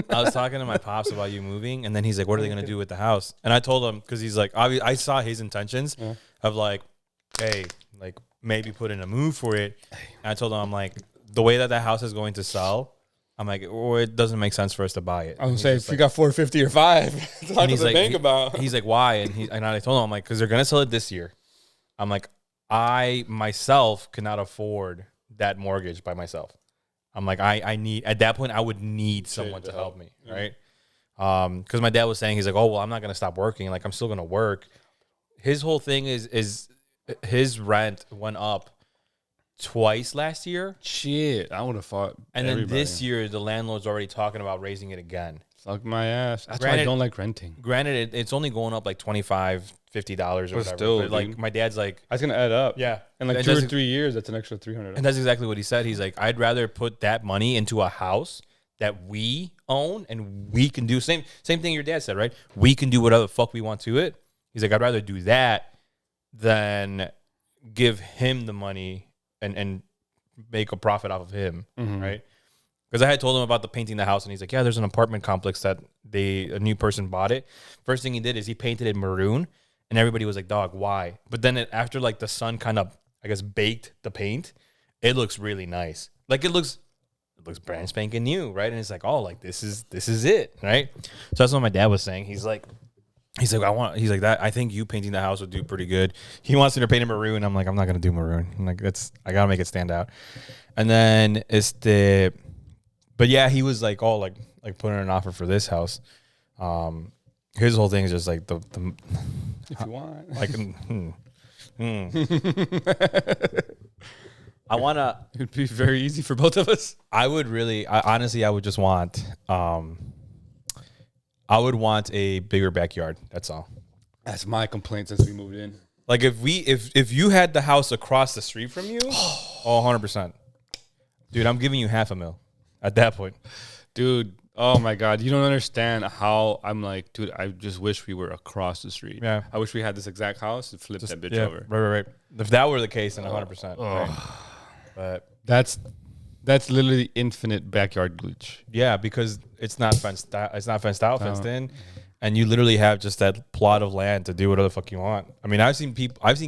I was talking to my pops about you moving, and then he's like, "What are they gonna do with the house?" And I told him because he's like, I saw his intentions of like, hey, like maybe put in a move for it. And I told him, I'm like, the way that house is going to sell, I'm like, oh, it doesn't make sense for us to buy it. I was saying if you got 450 or 5, it's not to think about. He's like, why? And I told him, I'm like, because they're gonna sell it this year. I'm like, I myself cannot afford that mortgage by myself. I'm like, I need, at that point, I would need someone to help me, right? Because my dad was saying, he's like, oh, well, I'm not going to stop working. Like, I'm still going to work. His whole thing is his rent went up twice last year. Shit, I would have fought And then this year, the landlord's already talking about raising it again. Fuck my ass. That's why I don't like renting. Granted, it's only going up like $25, $50 or whatever. Still, but like, my dad's like, that's going to add up. Yeah. And like 2 or 3 years, that's an extra $300. And that's exactly what he said. He's like, I'd rather put that money into a house that we own and we can do same thing your dad said, right? We can do whatever the fuck we want to it. He's like, I'd rather do that than give him the money and make a profit off of him, right? Because I had told him about the painting the house, and he's like, yeah, there's an apartment complex that a new person bought it. First thing he did is he painted it maroon, and everybody was like, dog, why? But then after like the sun kind of, I guess, baked the paint, it looks really nice. Like it looks brand spanking new, right? And it's like, oh, like this is it, right? So that's what my dad was saying. He's like, that. I think you painting the house would do pretty good. He wants me to paint it maroon. I'm like, I'm not gonna do maroon. I'm like, I gotta make it stand out. And then but yeah, he was like, oh, like putting an offer for this house. His whole thing is just like the if you want, like, I wanna. It'd be very easy for both of us. I would really, honestly, I would just want, I would want a bigger backyard. That's all. That's my complaint since we moved in. Like if you had the house across the street from you, 100%. Dude, I'm giving you $500,000 at that point. Dude, oh my God. You don't understand how I'm like, dude, I just wish we were across the street. Yeah. I wish we had this exact house and flip that bitch over. Right. If that were the case, then 100%. Right? But that's literally infinite backyard glitch. Yeah, because it's not fenced out, fenced in. And you literally have just that plot of land to do whatever the fuck you want. I mean, I've seen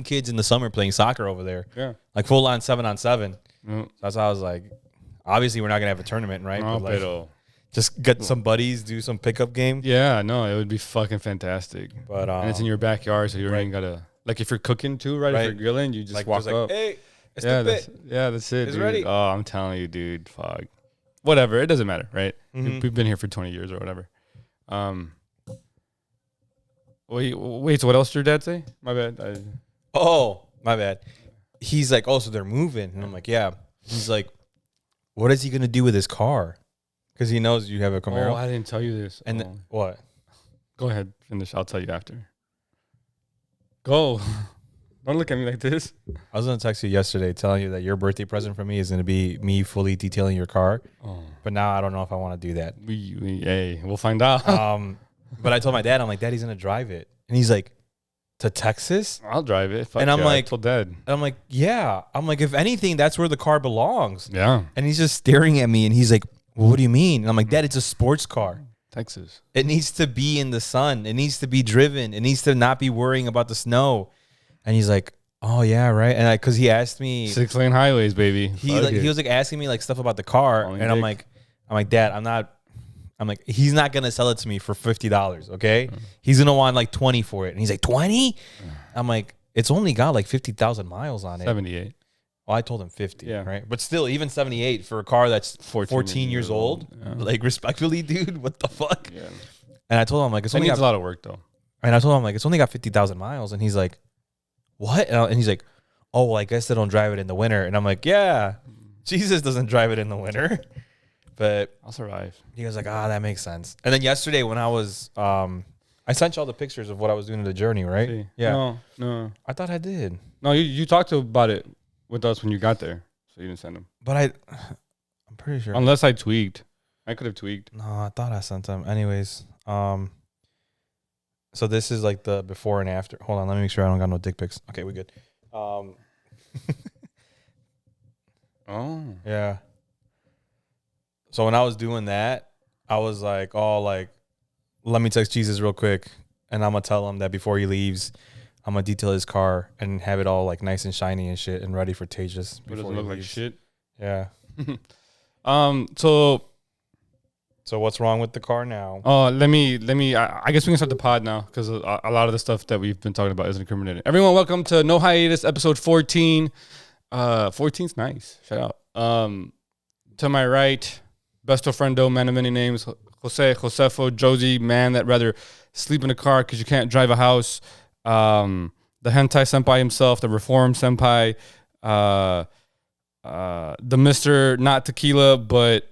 kids in the summer playing soccer over there. Yeah. Like full on 7-on-7. So that's how I was like, obviously we're not gonna have a tournament, right? No, but like, just get some buddies, do some pickup game. Yeah, no, it would be fucking fantastic. But and it's in your backyard, so you ain't gotta, like, if you're cooking too, right? If you're grilling, you just like, walk up. Hey, that's it. It's dude. ready. Oh, I'm telling you, dude. Fuck. Whatever. It doesn't matter, right? We've been here for 20 years or whatever. Wait. So what else did your dad say? My bad. My bad. He's like, oh, so they're moving, and I'm like, yeah. He's like, what is he gonna do with his car? Because he knows you have a Camaro. Oh, I didn't tell you this. And what? Go ahead, finish. I'll tell you after. Go. Don't look at me like this. I was gonna text you yesterday telling you that your birthday present for me is gonna be me fully detailing your car. Oh. But now I don't know if I want to do that. We'll find out. But I told my dad, I'm like, Daddy's gonna drive it, and he's like, to Texas? I'll drive it. Fuck and I'm like, I told Dad. And I'm like, yeah. I'm like, if anything, that's where the car belongs. Yeah. And he's just staring at me, and he's like, well, what do you mean? And I'm like, Dad, it's a sports car. Texas. It needs to be in the sun. It needs to be driven. It needs to not be worrying about the snow. And he's like, oh yeah, right. And because he asked me 6-lane highways, baby. He was like asking me like stuff about the car, and I'm like, Dad, I'm like, he's not gonna sell it to me for $50. Okay, he's gonna want like 20 for it, and he's like 20. I'm like, it's only got like 50,000 miles on it. 78. Well, I told him 50, right? But still, even 78 for a car that's 14 years old, like respectfully, dude, what the fuck? Yeah. And I told him like, it needs a lot of work though. And I told him like, it's only got 50,000 miles, and he's like, what? And he's like, oh, well, I guess they don't drive it in the winter. And I'm like, yeah, Jesus doesn't drive it in the winter. But I'll survive. He was like, that makes sense. And then yesterday when I was, I sent you all the pictures of what I was doing in the journey, right? See. Yeah. No. I thought I did. No, you talked about it with us when you got there, so you didn't send them. But I'm pretty sure. Unless I tweaked. I could have tweaked. No, I thought I sent them. Anyways, so this is like the before and after. Hold on, let me make sure I don't got no dick pics. Okay, we good. Oh. Yeah. So when I was doing that, I was like, oh, like, let me text Jesus real quick, and I'm gonna tell him that before he leaves, I'm gonna detail his car and have it all like nice and shiny and shit and ready for Tejas. But it doesn't look like shit. Yeah. So what's wrong with the car now? let me. I guess we can start the pod now because a lot of the stuff that we've been talking about isn't incriminating. Everyone, welcome to No Hiatus, episode 14. 14's nice. Shout out. To my right, besto friendo, man of many names, Jose, Josefo, Josie, man that rather sleep in a car because you can't drive a house. The hentai senpai himself, the reform senpai, the Mr. Not tequila, but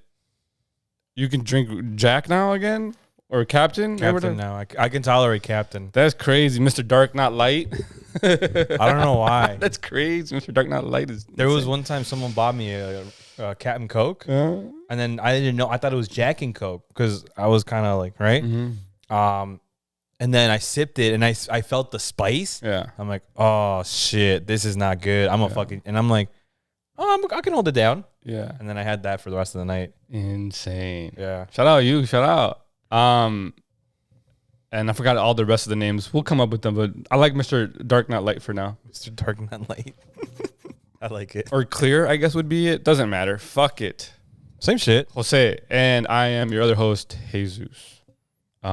you can drink Jack now again? Or Captain? Captain now. I can tolerate Captain. That's crazy. Mr. Dark Not Light. I don't know why. That's crazy. Mr. Dark Not Light is There was one time someone bought me a Captain Coke, and then I didn't know. I thought it was Jack and Coke because I was kind of like, right? Mm-hmm. And then I sipped it, and I felt the spice. Yeah. I'm like, oh, shit, this is not good. I'm like, oh, I can hold it down. Yeah. And then I had that for the rest of the night. Insane. Yeah. Shout out you. Shout out. And I forgot all the rest of the names. We'll come up with them, but I like Mr. Dark Not Light for now. Mr. Dark Not Light. I like it. Or Clear, I guess would be it. Doesn't matter. Fuck it. Same shit. Jose. And I am your other host, Jesus. We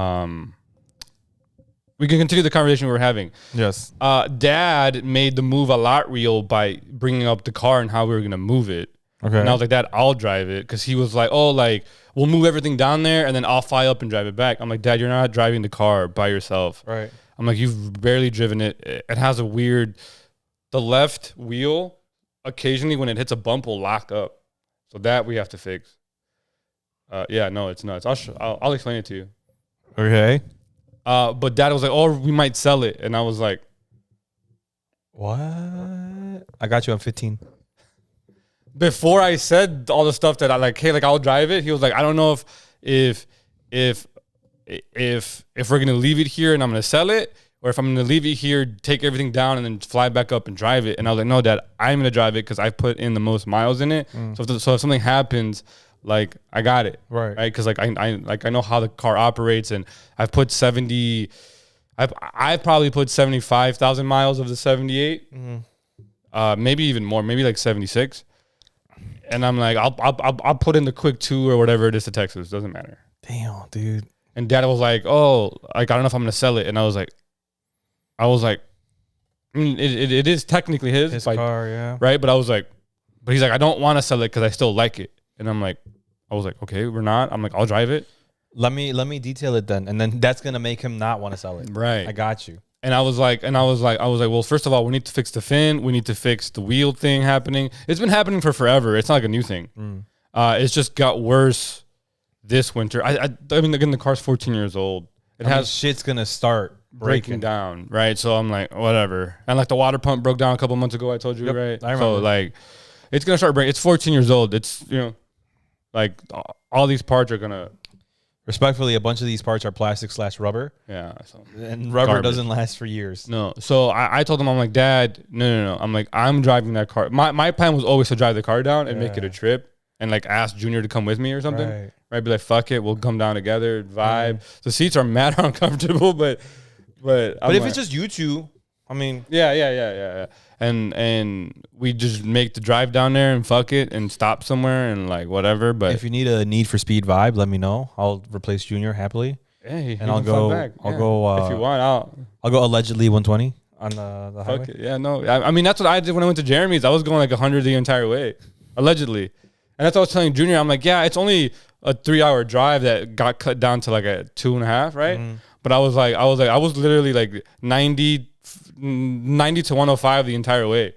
can continue the conversation we were having. Yes. Dad made the move a lot real by bringing up the car and how we were going to move it. Okay. And I was like, Dad, I'll drive it. Because he was like, oh, like, we'll move everything down there and then I'll fly up and drive it back. I'm like, Dad, you're not driving the car by yourself. Right. I'm like, you've barely driven it. It has a weird, the left wheel, occasionally when it hits a bump, will lock up. So that we have to fix. Yeah, no, it's nuts. I'll explain it to you. Okay. But Dad was like, oh, we might sell it. And I was like, what? I got you on 15. Before I said all the stuff that I like, hey, like I'll drive it. He was like, I don't know if we're gonna leave it here and I'm gonna sell it, or if I'm gonna leave it here, take everything down, and then fly back up and drive it. And I was like, no, Dad, I'm gonna drive it because I put in the most miles in it. So if something happens, like I got it, right? Because like I know how the car operates, and I've put 70. I probably put 75,000 miles of the 78, maybe even more, maybe like 76. And I'm like, I'll put in the quick 2 or whatever it is to Texas. Doesn't matter. Damn, dude. And Dad was like, oh, like I don't know if I'm gonna sell it. And I was like, it is technically his car, yeah, right. But he's like, I don't want to sell it because I still like it. And I was like, okay, we're not. I'm like, I'll drive it. Let me detail it then, and then that's gonna make him not want to sell it. Right. I got you. And I was like, well, first of all, we need to fix the fin. We need to fix the wheel thing happening. It's been happening for forever. It's not like a new thing. It's just got worse this winter. I mean, again, the car's 14 years old. It has shit's gonna start breaking down, right? So I'm like, whatever. And like the water pump broke down a couple months ago. I told you, right? I remember. So like, it's gonna start breaking. It's 14 years old. It's like all these parts are gonna. Respectfully, a bunch of these parts are plastic/rubber. Yeah. So. And rubber doesn't last for years. No. So I told him, I'm like, Dad, no. I'm like, I'm driving that car. My plan was always to drive the car down and make it a trip and like ask Junior to come with me or something. Right. Be like, fuck it. We'll come down together, vibe. The seats are mad uncomfortable, but if it's just you two, I mean. Yeah. And we just make the drive down there and fuck it and stop somewhere and like whatever. But if you need a Need for Speed vibe, let me know. I'll replace Junior happily. Hey, and I'll go. I'll go. If you want, I'll go allegedly 120 on the highway. It. Yeah, no. I mean, that's what I did when I went to Jeremy's. I was going like 100 the entire way, allegedly. And that's what I was telling Junior. I'm like, yeah, it's only a 3-hour drive that got cut down to like a 2.5, right? But I was literally like 90 to 105 the entire way.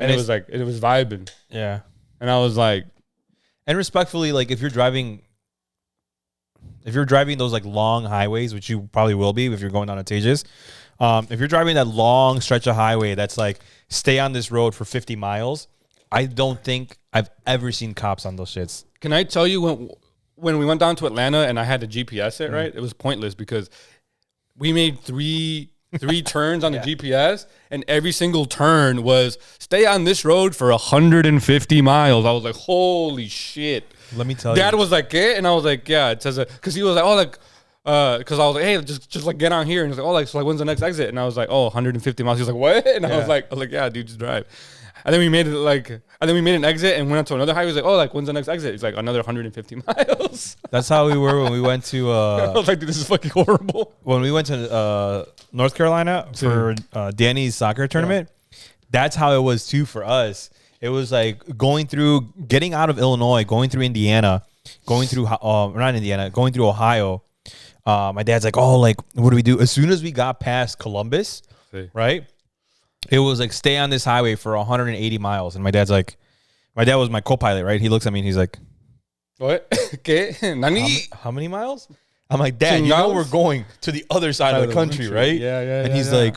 And it was vibing. Yeah. And I was like, and respectfully, like if you're driving those like long highways, which you probably will be if you're going down to Tejas, if you're driving that long stretch of highway that's like stay on this road for 50 miles, I don't think I've ever seen cops on those shits. Can I tell you when we went down to Atlanta and I had to GPS it, right? It was pointless because we made three turns on the GPS, and every single turn was stay on this road for 150 miles. I was like, holy shit. Let me tell Dad you. was like, "Eh?" And I was like, "Yeah." It says because he was like, "Oh, like." Because I was like, hey, just like get on here, and he's like, oh, like so like when's the next exit? And I was like, oh, 150 miles. He was like, what? And I was like, yeah, dude, just drive. And then we made an exit and went onto another highway. He was like, oh, like when's the next exit? He's like, another 150 miles. That's how we were when we went to. I was like, dude, this is fucking horrible. When we went to North Carolina for Danny's soccer tournament. That's how it was too for us. It was like getting out of Illinois, going through Indiana, going through not Indiana, going through Ohio. My dad's like, oh, like, what do we do? As soon as we got past Columbus, right? It was like, stay on this highway for 180 miles. And my dad was my co-pilot, right? He looks at me and he's like, what? ¿Qué? Nani? How many miles? I'm like, Dad, you know we're going to the other side of the country, right? Yeah. And he's like,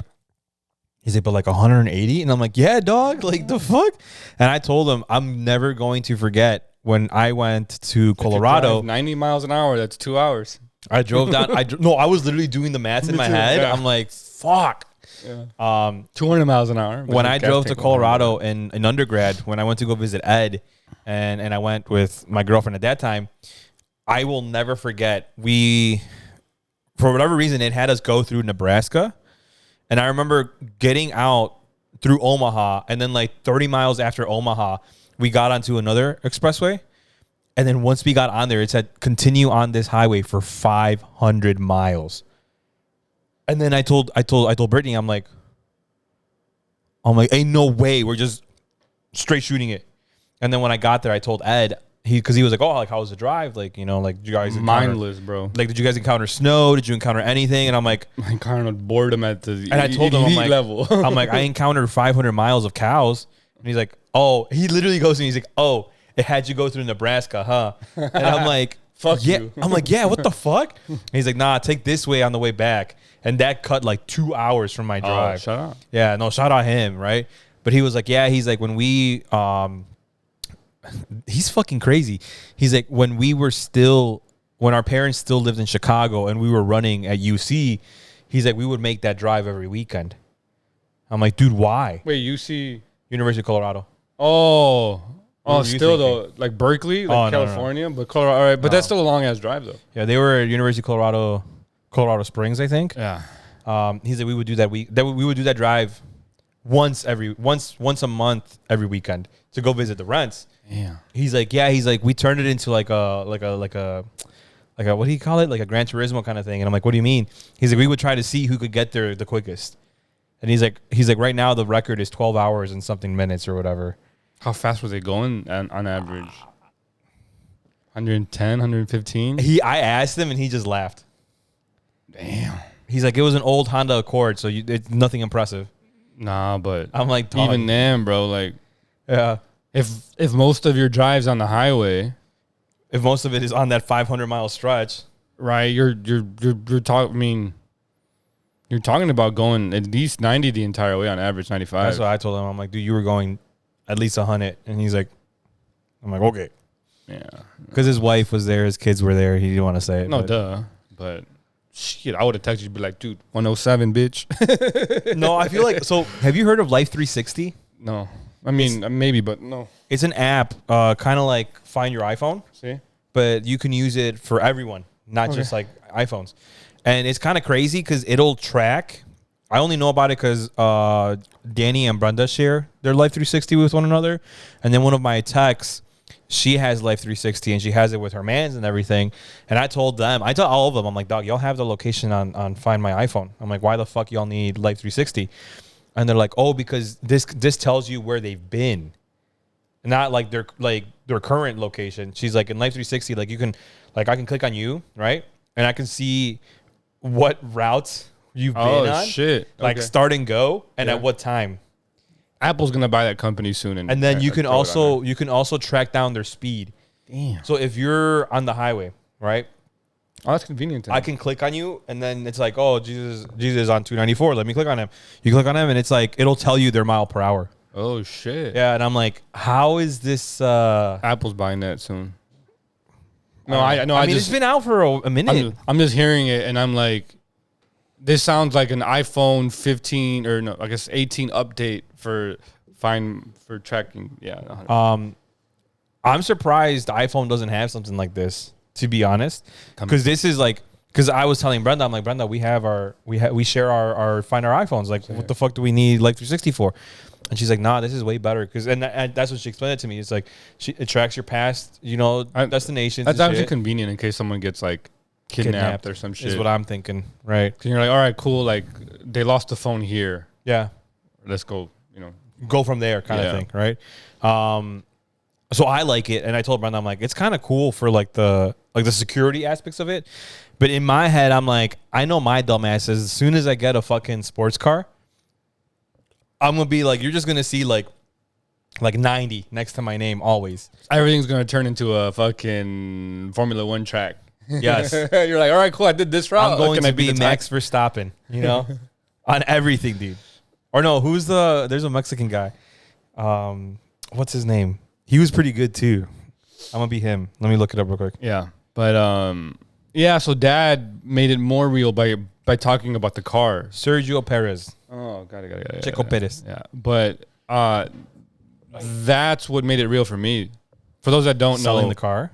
but like 180? And I'm like, yeah, dog, like the fuck? And I told him, I'm never going to forget when I went to Colorado. 90 miles an hour, that's 2 hours. I drove down. I was literally doing the math in my head. Yeah. I'm like, fuck. Yeah. 200 miles an hour. When I drove to Colorado in undergrad, when I went to go visit Ed, and I went with my girlfriend at that time, I will never forget. For whatever reason, it had us go through Nebraska. And I remember getting out through Omaha, and then like 30 miles after Omaha, we got onto another expressway. And then once we got on there, it said continue on this highway for 500 miles. And then I told Brittany, I'm like, ain't no way, we're just straight shooting it. And then when I got there, I told Ed, because he was like, oh, like how was the drive? Like, you know, like did you guys mindless, bro. Like, did you guys encounter snow? Did you encounter anything? And I'm like, I encountered boredom at the and I told him, I'm like, level. I'm like, I encountered 500 miles of cows. And he's like, oh, he literally goes to me, he's like, oh, it had you go through Nebraska, huh? And I'm like, fuck yeah. you. I'm like, yeah, what the fuck? And he's like, nah, take this way on the way back. And that cut like 2 hours from my drive. Oh, shut up. Yeah, no, shout out him, right? But he was like, yeah, he's like, when we, he's fucking crazy. He's like, when our parents still lived in Chicago and we were running at UC, he's like, we would make that drive every weekend. I'm like, dude, why? Wait, UC? University of Colorado. Oh, What were you still thinking? though, like Berkeley, like California, but Colorado. All right, but that's still a long ass drive though. Yeah, they were at University of Colorado Springs, I think. Yeah. He said we would do that we would do that drive once a month every weekend to go visit the rents. Yeah. He's like, we turned it into like a what do you call it? Like a Gran Turismo kind of thing. And I'm like, what do you mean? He's like, we would try to see who could get there the quickest. And he's like, right now the record is 12 hours and something minutes or whatever. How fast was they going on average? 110, 115? I asked him and he just laughed. Damn. He's like, it was an old Honda Accord, so it's nothing impressive. Nah, but I'm like, even then, bro, like, yeah. If most of your drive's on the highway, If most of it is on that 500-mile stretch, right? You're talking. I mean, you're talking about going at least 90 the entire way on average, 95. that's what I told him. I'm like, dude, you were going at least 100, and he's like, I'm like, okay, Yeah. because his wife was there, his kids were there. He didn't want to say it. No, but. duh. But shit, I would have texted you, be like, dude, 107, bitch. No, I feel like so. Have you heard of Life 360? No, I mean maybe, but no. It's an app, kind of like Find Your iPhone, See, but you can use it for everyone, not just like iPhones. And it's kind of crazy because it'll track. I only know about it because Danny and Brenda share their Life 360 with one another. And then one of my techs, she has Life 360 and she has it with her mans and everything. And I told all of them, I'm like, dog, y'all have the location on Find My iPhone. I'm like, why the fuck y'all need Life 360? And they're like, oh, because this tells you where they've been. Not like their current location. She's like, in Life 360, like you can, like I can click on you, right? And I can see what routes you've been on. Oh shit! Like start and go, and at what time. Apple's gonna buy that company soon, and then you can also track down their speed. Damn. So if you're on the highway, right? Oh, that's convenient. I can click on you, and then it's like, oh, Jesus is on 294. Let me click on him. You click on him, and it's like it'll tell you their mile per hour. Oh shit! Yeah, and I'm like, how is this? Apple's buying that soon. No, I know. I mean, it's been out for a minute. I'm just hearing it, and I'm like, this sounds like an iPhone 15 or no, I guess 18 update for tracking. Yeah. I'm surprised the iPhone doesn't have something like this, to be honest. Because this is like, because I was telling Brenda, I'm like, Brenda, we share our find our iPhones. Like, what the fuck do we need like 360 for? And she's like, nah, this is way better. And that's what she explained it to me. It's like, it tracks your past, destinations. That's actually convenient in case someone gets like kidnapped or some shit. Is what I'm thinking, right? Because you're like, all right, cool. Like, they lost the phone here. Yeah. Let's go, go from there kind of thing, right? So I like it, and I told Brenda, I'm like, it's kind of cool for like the security aspects of it, but in my head, I'm like, I know my dumb ass is as soon as I get a fucking sports car, I'm gonna be like, you're just gonna see like 90 next to my name always. Everything's gonna turn into a fucking Formula One track. Yes, you're like, all right, cool. I did this route. I'm going to be Max Verstappen, on everything, dude. Or no, there's a Mexican guy. What's his name? He was pretty good too. I'm gonna be him. Let me look it up real quick. Yeah, but yeah. So Dad made it more real by talking about the car. Sergio Perez. Oh, got it. Checo Perez. Yeah, but that's what made it real for me. For those that don't know, selling the car.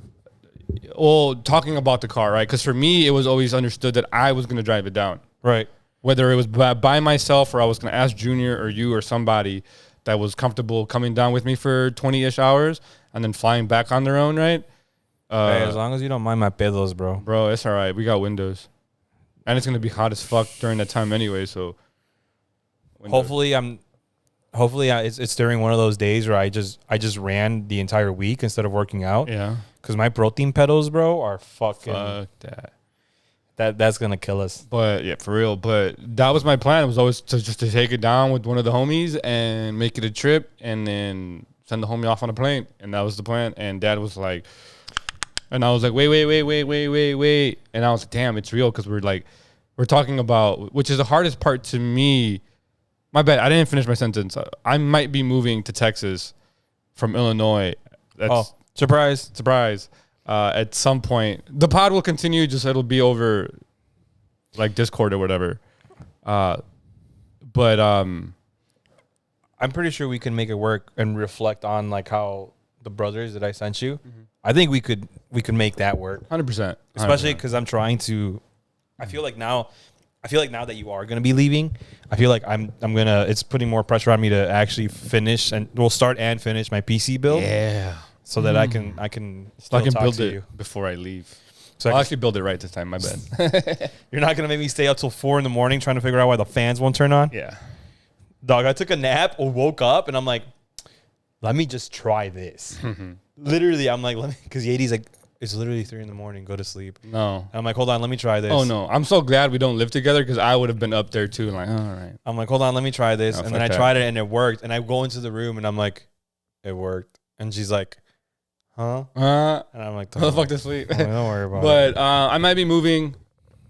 Well, talking about the car, right? Because for me, it was always understood that I was gonna drive it down, right? Whether it was by myself or I was gonna ask Junior or you or somebody that was comfortable coming down with me for 20-ish hours and then flying back on their own, right? Hey, as long as you don't mind my pedos, bro. Bro, it's all right. We got windows. And it's going to be hot as fuck during that time anyway, so. Hopefully it's during one of those days where I just ran the entire week instead of working out. Yeah. Because my protein pedals, bro, are fucking. Fuck that. That's going to kill us. But, yeah, for real. But that was my plan. It was always to take it down with one of the homies and make it a trip and then send the homie off on a plane. And that was the plan. And Dad was like, and I was like, wait. And I was like, damn, it's real. Because we're talking about, which is the hardest part to me. My bad. I didn't finish my sentence. I might be moving to Texas from Illinois. Surprise. At some point, the pod will continue. Just it'll be over, like Discord or whatever. But I'm pretty sure we can make it work and reflect on like how the brothers that I sent you. Mm-hmm. I think we could make that work 100%. Especially because I'm trying to. I feel like now that you are gonna be leaving, I feel like I'm gonna. It's putting more pressure on me to actually finish and we'll start and finish my PC build. Yeah. So that I can still talk build to it you before I leave. So I'll actually build it right this time. My bad. You're not gonna make me stay up till 4 a.m. trying to figure out why the fans won't turn on. Yeah, dog. I took a nap or woke up and I'm like, let me just try this. Literally, I'm like, because Yadi's like, it's literally 3 a.m. Go to sleep. No, and I'm like, hold on, let me try this. Oh no, I'm so glad we don't live together because I would have been up there too. Like, all right. I'm like, hold on, let me try this, and then I tried it and it worked. And I go into the room and I'm like, it worked. And she's like, huh? And I'm like, the fuck to sleep. Don't worry about it. But I might be moving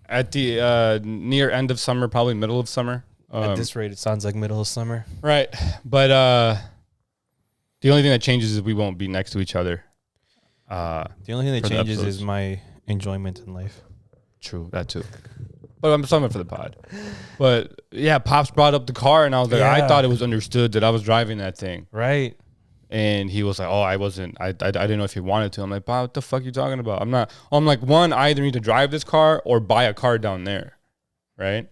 at the near end of summer, probably middle of summer. At this rate, it sounds like middle of summer. Right. But the only thing that changes is we won't be next to each other. The only thing that changes is my enjoyment in life. True, that too. But I'm something for the pod. But yeah, Pops brought up the car and I was like, I thought it was understood that I was driving that thing. Right. And he was like, oh, I wasn't. I didn't know if he wanted to. I'm like, Bob, what the fuck are you talking about? I'm not. I'm like, one, I either need to drive this car or buy a car down there. Right.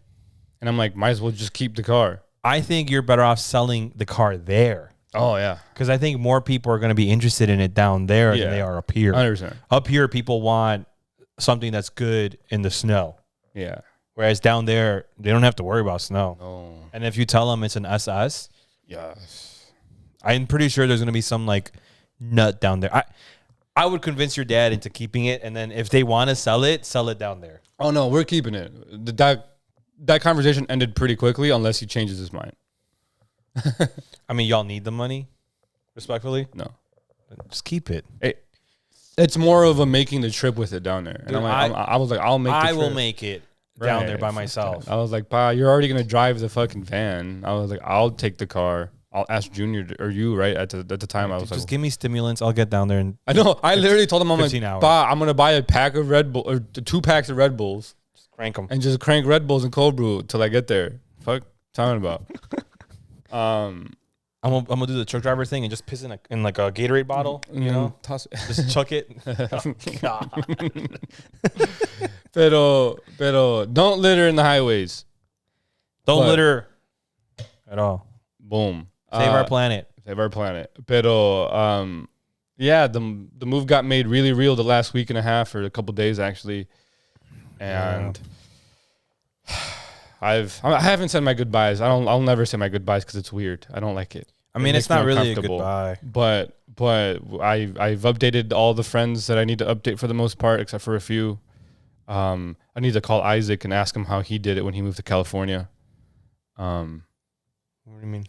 And I'm like, might as well just keep the car. I think you're better off selling the car there. Oh, yeah. Because I think more people are going to be interested in it down there than they are up here. 100%. Up here, people want something that's good in the snow. Yeah. Whereas down there, they don't have to worry about snow. No. And if you tell them it's an SS, yes, I'm pretty sure there's going to be some like nut down there. I would convince your dad into keeping it, and then if they want to sell it down there. Oh no, we're keeping it. That conversation ended pretty quickly, unless he changes his mind. I mean, y'all need the money, respectfully. No, just keep it. It's more of a making the trip with it down there. And dude, I was like, I'll make. I will make it down there by myself. I was like, Pa, you're already gonna drive the fucking van. I was like, I'll take the car. I'll ask Junior or you, right? At the time, I was just like, give me stimulants. I'll get down there. And I know. I literally told him, I'm like, hours. Pa, I'm gonna buy a pack of Red Bull or 2 packs of Red Bulls. Just crank them and just crank Red Bulls and cold brew till I get there. Fuck, talking about. I'm gonna do the truck driver thing and just piss in like a Gatorade bottle, you know, toss it. just chuck it. Oh, God. Pero don't litter in the highways. Don't litter at all. Boom. Save our planet. Save our planet. Pero yeah, the move got made really real the last week and a half or a couple days actually, and I haven't said my goodbyes. I'll never say my goodbyes because it's weird. I don't like it. I mean, it's not really a goodbye. But I've updated all the friends that I need to update for the most part, except for a few. I need to call Isaac and ask him how he did it when he moved to California. What do you mean?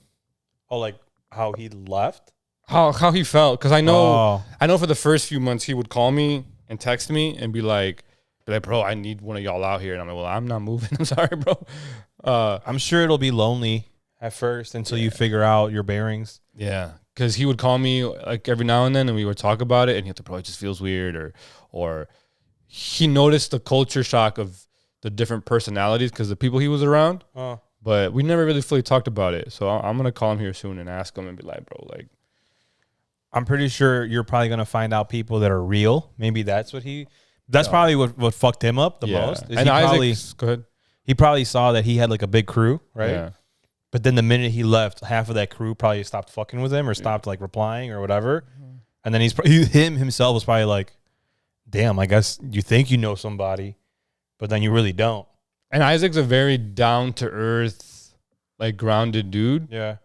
Oh, like how he left? How he felt? Because I know for the first few months he would call me and text me and be like, bro, I need one of y'all out here. And I'm like, well, I'm not moving. I'm sorry, bro. I'm sure it'll be lonely at first until you figure out your bearings. Yeah, because he would call me like every now and then, and we would talk about it, and he'd be like, bro, it just feels weird, or he noticed the culture shock of the different personalities because the people he was around. But we never really fully talked about it. So I'm gonna call him here soon and ask him and be like, bro, like, I'm pretty sure you're probably gonna find out people that are real. Maybe that's what That's probably what fucked him up the most. And go ahead. He probably saw that he had like a big crew, right? Yeah. But then the minute he left, half of that crew probably stopped fucking with him or stopped like replying or whatever. And then him himself was probably like, damn, I guess you think you know somebody, but then you really don't. And Isaac's a very down to earth, like grounded dude. Yeah.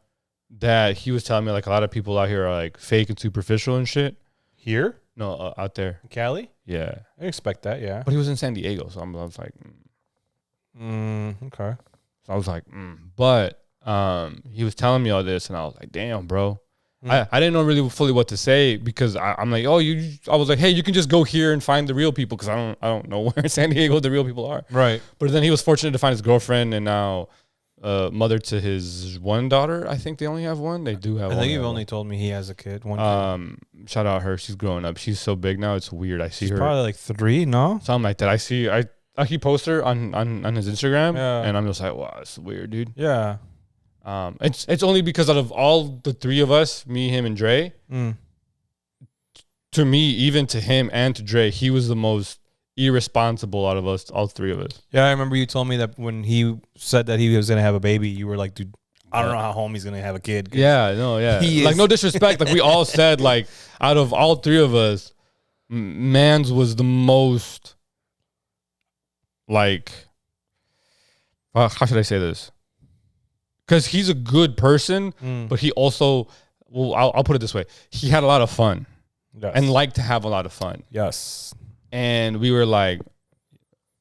That he was telling me like a lot of people out here are like fake and superficial and shit. Here? No, out there. Cali? Yeah. I expect that, yeah. But he was in San Diego, so I was like, okay. So I was like, But he was telling me all this, and I was like, damn, bro. I didn't know really fully what to say because I'm like, I was like, hey, you can just go here and find the real people because I don't know where in San Diego the real people are. Right. But then he was fortunate to find his girlfriend and now mother to his one daughter. I think they only have one. They do have one. I think you've only told me he has a kid. One kid. Shout out her. She's growing up. She's so big now. It's weird. She's probably like 3, no? Something like that. He posts her on his Instagram and I'm just like, wow, it's weird, dude. Yeah. It's only because out of all the 3 of us, me, him, and Dre, to me, even to him and to Dre, he was the most irresponsible out of us, all 3 of us. Yeah, I remember you told me that when he said that he was going to have a baby, you were like, dude, I don't know how homie's going to have a kid. Yeah, no, yeah. Like, no disrespect. Like, we all said, like, out of all 3 of us, Mans was the most, like, how should I say this? Because he's a good person, but he also, well, I'll put it this way. He had a lot of fun and liked to have a lot of fun. Yes. And we were like,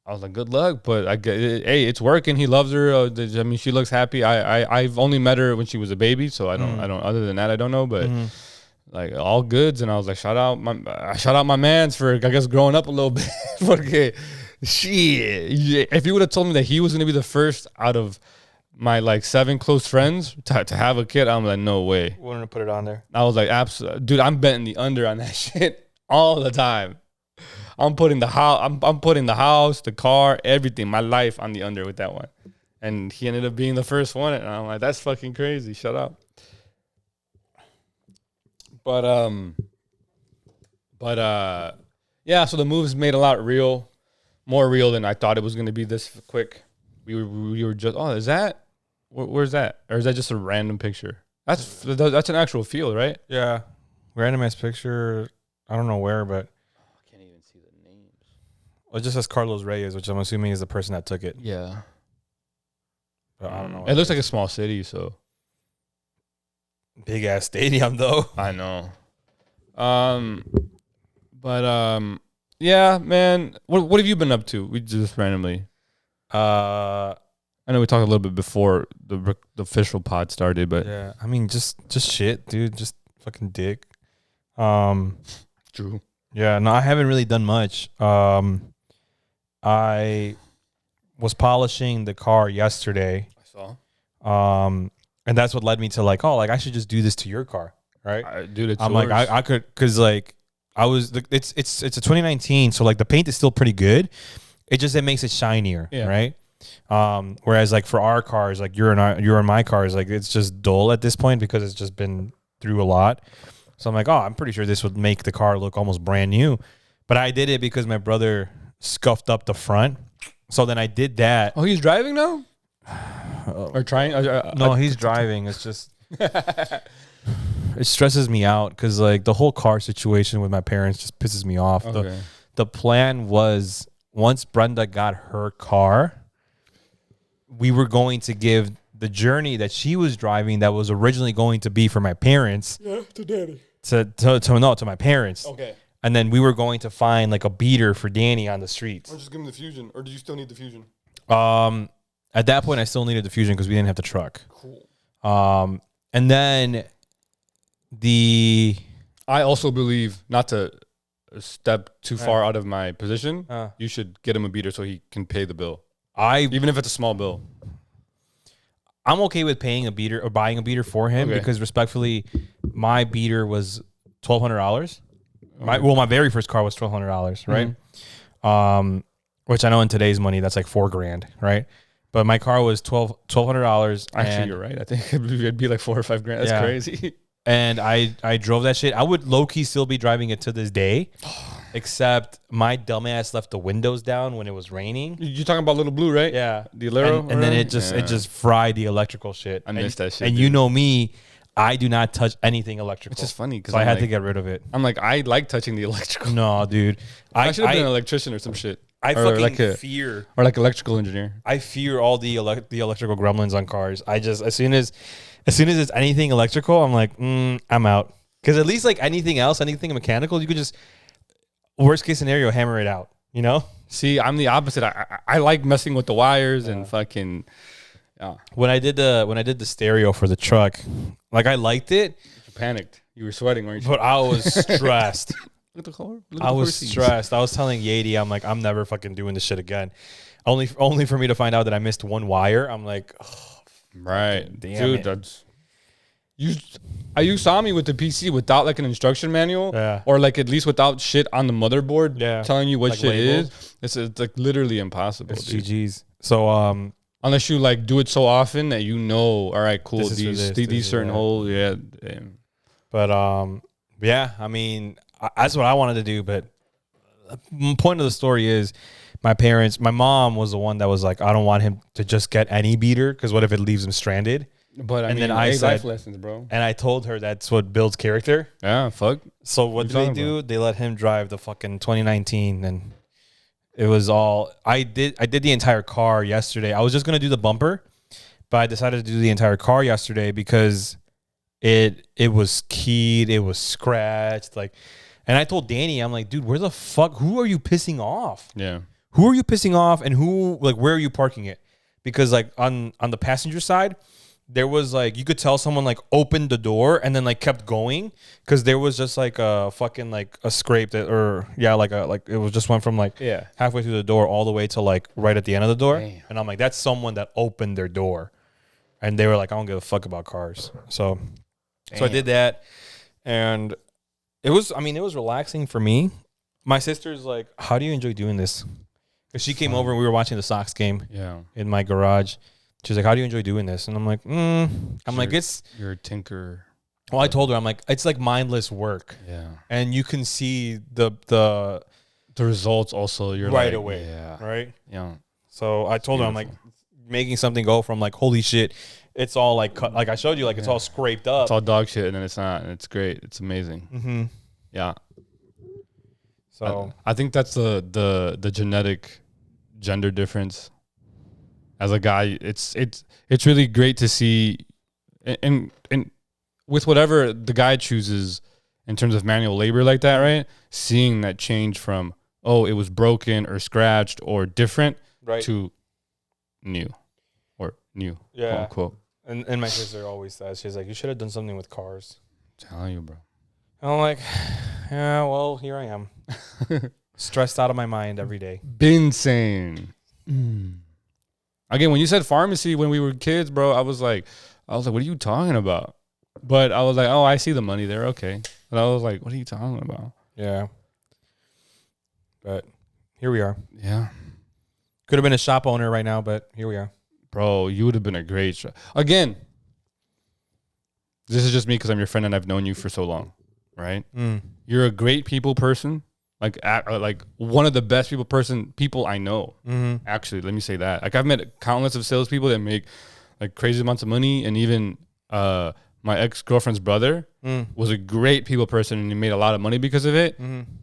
I was like, good luck, but hey, it's working. He loves her. I mean, she looks happy. I've only met her when she was a baby, so I don't, other than that, I don't know, but like all goods. And I was like, shout out my mans for, I guess, growing up a little bit. Okay. Shit. If you would have told me that he was going to be the first out of my like 7 close friends to have a kid, I'm like, no way. Wanted to put it on there. I was like, absolutely, dude. I'm betting the under on that shit all the time. I'm putting the house, I'm putting the house, the car, everything, my life on the under with that one. And he ended up being the first one, and I'm like, that's fucking crazy. Shut up. But yeah. So the moves made a lot more real than I thought it was going to be this quick. We were just, is that? Where's that? Or is that just a random picture? That's an actual field, right? Yeah. Random ass picture. I don't know where, but I can't even see the names. Well, it just says Carlos Reyes, which I'm assuming is the person that took it. Yeah. But I don't know. It looks like a small city, so. Big ass stadium though. I know. Yeah, man. What have you been up to? We just randomly. I know we talked a little bit before the official pod started, but yeah, I mean, just shit, dude. Just fucking dick. True. Yeah, no, I haven't really done much. I was polishing the car yesterday. I saw. And that's what led me to like, I should just do this to your car, right? Dude, it's I'm yours. like, I could, cause like, it's a 2019, so like the paint is still pretty good. It makes it shinier, right? Whereas like for our cars, like you're in my cars, like it's just dull at this point because it's just been through a lot. So I'm like, oh, I'm pretty sure this would make the car look almost brand new. But I did it because my brother scuffed up the front. So then I did that. Oh, he's driving now? Or trying? No, he's driving. It's just it stresses me out because like the whole car situation with my parents just pisses me off. Okay. The plan was once Brenda got her car, we were going to give the journey that she was driving that was originally going to be for my parents. Yeah, to daddy. To my parents. Okay. And then we were going to find like a beater for Danny on the streets. Or just give him the Fusion. Or do you still need the Fusion? At that point, I still needed the Fusion because we didn't have the truck. Cool. And then I also believe, not to step too far out of my position, you should get him a beater so he can pay the bill. Even if it's a small bill. I'm okay with paying a beater or buying a beater for him because respectfully, my beater was $1,200. My very first car was $1,200, right? Mm-hmm. Which I know in today's money that's like $4,000, right? But my car was $1,200. Actually, you're right. I think it'd be like $4,000 or $5,000. That's crazy. And I drove that shit. I would low key still be driving it to this day, except my dumbass left the windows down when it was raining. You're talking about Little Blue, right? Yeah, the Alero, and then it just fried the electrical shit. I missed that shit. And you know me, I do not touch anything electrical. It's just funny because so I had to get rid of it. I'm like, I like touching the electrical. No, dude, I should have been an electrician or some shit. I fucking fear, or like electrical engineer. I fear all the electrical gremlins on cars. I just as soon as it's anything electrical, I'm like, I'm out. Because at least like anything else, anything mechanical, you could just worst case scenario hammer it out. You know? See, I'm the opposite. I like messing with the wires and fucking. When I did the stereo for the truck, like I liked it. You panicked. You were sweating, weren't you? But I was stressed. Look at the car. I was stressed. I was telling Yadi, I'm like, I'm never fucking doing this shit again. Only for me to find out that I missed one wire. I'm like, oh, right, damn dude. That's you saw me with the PC without like an instruction manual, or like at least without shit on the motherboard, telling you what like shit labels. Is. It's like literally impossible. It's dude. GGs. So unless you like do it so often that you know, all right, cool. These certain holes, yeah. Damn. But yeah. I mean, that's what I wanted to do. But the point of the story is, my mom was the one that was like, I don't want him to just get any beater because what if it leaves him stranded? But I mean, then I said, life lessons, bro. And I told her that's what builds character. Yeah, fuck. So what did they do? They let him drive the fucking 2019, and it was all I did the entire car yesterday. I was just gonna do the bumper, but I decided to do the entire car yesterday because it was keyed, it was scratched, like. And I told Danny, I'm like, dude, where the fuck? Who are you pissing off? Yeah. Who are you pissing off, and where are you parking it? Because like on the passenger side, there was like, you could tell someone like opened the door and then like kept going because there was just like a fucking like a scrape that, or yeah, like it was just went from like halfway through the door all the way to like right at the end of the door. Damn. And I'm like, that's someone that opened their door, and they were like, I don't give a fuck about cars. So I did that, and it was relaxing for me. My sister's like, how do you enjoy doing this? Because she came over and we were watching the Sox game in my garage. She's like, how do you enjoy doing this? And I'm like, you're a tinker. Well, I told her, I'm like, it's like mindless work. Yeah. And you can see the results also. You're right like, away. Yeah. Right? Yeah. So I told her, I'm like, making something go from like, holy shit, it's all like cut. Like I showed you, like it's all scraped up. It's all dog shit, and then it's not. And it's great. It's amazing. Mm-hmm. Yeah. So I think that's the genetic gender difference. As a guy, it's really great to see, and with whatever the guy chooses in terms of manual labor like that, right? Seeing that change from it was broken or scratched or different, right, to new, quote unquote. And my sister always says, she's like, you should have done something with cars. I'm telling you, bro. And I'm like, yeah, well, here I am, stressed out of my mind every day. Been saying. Again, when you said pharmacy when we were kids, bro, I was like, what are you talking about? But I was like, I see the money there. Okay. But I was like, what are you talking about? Yeah. But here we are. Yeah. Could have been a shop owner right now, but here we are. Bro, you would have been a great shop. Again, this is just me because I'm your friend and I've known you for so long, right? You're a great people person. Like one of the best people I know. Actually, let me say that. Like I've met countless of salespeople that make like crazy amounts of money, and even my ex-girlfriend's brother was a great people person, and he made a lot of money because of it.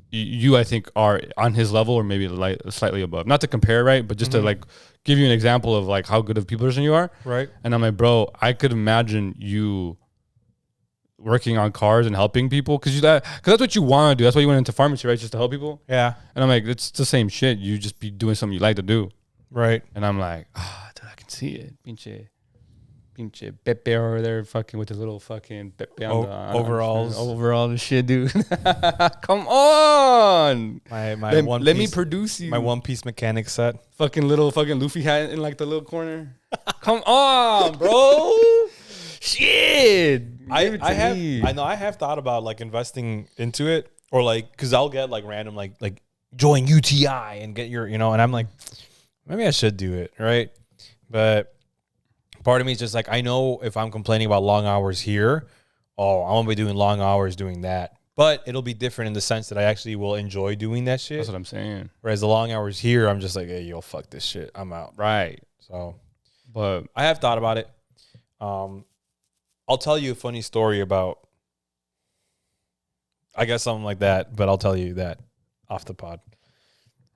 You, I think, are on his level or maybe slightly above. Not to compare, right? But just to like give you an example of like how good of a people person you are. Right. And I'm like, bro, I could imagine you working on cars and helping people because that's what you want to do. That's why you went into pharmacy, right? Just to help people. Yeah. And I'm like, it's the same shit. You just be doing something you like to do. Right. And I'm like, dude, I can see it. Pinche Pepe over there fucking with his little fucking Pepe overalls. Overall and shit, dude. Come on. Let me produce you. My One Piece mechanic set. Fucking little fucking Luffy hat in like the little corner. Come on, bro. Shit. I have thought about like investing into it, or like because I'll get like random like join UTI and get your and I'm like maybe I should do it, right? But part of me is just like I know if I'm complaining about long hours here, I'm gonna be doing long hours doing that. But it'll be different in the sense that I actually will enjoy doing that shit. That's what I'm saying. Whereas the long hours here, I'm just like, hey, yo, fuck this shit. I'm out. Right. So, but I have thought about it. I'll tell you a funny story about, I guess something like that, but I'll tell you that off the pod.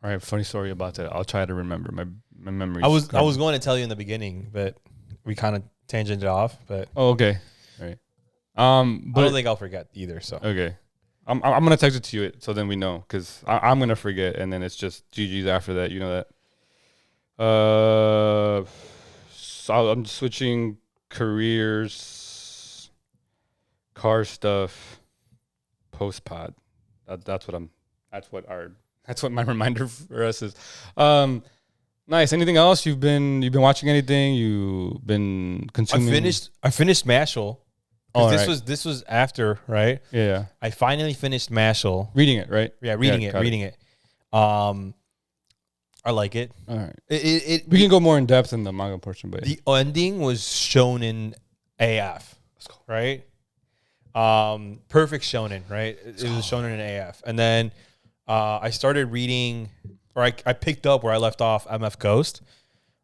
All right, funny story about that. I'll try to remember my memory. I was going to tell you in the beginning, but we kind of tangented off. But okay, all right. But I don't think I'll forget either. So okay, I'm gonna text it to you so then we know because I'm gonna forget and then it's just GG's after that. You know that. So I'm switching careers. Car stuff, post pod. That's what my reminder for us is. Nice. Anything else you've been watching? Anything you've been consuming? I finished Mashal. This was after, right? Yeah. I finally finished Mashal. Reading it, right? Yeah, reading it. I like it. All right. We can go more in depth in the manga portion, but the ending was shonen AF. Right? Perfect shonen, right? It was shonen in AF. And then I started reading, or I picked up where I left off MF Ghost.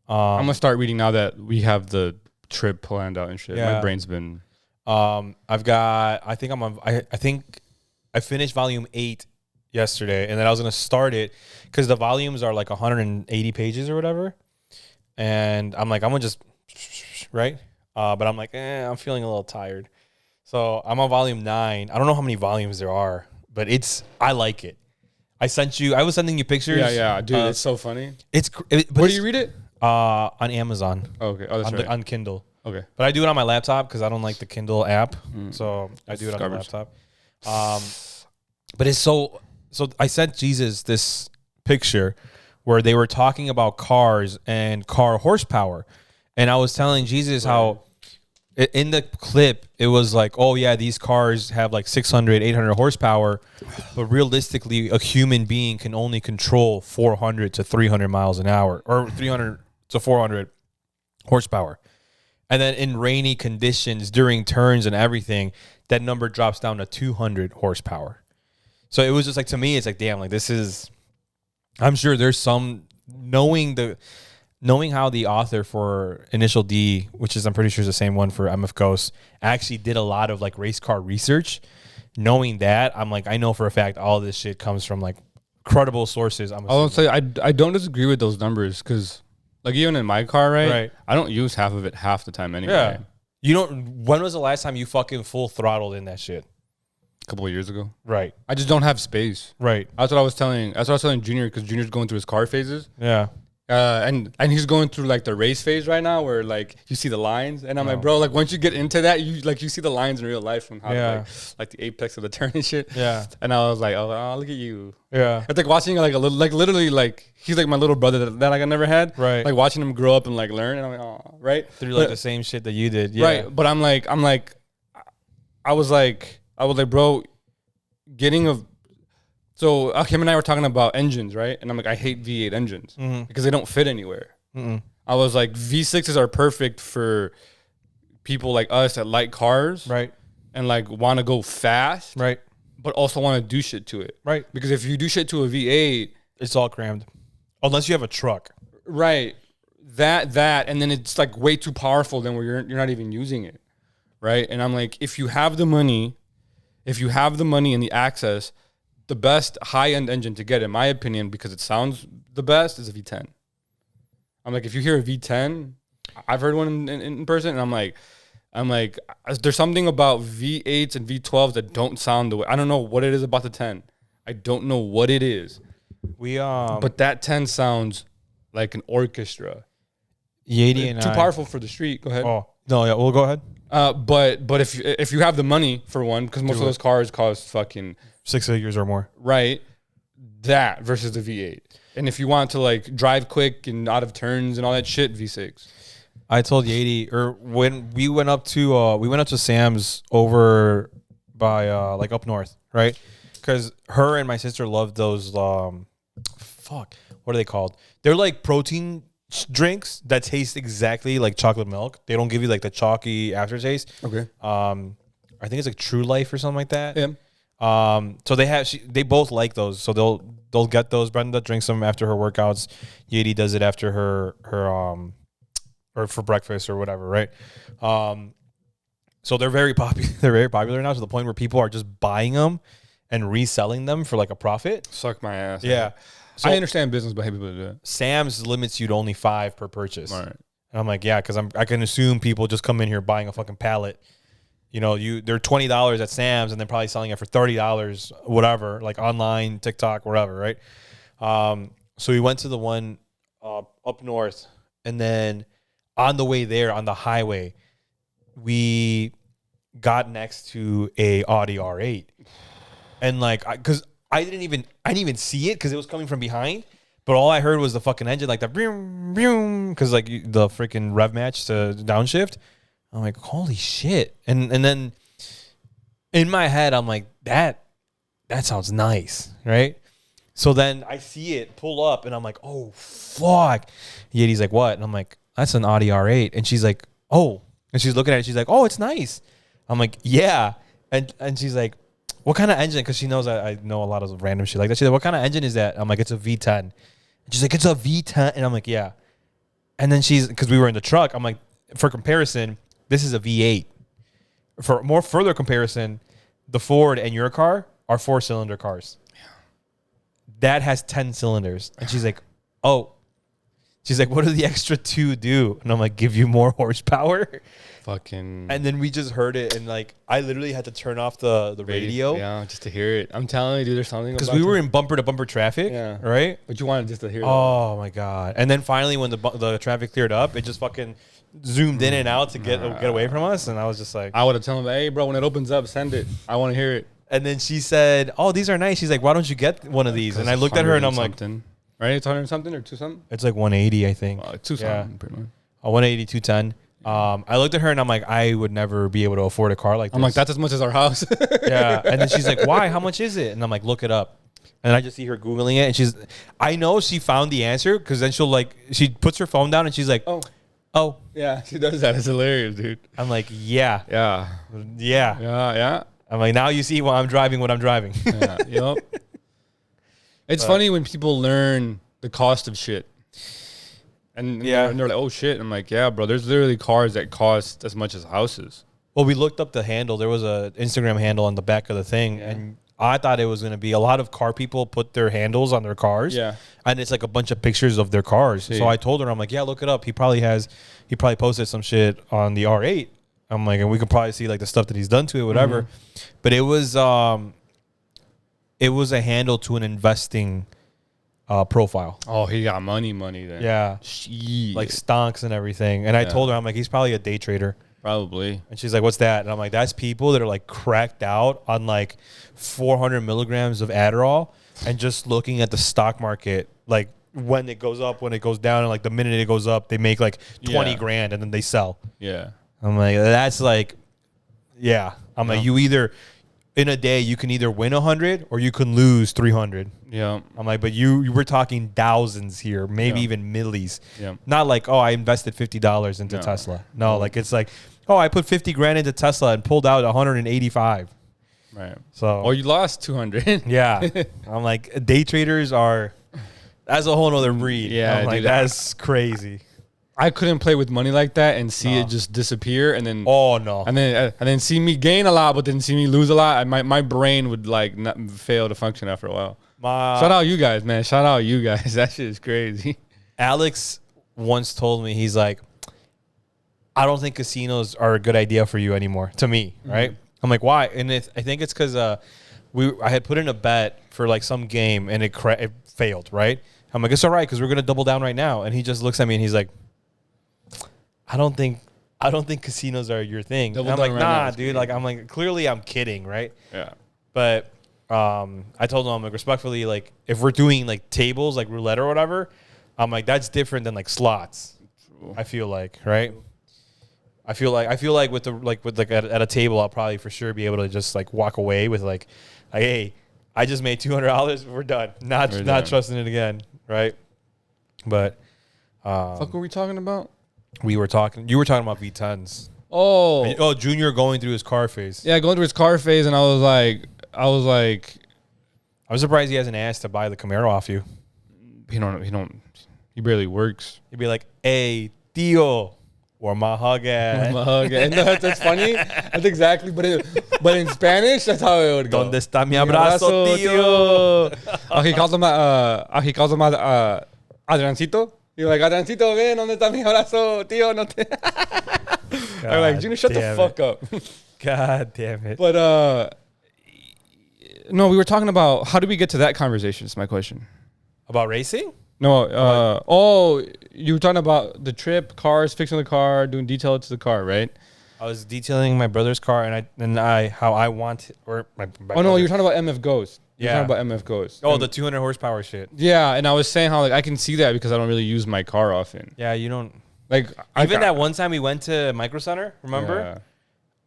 I'm gonna start reading now that we have the trip planned out and shit. Yeah. My brain's been I think I finished volume 8 yesterday, and then I was gonna start it because the volumes are like 180 pages or whatever. And I'm like, I'm gonna just right? But I'm like, I'm feeling a little tired. So I'm on volume 9. I don't know how many volumes there are, but I like it. I was sending you pictures. Yeah, dude, it's so funny. Where do you read it? On Amazon. Oh, okay. Oh, that's right. On Kindle. Okay. But I do it on my laptop because I don't like the Kindle app. So I do it on my laptop. But it's so I sent Jesus this picture where they were talking about cars and car horsepower. And I was telling Jesus how in the clip, it was like, oh, yeah, these cars have like 600, 800 horsepower. But realistically, a human being can only control 400 to 300 miles an hour or 300 to 400 horsepower. And then in rainy conditions during turns and everything, that number drops down to 200 horsepower. So it was just like, to me, it's like, damn, like this is, I'm sure there's some knowing how the author for Initial D, which is I'm pretty sure is the same one for MF Ghost, actually did a lot of like race car research. Knowing that, I'm like, I know for a fact all this shit comes from like credible sources. I'll say I don't disagree with those numbers because like even in my car, right? I don't use half of it half the time anyway. Yeah. You don't. When was the last time you fucking full throttled in that shit? A couple of years ago. Right. I just don't have space. Right. That's what I was telling Junior because Junior's going through his car phases. Yeah. And he's going through like the race phase right now where like you see the lines and I'm like, bro, like once you get into that, you see the lines in real life from how like the apex of the turn and shit. Yeah. And I was like, oh, look at you. Yeah. It's like watching like a little, like literally like he's like my little brother that like I never had. Right. Like watching him grow up and like learn and I'm like, oh, right. Through like the same shit that you did. Yeah. Right. But I was like, bro, getting So Kim and I were talking about engines, right? And I'm like, I hate V8 engines because they don't fit anywhere. I was like, V6s are perfect for people like us that like cars, Right. and like want to go fast, Right. but also want to do shit to it, Right. Because if you do shit to a V8, It's all crammed. Unless you have a truck. right, and then it's like way too powerful than where you're not even using it, right? And I'm like, if you have the money and the access, the best high-end engine to get, in my opinion, because it sounds the best, is a V10. I'm like, if you hear a V10, I've heard one in person, and I'm like, there's something about V8s and V12s that don't sound the way. I don't know what it is about the 10. I don't know what it is. But that 10 sounds like an orchestra. Yeti and Too powerful for the street. Go ahead. Oh no, yeah, we'll go ahead. But if you have the money for one, because most of those cars cost fucking 6 figures or more. right, that versus the V8. And if you want to like drive quick and out of turns and all that shit, V6. I told Yeti, or when we went up to Sam's over by like up north, right? Because her and my sister love those what are they called? They're like protein drinks that taste exactly like chocolate milk. They don't give you like the chalky aftertaste. Okay. I think it's like True Life or something like that. Yeah. So they both like those. So they'll get those. Brenda drinks them after her workouts. Yeti does it after her or for breakfast or whatever, right? So they're very popular. They're very popular now to the point where people are just buying them and reselling them for like a profit. Suck my ass. Yeah. So I understand business, but I hate people to do it. Sam's limits you to only 5 per purchase. All right. And I'm like, yeah, because I can assume people just come in here buying a fucking pallet. You know, they're $20 at Sam's and they're probably selling it for $30, whatever, like online, TikTok, whatever, right? So we went to the one up north, and then on the way there on the highway, we got next to a Audi R8, and like, because I didn't even see it because it was coming from behind. But all I heard was the fucking engine, like the boom, boom, because like the freaking rev match to downshift. I'm like, holy shit. And then in my head, I'm like, that sounds nice, right? So then I see it pull up, and I'm like, oh, fuck. Yeti's like, what? And I'm like, that's an Audi R8. And she's like, oh. And she's looking at it. She's like, oh, it's nice. I'm like, yeah. And she's like, what kind of engine? Because she knows I know a lot of random shit like that. She's like, what kind of engine is that? I'm like, it's a V10. And she's like, it's a V10. And I'm like, yeah. And then because we were in the truck, I'm like, for comparison, this is a V8. For more further comparison, the Ford and your car are 4-cylinder cars. Yeah. That has 10 cylinders. And she's like, oh. She's like, what do the extra 2 do? And I'm like, give you more horsepower. Fucking. And then we just heard it, and like I literally had to turn off the radio. Yeah, just to hear it. I'm telling you, dude, there's something because we were in bumper to bumper traffic. Yeah. Right. But you wanted just to hear. Oh my god! And then finally, when the traffic cleared up, it just fucking zoomed in and out to get away from us, and I was just like, I would have told him, hey, bro, when it opens up, send it. I want to hear it. And then she said, oh, these are nice. She's like, why don't you get one of these? And I looked at her, and I'm like, right, it's 100 something or 2 something. It's like 180, I think. 2 something, pretty much. 180, 210. I looked at her and I'm like, I would never be able to afford a car like this. I'm like, that's as much as our house. Yeah. And then she's like, why? How much is it? And I'm like, look it up. And I just see her Googling it. And I know she found the answer because then she puts her phone down and she's like, oh. Yeah, she does that. It's hilarious, dude. I'm like, yeah. Yeah. I'm like, now you see why I'm driving what I'm driving. Yeah. Yep. It's funny when people learn the cost of shit. And they're like, oh, shit. I'm like, yeah, bro, there's literally cars that cost as much as houses. Well, we looked up the handle. There was a Instagram handle on the back of the thing. Yeah. And I thought it was going to be a lot of car people put their handles on their cars. Yeah. And it's like a bunch of pictures of their cars. Yeah. So I told her, I'm like, yeah, look it up. He probably posted some shit on the R8. I'm like, and we could probably see like the stuff that he's done to it, whatever. Mm-hmm. But it was a handle to an investing profile. Oh, he got money then. Yeah. Jeez. Like stonks and everything. And I told her, I'm like, he's probably a day trader. Probably. And she's like, what's that? And I'm like, that's people that are like cracked out on like 400 milligrams of Adderall and just looking at the stock market, like when it goes up, when it goes down, and like the minute it goes up, they make like 20 grand and then they sell. Yeah. I'm like, that's like, yeah. I'm like, you either in a day you can either win 100 or you can lose 300. Yeah. I'm like, but you were talking thousands here, maybe even millies. Yeah. Not like, oh, I invested $50 into Tesla. No, like it's like, oh, I put 50 grand into Tesla and pulled out 185. Right. So, or you lost 200. yeah. I'm like, day traders are, that's a whole nother breed. Yeah, I'm like, dude, that's crazy. I couldn't play with money like that and see it just disappear, and then and then see me gain a lot, but then see me lose a lot. My brain would like not fail to function after a while. Shout out you guys, man. Shout out you guys. That shit is crazy. Alex once told me, he's like, I don't think casinos are a good idea for you anymore. To me, right? I'm like, why? And I think it's because I had put in a bet for like some game and it failed, right? I'm like, it's all right because we're gonna double down right now. And he just looks at me and he's like, I don't think casinos are your thing. And I'm like, nah, dude. Like, I'm like, clearly I'm kidding, right? Yeah. But I told him, I'm like, respectfully, like, if we're doing like tables, like roulette or whatever, I'm like, that's different than like slots. True. I feel like, right? I feel like with at a table, I'll probably for sure be able to just like walk away with like, hey, I just made $200. We're done. Not trusting it again, right? But fuck, were we talking about? You were talking about V10s. Oh, Junior going through his car phase. Yeah, going through his car phase, and I was like, I'm surprised he hasn't asked to buy the Camaro off you. He barely works. He'd be like, hey, tío, where my hug at? And that's funny. That's exactly, but in Spanish, that's how it would go. ¿Dónde está mi abrazo, tío? He calls him Adriancito. You're like, Adriancito, ven, ¿dónde está mi abrazo, tío? No te. I'm like, Junior, shut the fuck up. God damn it. But no, we were talking about how did we get to that conversation? Is my question. About racing? No. You were talking about the trip, cars, fixing the car, doing detail to the car, right? I was detailing my brother's car, and how I want it, or my no, you were talking about MF Ghost. Yeah. You're talking about MF Ghost. Oh, the 200 horsepower shit. Yeah, and I was saying how like I can see that because I don't really use my car often. Yeah, you don't. Like that one time we went to Micro Center, remember? Yeah.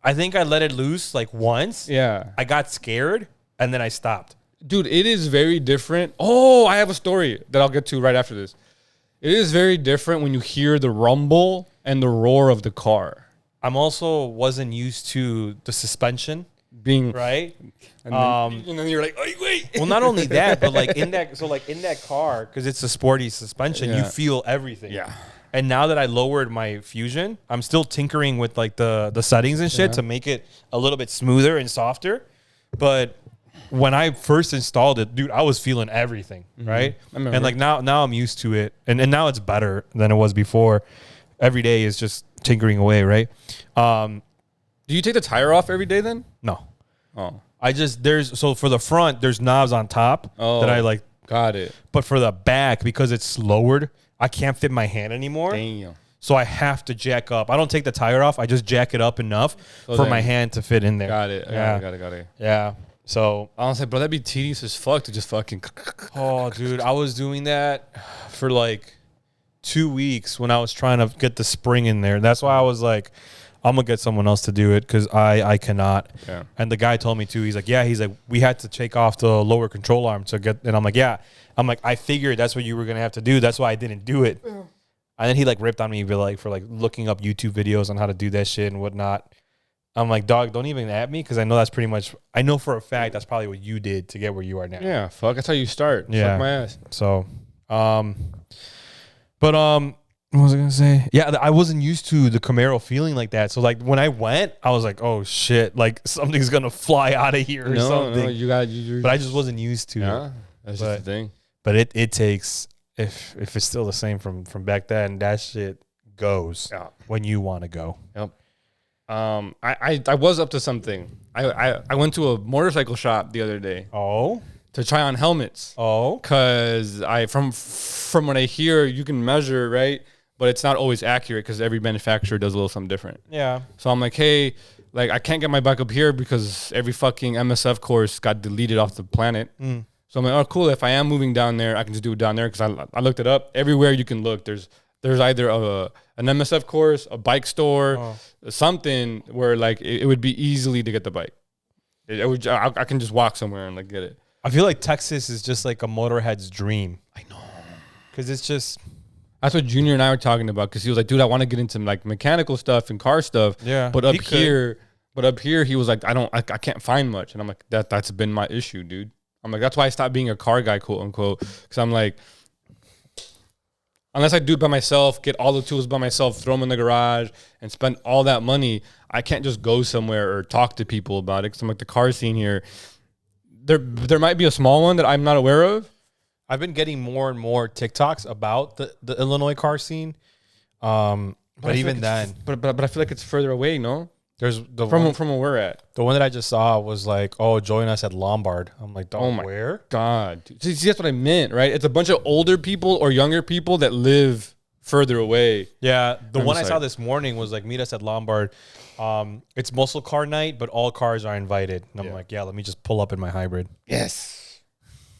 I think I let it loose like once. Yeah. I got scared and then I stopped. Dude, it is very different. Oh, I have a story that I'll get to right after this. It is very different when you hear the rumble and the roar of the car. I'm also wasn't used to the suspension being right. And then you're like, oh, wait. Well, not only that, but like in that car, because it's a sporty suspension, you feel everything. Yeah. And now that I lowered my Fusion, I'm still tinkering with like the settings and shit to make it a little bit smoother and softer. But when I first installed it, dude, I was feeling everything, right? And like now I'm used to it, and now it's better than it was before. Every day is just tinkering away, right? Do you take the tire off every day then? No. Oh. So for the front, there's knobs on top that I like. Got it. But for the back, because it's lowered, I can't fit my hand anymore. Damn. So I have to jack up. I don't take the tire off. I just jack it up enough for my hand to fit in there. Got it. Got it. Yeah. So I was like, bro, that'd be tedious as fuck to just fucking. Oh, dude, I was doing that for like 2 weeks when I was trying to get the spring in there. That's why I was like, I'm gonna get someone else to do it because I cannot. Yeah. And the guy told me too. He's like, we had to take off the lower control arm to get. And I'm like, yeah. I'm like, I figured that's what you were gonna have to do. That's why I didn't do it. Yeah. And then he like ripped on me for looking up YouTube videos on how to do that shit and whatnot. I'm like, dog, don't even at me because I know that's pretty much. I know for a fact that's probably what you did to get where you are now. Yeah, fuck. That's how you start. Yeah. Fuck my ass. So, what was I gonna say? Yeah, I wasn't used to the Camaro feeling like that. So like when I went, I was like, oh shit, like something's gonna fly out of here or something. No, you. But I just wasn't used to. Yeah, that's just the thing. But it takes if it's still the same from back then, that shit goes when you want to go. Yep. I was up to something. I went to a motorcycle shop the other day. Oh. To try on helmets. Oh. Cause from what I hear, you can measure, right? But it's not always accurate because every manufacturer does a little something different. Yeah. So I'm like, hey, like I can't get my bike up here because every fucking MSF course got deleted off the planet. So I'm like, oh, cool. If I am moving down there, I can just do it down there because I looked it up. Everywhere you can look, there's either an MSF course, a bike store, something where like it would be easily to get the bike. I can just walk somewhere and like get it. I feel like Texas is just like a motorhead's dream. I know. Because it's just... That's what Junior and I were talking about. Because he was like, dude, I want to get into like mechanical stuff and car stuff. Yeah. But up here, he was like, I can't find much. And I'm like, that's been my issue, dude. I'm like, that's why I stopped being a car guy, quote unquote. Because I'm like, unless I do it by myself, get all the tools by myself, throw them in the garage, and spend all that money, I can't just go somewhere or talk to people about it. Because I'm like, the car scene here, there might be a small one that I'm not aware of. I've been getting more and more TikToks about the Illinois car scene. But even then... But I feel like it's further away, no? There's from where we're at. The one that I just saw was like, oh, join us at Lombard. I'm like, oh my where? God. See, that's what I meant, right? It's a bunch of older people or younger people that live further away. Yeah. The one I saw this morning was like, meet us at Lombard. It's muscle car night, but all cars are invited. And I'm like, yeah, let me just pull up in my hybrid. Yes.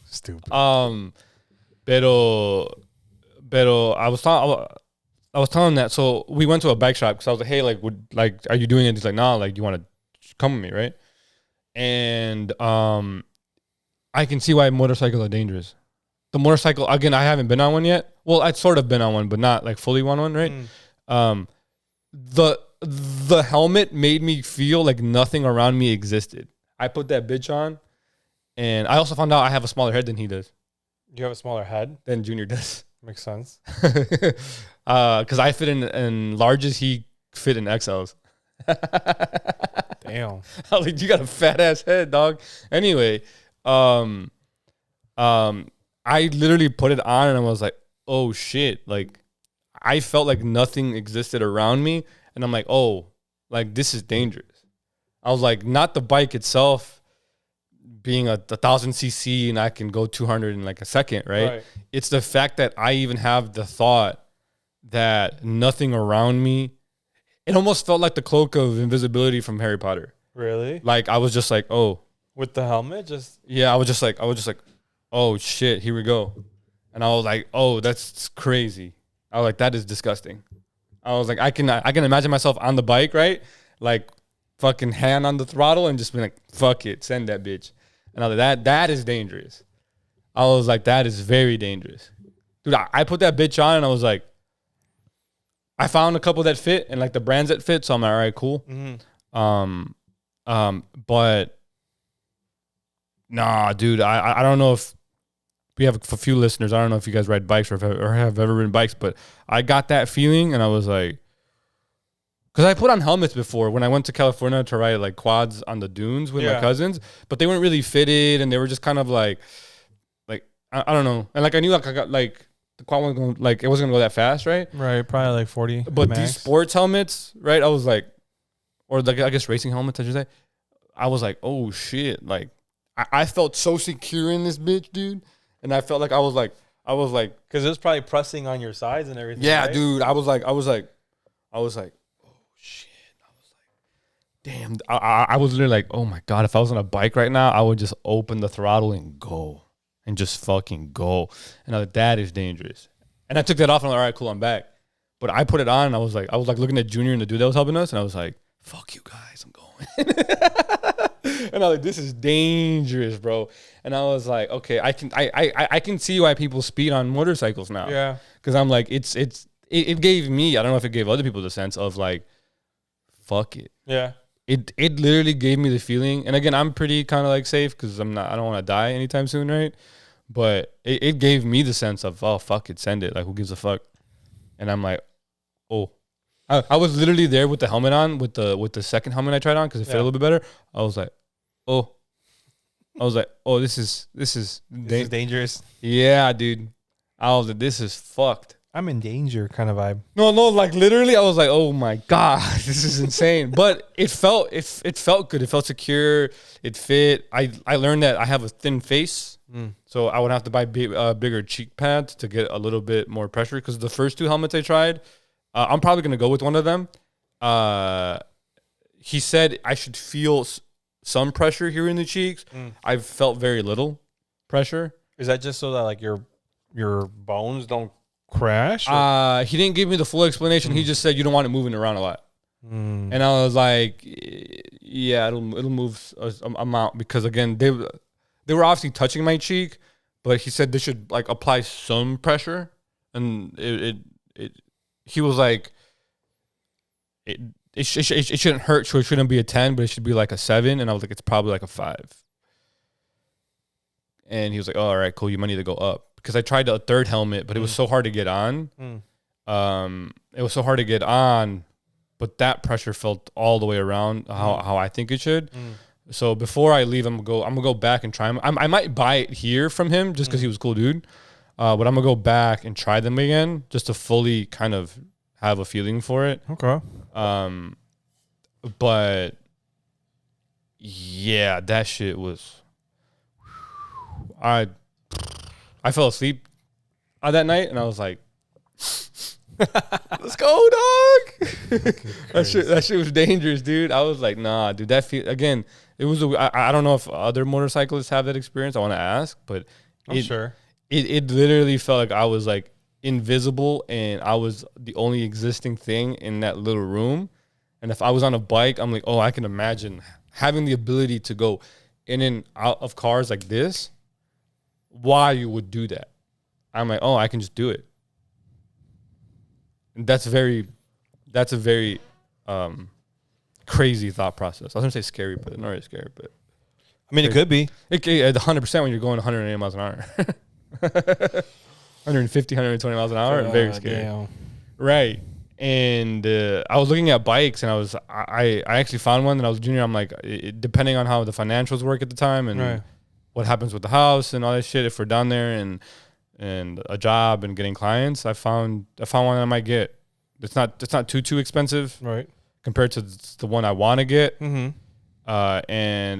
Stupid. Pero I was telling that. So we went to a bike shop because I was like, hey, are you doing it? He's like, nah, like, you want to come with me, right? And I can see why motorcycles are dangerous. The motorcycle, again, I haven't been on one yet. Well, I'd sort of been on one, but not like fully on one, right? The helmet made me feel like nothing around me existed. I put that bitch on, and I also found out I have a smaller head than he does. You have a smaller head? Than Junior does. Makes sense. Because I fit in larges, he fit in XLs. Damn. I was like, you got a fat ass head, dog. Anyway, I literally put it on and I was like, oh shit. Like, I felt like nothing existed around me. And I'm like, oh, like, this is dangerous. I was like, not the bike itself being a 1,000cc and I can go 200 in like a second, right? It's the fact that I even have the thought that nothing around me. It almost felt like the cloak of invisibility from Harry Potter. Really? Like, I was just like, oh. With the helmet? Yeah, I was just like, oh shit, here we go. And I was like, oh, that's crazy. I was like, that is disgusting. I was like, I can imagine myself on the bike, right? Like, fucking hand on the throttle and just be like, fuck it, send that bitch. And I was like, that is dangerous. I was like, that is very dangerous. Dude, I put that bitch on and I was like, I found a couple that fit and like the brands that fit. So I'm like, all right, cool. Mm-hmm. But nah, dude, I don't know if we have a few listeners. I don't know if you guys ride bikes or have ever ridden bikes, but I got that feeling and I was like, because I put on helmets before when I went to California to ride like quads on the dunes with my cousins, but they weren't really fitted and they were just kind of like I don't know. And like I knew like I got like the quad wasn't going, like it wasn't gonna go that fast, right? Right, probably like 40. But max. these sports helmets, right? I was like, or like I guess racing helmets, I should say. I was like, oh shit! Like I felt so secure in this bitch, dude. And I felt like I was like, because it was probably pressing on your sides and everything. Yeah, right? dude. I was like, oh shit. I was like, damn. I was literally like, oh my God, if I was on a bike right now, I would just open the throttle and go. And just fucking go. And I was like, that is dangerous. And I took that off and I'm like, all right, cool, I'm back. But I put it on and I was like looking at Junior and the dude that was helping us, and I was like, fuck you guys, I'm going. And I was like, this is dangerous, bro. And I was like, okay, I can see why people speed on motorcycles now. Yeah. Because I'm like, it gave me, I don't know if it gave other people the sense of like, fuck it. Yeah. It literally gave me the feeling, and again, I'm pretty kind of like safe because I don't want to die anytime soon, right? But it gave me the sense of, oh fuck it, send it, like who gives a fuck? And I'm like, oh, I was literally there with the helmet on, with the second helmet I tried on because it fit a little bit better. I was like, oh, this is dangerous. Yeah, dude. I was like, this is fucked. I'm in danger kind of vibe. No, like literally, I was like, oh my God, this is insane. But it felt good. It felt secure. It fit. I learned that I have a thin face, so I would have to buy bigger cheek pads to get a little bit more pressure. Because the first two helmets I tried, I'm probably gonna go with one of them. He said I should feel some pressure here in the cheeks. I've felt very little pressure. Is that just so that like your bones don't crash? He didn't give me the full explanation. He just said you don't want it moving around a lot. And I was like, Yeah, it'll move amount because again they were obviously touching my cheek, but he said they should like apply some pressure, and he was like it shouldn't hurt, so it shouldn't be a 10, but it should be like a 7, and I was like it's probably like a 5, and he was like, oh, all right, cool, you might need to go up because I tried a third helmet, but it was so hard to get on. It was so hard to get on. But that pressure felt all the way around how I think it should. So before I leave, I'm gonna go back and try them. I might buy it here from him just because he was a cool dude. But I'm gonna go back and try them again just to fully kind of have a feeling for it. Okay. But yeah, that shit was. I fell asleep that night and I was like, let's go, dog. That shit was dangerous, dude. I was like, nah, dude. That feel again. It was. I don't know if other motorcyclists have that experience. I want to ask, but Sure. It literally felt like I was like invisible and I was the only existing thing in that little room. And if I was on a bike, I'm like, oh, I can imagine having the ability to go in and out of cars like this. Why you would do that? I'm like, oh, I can just do it. That's a very crazy thought process. I was gonna say scary, but not really scary. But I mean, it could be. It 100% when you're going 180 miles an hour, 150, 120 miles an hour. Very scary, Damn. right? And I was looking at bikes, and I actually found one. And I was junior. I'm like, depending on how the financials work at the time, and what happens with the house and all that shit, if we're down there and a job and getting clients, I found one that I might get. It's not too expensive, right, compared to the one I want to get. And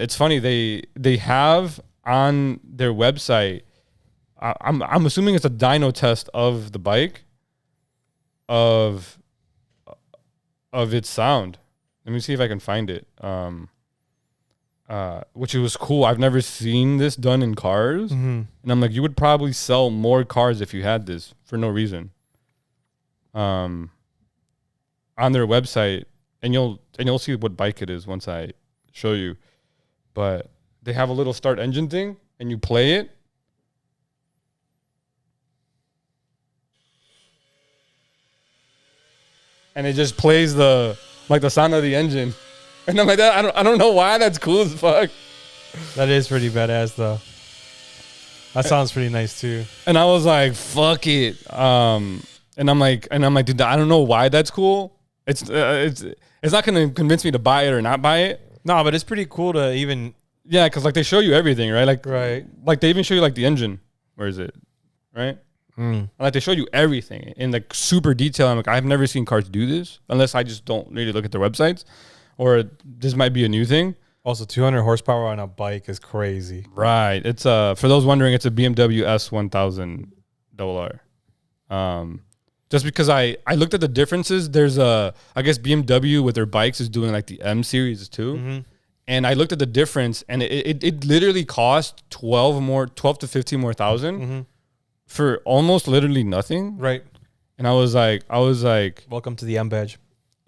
it's funny they have on their website. I'm assuming it's a dyno test of the bike, of its sound. Let me see if I can find it. Which was cool. I've never seen this done in cars. And I'm like, you would probably sell more cars if you had this for no reason. On their website, and you'll see what bike it is once I show you. But they have a little start engine thing, and you play it. And it just plays the sound of the engine. And I'm like, I don't know why that's cool as fuck. That is pretty badass, though. That sounds pretty nice too. And I was like, fuck it. And I'm like, dude, I don't know why that's cool. It's not gonna convince me to buy it or not buy it. No, but it's pretty cool to even. Yeah, because like they show you everything, right? Like right. Like they even show you like the engine. Where is it? Right. Like they show you everything in like super detail. I'm like, I've never seen cars do this unless I just don't really look at their websites, or this might be a new thing. Also, 200 horsepower on a bike is crazy. Right. It's for those wondering, it's a BMW S1000 RR. Just because I looked at the differences, there's I guess BMW with their bikes is doing like the M series too. And I looked at the difference, and it literally cost 12 to 15 more thousand for almost literally nothing. Right. And I was like, welcome to the M badge.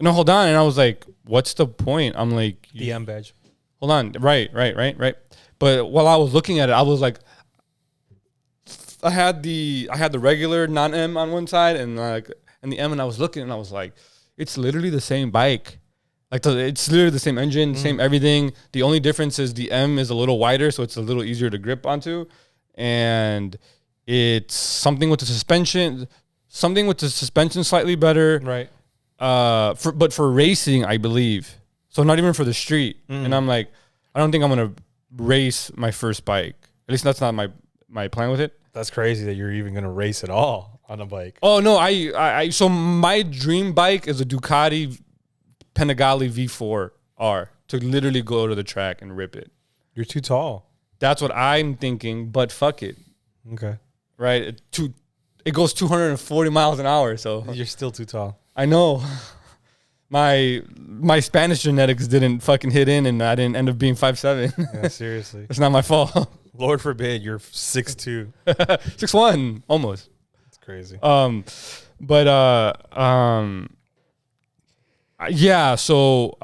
No, hold on. And I was like, what's the point? I'm like, The M badge. Hold on. Right. But while I was looking at it, I was like, I had the regular non-M on one side and the M, and I was looking and I was like, it's literally the same bike. Like it's literally the same engine, same everything. The only difference is the M is a little wider, so it's a little easier to grip onto. And it's something with the suspension slightly better. Right. But for racing, I believe. So not even for the street. And I'm like, I don't think I'm going to race my first bike. At least that's not my plan with it. That's crazy that you're even going to race at all on a bike. Oh, no. So my dream bike is a Ducati Panigale V4R to literally go to the track and rip it. You're too tall. That's what I'm thinking, but fuck it. Okay. Right? It goes 240 miles an hour, so. You're still too tall. I know. My Spanish genetics didn't fucking hit in, and I didn't end up being 5'7". Yeah, seriously. It's not my fault. Lord forbid you're 6'2". 6'1", almost. It's crazy. Yeah. So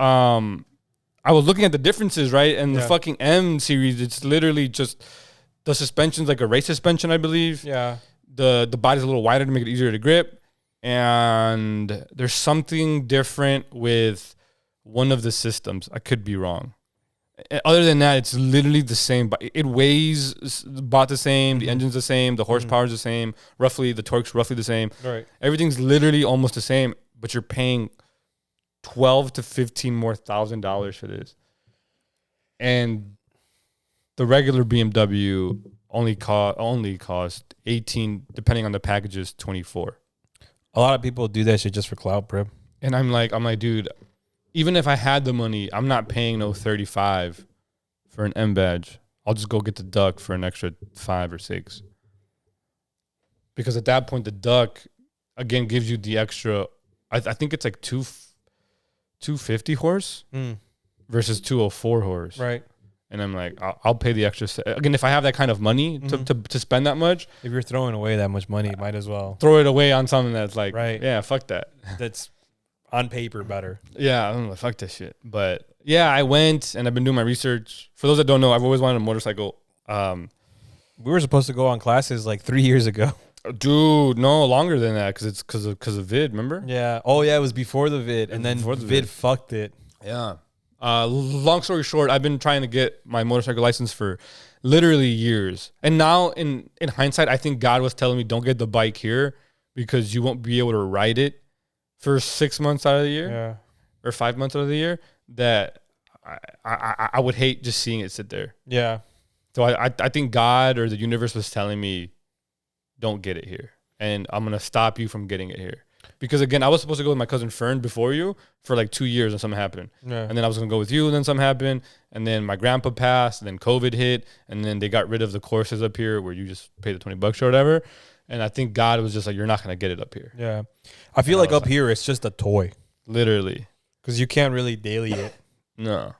I was looking at the differences, right? And the Yeah. fucking M series, it's literally just the suspension's like a race suspension, I believe. Yeah. The body's a little wider to make it easier to grip. And there's something different with one of the systems. I could be wrong. Other than that, it's literally the same. But it weighs about the same. The engine's the same. The horsepower's the same. Roughly, the torque's roughly the same. Right. Everything's literally almost the same. But you're paying $12,000 to $15,000 more for this. And the regular BMW only cost 18, depending on the packages, 24. A lot of people do that shit just for clout, bro. And I'm like, dude, even if I had the money, I'm not paying no 35 for an M badge. I'll just go get the duck for an extra 5 or 6. Because at that point, the duck again gives you the extra. I think it's like 250 horse versus 204 horse. Right. And I'm like, I'll pay the extra. Again, if I have that kind of money to spend that much, If you're throwing away that much money, might as well. throw it away on something that's like, Right. yeah, fuck that. That's on paper better. Yeah, I don't know, fuck that shit. But yeah, I went and I've been doing my research. For those that don't know, I've always wanted a motorcycle. We were supposed to go on classes like 3 years ago. Dude, no, longer than that because of vid. Remember? Yeah. Oh yeah, it was before the vid, and then Before the vid vid. fucked it. Yeah. Long story short, I've been trying to get my motorcycle license for literally years. And now in hindsight, I think God was telling me don't get the bike here because you won't be able to ride it for 6 months out of the year Yeah. or 5 months out of the year. That I would hate just seeing it sit there. Yeah. So I think God or the universe was telling me don't get it here. And I'm going to stop you from getting it here. Because again, I was supposed to go with my cousin Fern before you for like 2 years and something happened. Yeah. And then I was going to go with you and then something happened. And then my grandpa passed and then COVID hit. And then they got rid of the courses up here where you just pay the $20 or whatever. And I think God was just like, you're not going to get it up here. Yeah. I feel like up here it's just a toy Literally. because you can't really daily it. No.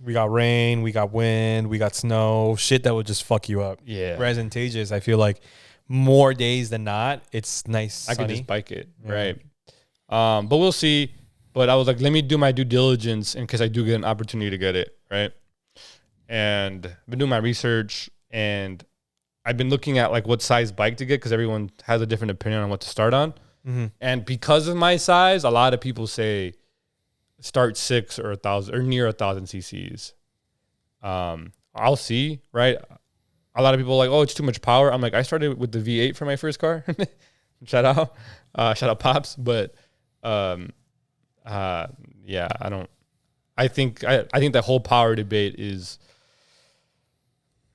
We got rain, we got wind, we got snow, shit that would just fuck you up. Yeah. Whereas in Tejas, I feel like more days than not, it's nice. I Sunny. could just bike it. Yeah. Right. But we'll see. But I was like, let me do my due diligence in case I do get an opportunity to get it. Right. And I've been doing my research and I've been looking at like what size bike to get because everyone has a different opinion on what to start on. Mm-hmm. And because of my size, a lot of people say start 6 or 1,000 or near 1,000 cc's. I'll see, right? A lot of people are like, oh, it's too much power. I'm like, I started with the V8 for my first car. shout out Pops. But yeah, I think that whole power debate is,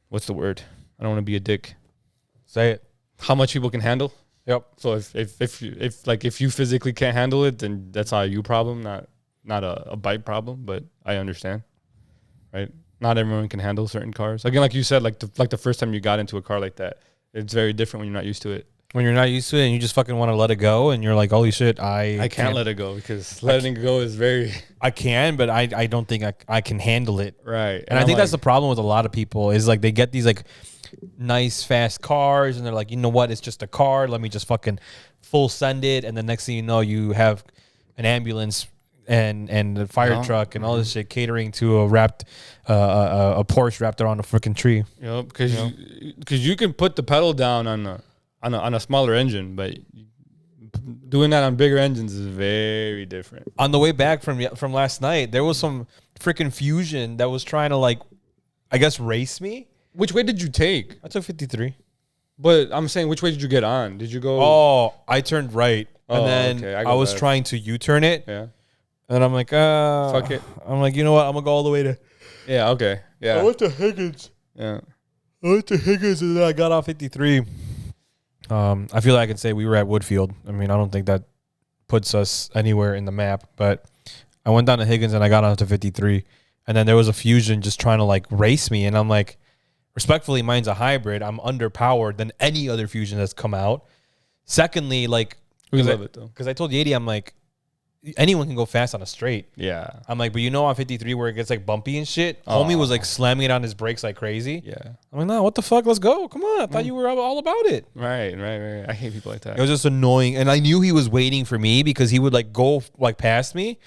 what's the word? I don't want to be a dick. Say it. How much people can handle. Yep. So if you physically can't handle it, then that's not a you problem, not a bike problem. But I understand, right? Not everyone can handle certain cars. Again, like you said, like the first time you got into a car like that, it's very different when you're not used to it. When you're not used to it and you just fucking want to let it go and you're like, holy shit, I can't let it go because letting it go is very I can, but I don't think I can handle it. right. And I think that's the problem with a lot of people is like they get these like nice fast cars and they're like, you know what, it's just a car, let me just fucking full send it, and the next thing you know you have an ambulance and a fire truck and all this shit catering to a Porsche wrapped around a freaking tree. Because you can put the pedal down on a smaller engine, but doing that on bigger engines is very different. On the way back from last night, there was some freaking Fusion that was trying to like, I guess, race me. Which way did you take? I took 53. But I'm saying, which way did you get on? Did you go? Oh, I turned right, and Oh, then okay, I go was left. trying to U-turn it, Yeah. and I'm like, Fuck it. I'm like, you know what? I'm gonna go all the way to. Yeah. Okay. Yeah. went to Higgins. Yeah. I went to Higgins, and then I got off 53. I feel like I can say we were at Woodfield. I mean, I don't think that puts us anywhere in the map, but I went down to Higgins and I got onto 53, and then there was a Fusion just trying to like race me, and I'm like, respectfully, mine's a hybrid. I'm underpowered than any other Fusion that's come out. Secondly, like, We love it though. because I told Yadi, I'm like, anyone can go fast on a straight. Yeah. I'm like, but you know, on 53 where it gets like bumpy and shit, homie was like slamming it on his brakes like crazy. Yeah. I'm like, no, what the fuck? Let's go. Come on. I thought you were all about it. Right. I hate people like that. It was just annoying. And I knew he was waiting for me because he would like go like past me.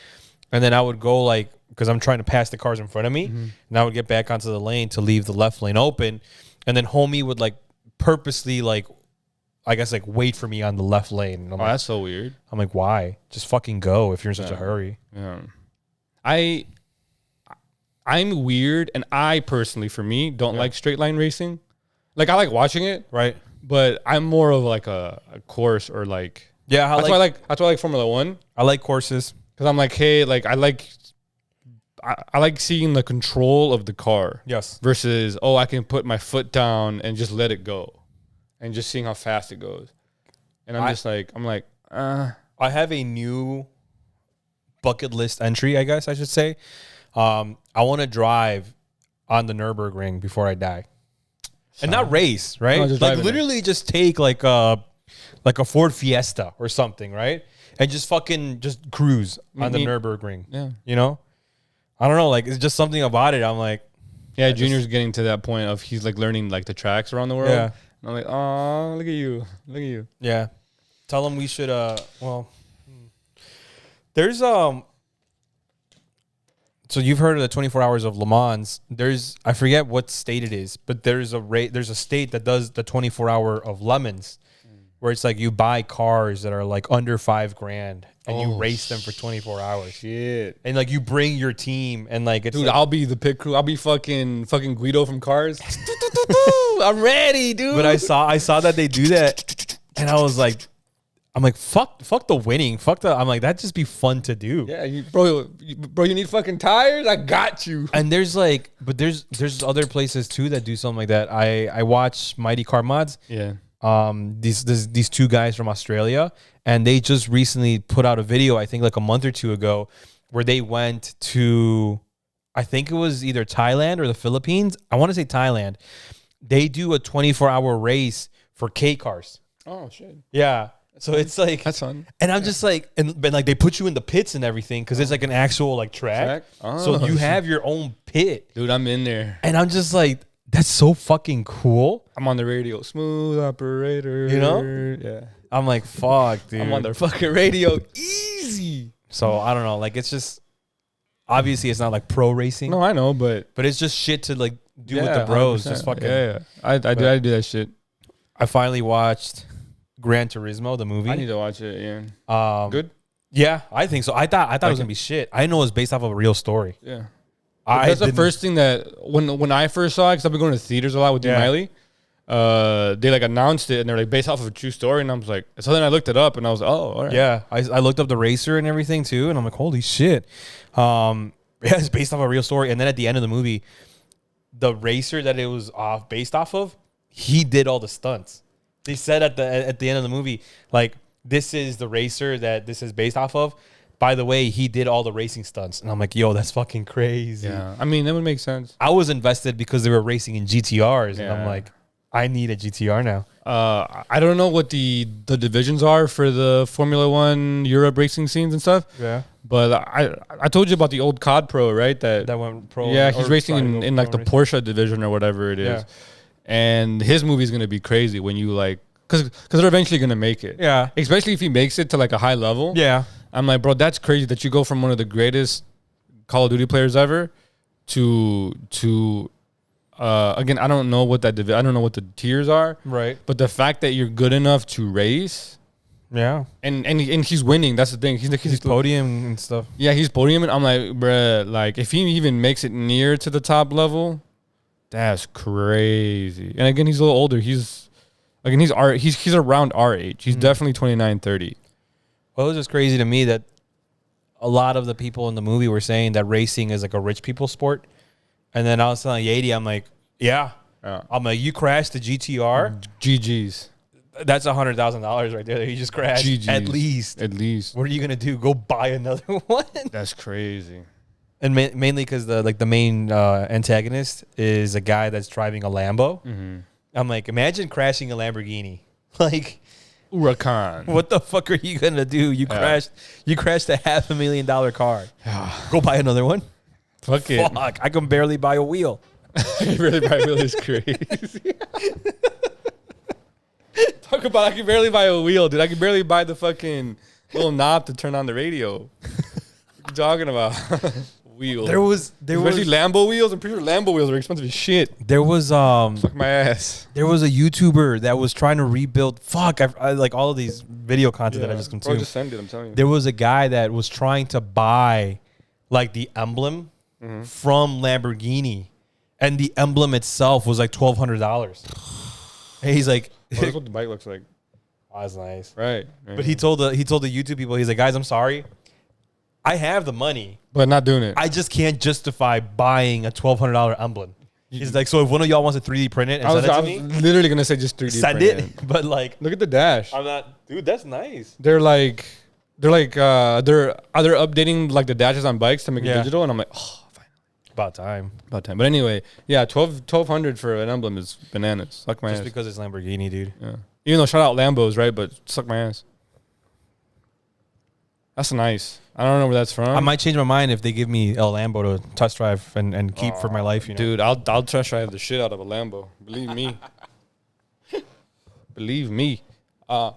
And then I would go like because I'm trying to pass the cars in front of me, and I would get back onto the lane to leave the left lane open, and then homie would like purposely like, I guess like wait for me on the left lane. And I'm like, that's so weird. I'm like, why? Just fucking go if you're in such a hurry. Yeah. I'm weird, and I personally, for me, don't like straight line racing. Like, I like watching it, Right. but I'm more of like a course or like. Yeah, That's why I like Formula One. I like courses. Because I'm like, hey, like I like seeing the control of the car. Yes. Versus, oh, I can put my foot down and just let it go, and just seeing how fast it goes. And I'm like, I have a new bucket list entry, I guess I should say. I want to drive on the Nürburgring before I die, and not race, right? No, just like driving literally, just take like a Ford Fiesta or something, right? And just fucking just cruise on the Nürburgring. Yeah, you know, I don't know, like it's just something about it. I'm like, yeah, Junior's getting to that point of he's like learning like the tracks around the world. Yeah. And I'm like, oh, look at you. Yeah, tell him we should. There's So you've heard of the 24 Hours of Le Mans. I forget what state it is, but there's a state that does the 24 hour of lemons, where it's like you buy cars that are like under $5,000 and you race them for 24 hours. Shit. And like you bring your team and like it's Dude, like, I'll be the pit crew. I'll be fucking Guido from Cars. I'm ready, dude. but I saw that they do that, and I was like, I'm like, fuck the winning. I'm like, that'd just be fun to do. Yeah, bro, you need fucking tires? I got you. And there's other places too that do something like that. I watch Mighty Car Mods. Yeah. These two guys from Australia, and they just recently put out a video, I think like a month or two ago, where they went to, I think it was either Thailand or the Philippines. I want to say Thailand. They do a 24-hour race for K cars. Oh shit. Yeah. So it's like, that's fun. And I'm just like, but like they put you in the pits and everything because it's like an actual like track. So you have your own pit. Dude, I'm in there. And I'm just like, that's so fucking cool. I'm on the radio. Smooth operator. You know? Yeah. I'm like, fuck, dude. I'm on the fucking radio. Easy. So I don't know. Like, it's just, obviously it's not like pro racing. No, I know, but it's just shit to like do with the bros. 100%. Just fucking. Yeah. I do that shit. I finally watched Gran Turismo, the movie. I need to watch it, yeah. Good? Yeah, I think so. I thought it was gonna be shit. I didn't know it was based off of a real story. Yeah. That's the first thing that when I first saw it, because I've been going to theaters a lot with Miley, they like announced it and they're like based off of a true story, and I was like, so then I looked it up and I was like, oh, all right. Yeah, I looked up the racer and everything too, and I'm like, holy shit. Yeah, it's based off a real story. And then at the end of the movie, the racer that it was based off of, he did all the stunts. They said at the end of the movie, like, this is the racer that this is based off of. By the way, he did all the racing stunts. And I'm like, yo, that's fucking crazy. Yeah. I mean, that would make sense. I was invested because they were racing in GTRs. And I'm like, I need a GTR now. I don't know what the divisions are for the Formula One Europe racing scenes and stuff. Yeah. But I told you about the old COD Pro, right? That went pro. Yeah, he's racing in like the Porsche division or whatever it is. Yeah. And his movie is going to be crazy when you like, because they're eventually going to make it. Yeah. Especially if he makes it to like a high level. Yeah. I'm like, bro, that's crazy that you go from one of the greatest Call of Duty players ever to again, I don't know what I don't know what the tiers are. Right. But the fact that you're good enough to race. Yeah. And he's winning. That's the thing. He's podium and stuff. Yeah, he's podium. And I'm like, bruh, like if he even makes it near to the top level, that's crazy. And again, he's a little older. He's around our age. He's definitely 29, 30. Well, it was just crazy to me that a lot of the people in the movie were saying that racing is like a rich people sport. And then I was telling Yadi, I'm like, yeah. I'm like, you crashed the GTR? GG's. That's $100,000 right there that you just crashed. GG's. At least. What are you going to do? Go buy another one? That's crazy. And mainly because the main antagonist is a guy that's driving a Lambo. Mm-hmm. I'm like, imagine crashing a Lamborghini. Like, Huracan. What the fuck are you gonna do? You crashed a $500,000 car. Go buy another one. Fuck it. Fuck, I can barely buy a wheel. Barely buy a wheel is crazy. Talk about I can barely buy a wheel, dude. I can barely buy the fucking little knob to turn on the radio. What are you talking about? wheel. There Especially was Lambo wheels. I'm pretty sure Lambo wheels are expensive as shit. there was Fuck my ass. there was a YouTuber that was trying to rebuild. Fuck, I like all of these video content that I just Bro, consumed. just send it. I'm telling you. There was a guy that was trying to buy like the emblem from Lamborghini, and the emblem itself was like $1,200. And he's like, Oh, that's what the bike looks like. "Oh, that's nice." Right. But he told the YouTube people, he's like, "Guys, I'm sorry, I have the money, but not doing it. I just can't justify buying a $1,200 emblem." He's like, "So if one of y'all wants to 3D print it and send it to me, literally gonna say just 3D send print it." But like, Look at the dash. I'm not, dude. That's nice. They're either updating like the dashes on bikes to make it digital, and I'm like, oh, fine. About time. About time. But anyway, yeah, 1,200 for an emblem is bananas. Suck my Just ass. because it's Lamborghini, dude. Yeah. Even though shout out Lambos, right? But suck my ass. That's nice. I don't know where that's from. I might change my mind if they give me a Lambo to test drive and keep for my life. You know, Dude, I'll test drive the shit out of a Lambo. Believe me. Believe me. But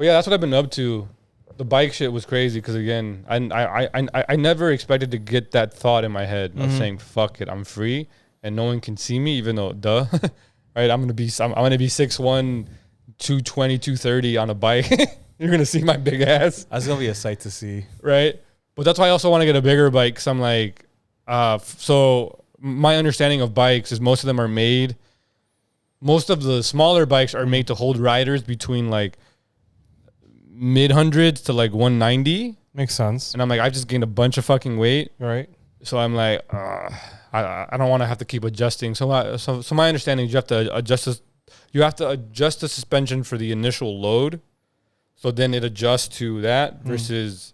yeah, that's what I've been up to. The bike shit was crazy because again, I never expected to get that thought in my head of saying fuck it, I'm free and no one can see me, even though right, I'm gonna be 6'1", 220, 230 on a bike. You're gonna see my big ass. that's gonna be a sight to see. Right? But that's why I also want to get a bigger bike because I'm like, so my understanding of bikes is most of the smaller bikes are made to hold riders between like mid hundreds to like 190. Makes sense. And I'm like, I've just gained a bunch of fucking weight. Right. So I'm like, I don't want to have to keep adjusting. So my understanding is you have to adjust the suspension for the initial load. So then it adjusts to that versus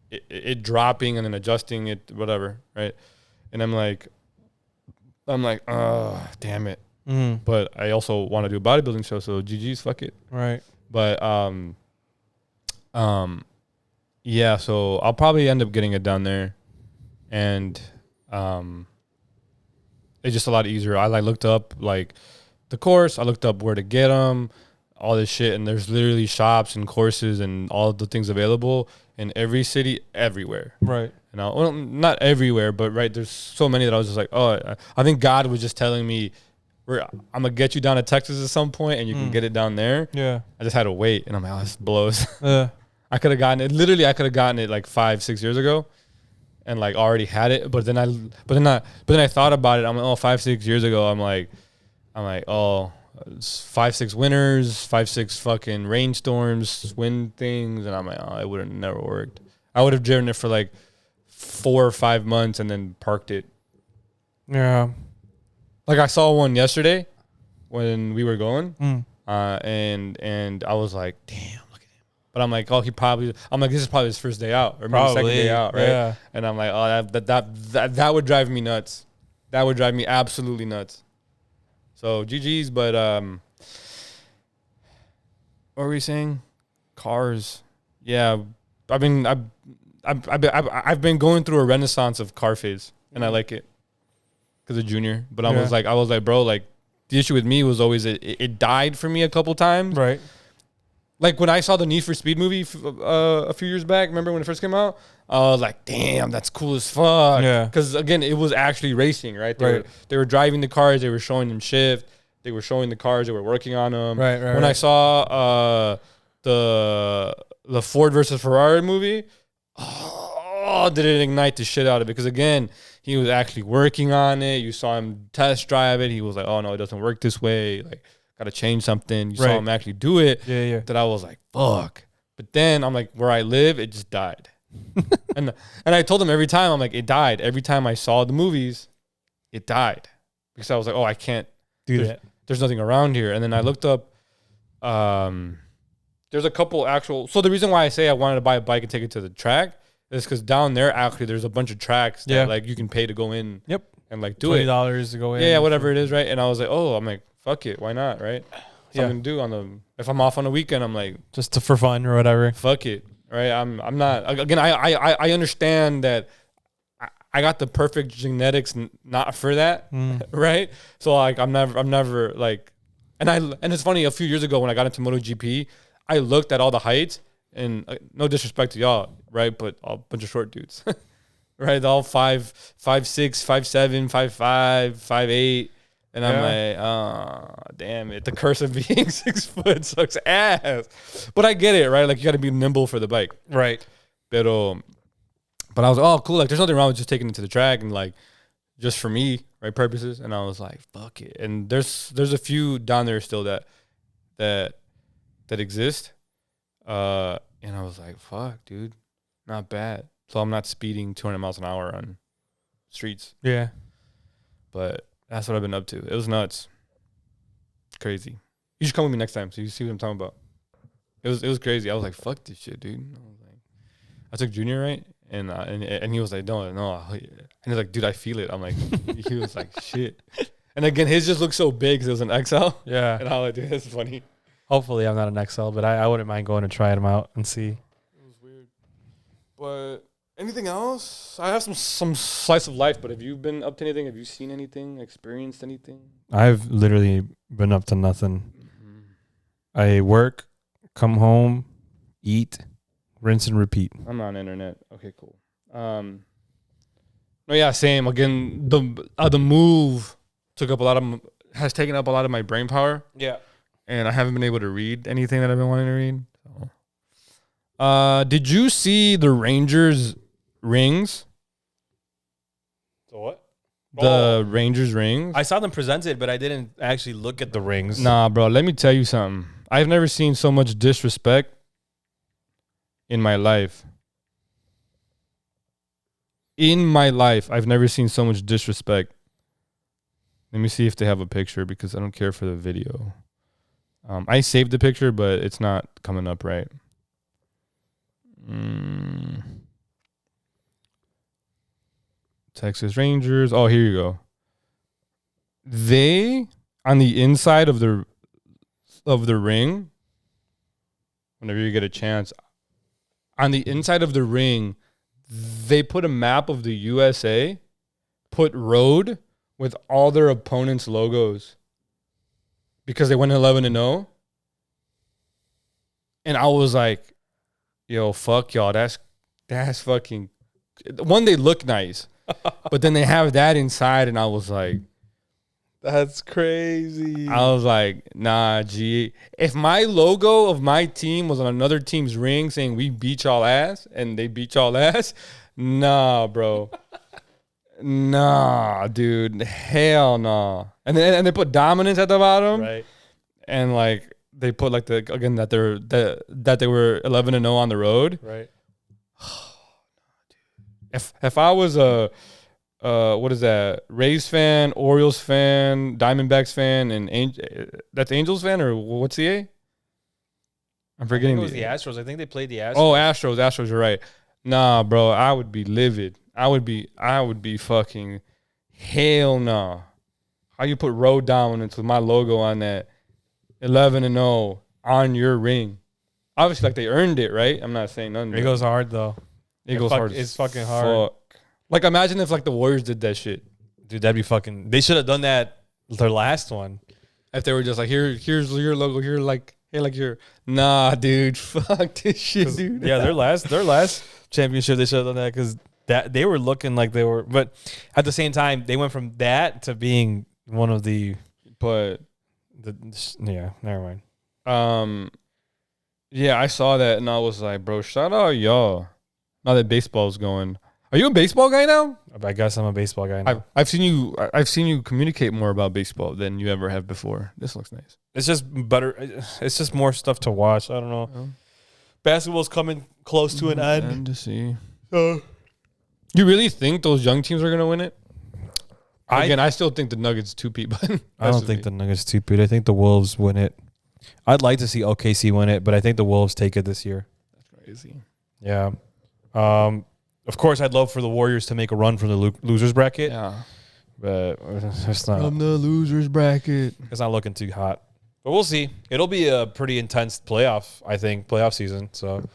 it dropping and then adjusting it, whatever, right? And I'm like, oh, damn it. But I also want to do a bodybuilding show, so GG's, fuck it. Right. But yeah, so I'll probably end up getting it down there, and it's just a lot easier. I looked up like the course, I looked up where to get them, all this shit, and there's literally shops and courses and all the things available in every city, everywhere. Right. You know, well, not everywhere, but right, there's so many that I was just like, oh, I think God was just telling me, I'm gonna get you down to Texas at some point, and you can get it down there. Yeah. I just had to wait, and I'm like, oh, this blows. I could have gotten it. Literally, I could have gotten it like 5-6 years ago, and like already had it. But then I thought about it. I'm like, oh, 5-6 years ago, I'm like, oh, it's 5-6 winters, 5-6 fucking rainstorms, wind things, and I'm like, oh, it would have never worked. I would have driven it for like 4 or 5 months and then parked it. Yeah. Like I saw one yesterday when we were going, and I was like, damn, look at him. But I'm like, oh, this is probably his first day out or maybe second day out, right? Yeah. And I'm like, oh, that would drive me nuts. That would drive me absolutely nuts. So GG's, but what were we saying? Cars. Yeah, I've been going through a renaissance of car phase, and I like it. Because of Junior, but I was like, bro, like the issue with me was always it died for me a couple times. Right. Like when I saw the Need for Speed movie a few years back, remember when it first came out? I was like, damn, that's cool as fuck. Yeah. Because again, it was actually racing, right? They were driving the cars, they were showing them shift, they were showing the cars, they were working on them. Right. When I saw the Ford versus Ferrari movie, did it ignite the shit out of it? Because again, he was actually working on it. You saw him test drive it. He was like, oh, no, it doesn't work this way. Like, got to change something. You saw him actually do it. Yeah. That I was like, fuck. But then I'm like, where I live, it just died. and I told him every time, I'm like, it died. Every time I saw the movies, it died. Because I was like, oh, I can't do that. There's nothing around here. And then I looked up, there's a couple actual. So the reason why I say I wanted to buy a bike and take it to the track is because down there, actually, there's a bunch of tracks that like you can pay to go in. Yep. And like do $20 to go in. Yeah, whatever it is, right? And I was like, I'm like, fuck it, why not, right? Something to do if I'm off on the weekend, I'm like, just for fun or whatever. Fuck it, right? I'm not. Again, I understand that I got the perfect genetics, not for that, right? So like, I'm never like, and it's funny. A few years ago when I got into MotoGP, I looked at all the heights. and no disrespect to y'all, right? But a bunch of short dudes, right? All 5'6", 5'7", 5'5", 5'8", and I'm like, oh, damn it! The curse of being 6 foot sucks ass. But I get it, right? Like you got to be nimble for the bike, Right. But I was like, oh, cool. Like there's nothing wrong with just taking it to the track and like just for me, right, purposes. And I was like, fuck it. And there's a few down there still that exist. And I was like, fuck, dude, not bad. So I'm not speeding 200 miles an hour on streets. Yeah. But that's what I've been up to. It was nuts. Crazy. You should come with me next time so you see what I'm talking about. It was crazy. I was like, fuck this shit, dude. I took Junior, right? And he was like, no. And he's like, dude, I feel it. I'm like, he was like, shit. And again, his just looked so big because it was an XL. Yeah. And I was like, dude, this is funny. Hopefully I'm not an XL, but I wouldn't mind going to try them out and see. It was weird. But anything else? I have some slice of life, but have you been up to anything? Have you seen anything? Experienced anything? I've literally been up to nothing. Mm-hmm. I work, come home, eat, rinse and repeat. I'm not on internet. Okay, cool. No, yeah, same. Again, the move has taken up a lot of my brain power. Yeah. And I haven't been able to read anything that I've been wanting to read. So. Did you see the Rangers rings? So what? The Rangers rings? I saw them presented, but I didn't actually look at the rings. Nah, bro. Let me tell you something. I've never seen so much disrespect in my life. In my life, I've never seen so much disrespect. Let me see if they have a picture because I don't care for the video. I saved the picture, but it's not coming up right. Texas Rangers. Oh, here you go. They, on the inside of the ring, whenever you get a chance, on the inside of the ring, they put a map of the USA, put road with all their opponents' logos because they went 11-0. And I was like, yo, fuck y'all. That's fucking... One, they look nice. But then they have that inside, and I was like... That's crazy. I was like, nah, G. If my logo of my team was on another team's ring saying we beat y'all ass, and they beat y'all ass, nah, bro. Nah, dude. Hell nah. And they put dominance at the bottom. Right. And like they put like that they were 11-0 on the road. Right. If I was a what is that? Rays fan, Orioles fan, Diamondbacks fan, and that's Angels fan or what's the A? I'm forgetting. I think it was the Astros. I think they played the Astros. Oh, Astros, you're right. Nah, bro, I would be livid. I would be fucking hell nah. How you put road dominance with my logo on that 11-0 on your ring? Obviously, like they earned it, right? I'm not saying nothing. It goes hard though. It goes hard. It's fucking hard. Like imagine if like the Warriors did that shit. Dude, that'd be fucking... They should have done that their last one. If they were just like, here's your logo, here your... Nah, dude, fuck this shit, dude. Yeah, their last championship, they should have done that because they were looking like they were... But at the same time, they went from that to being one of the... But... Yeah, never mind. Yeah, I saw that and I was like, bro, shout out y'all. Now that baseball's going... Are you a baseball guy now? I guess I'm a baseball guy now. I've seen you communicate more about baseball than you ever have before. This looks nice. It's just better. It's just more stuff to watch. I don't know. Yeah. Basketball's coming close to an end. And to see. You really think those young teams are gonna win it? I still think the Nuggets 2-peat, but I don't think the Nuggets 2-peat. I think the Wolves win it. I'd like to see OKC win it, but I think the Wolves take it this year. That's crazy. Yeah. Of course, I'd love for the Warriors to make a run from the losers bracket. Yeah, but it's not. From the losers bracket, it's not looking too hot. But we'll see. It'll be a pretty intense playoff season. So,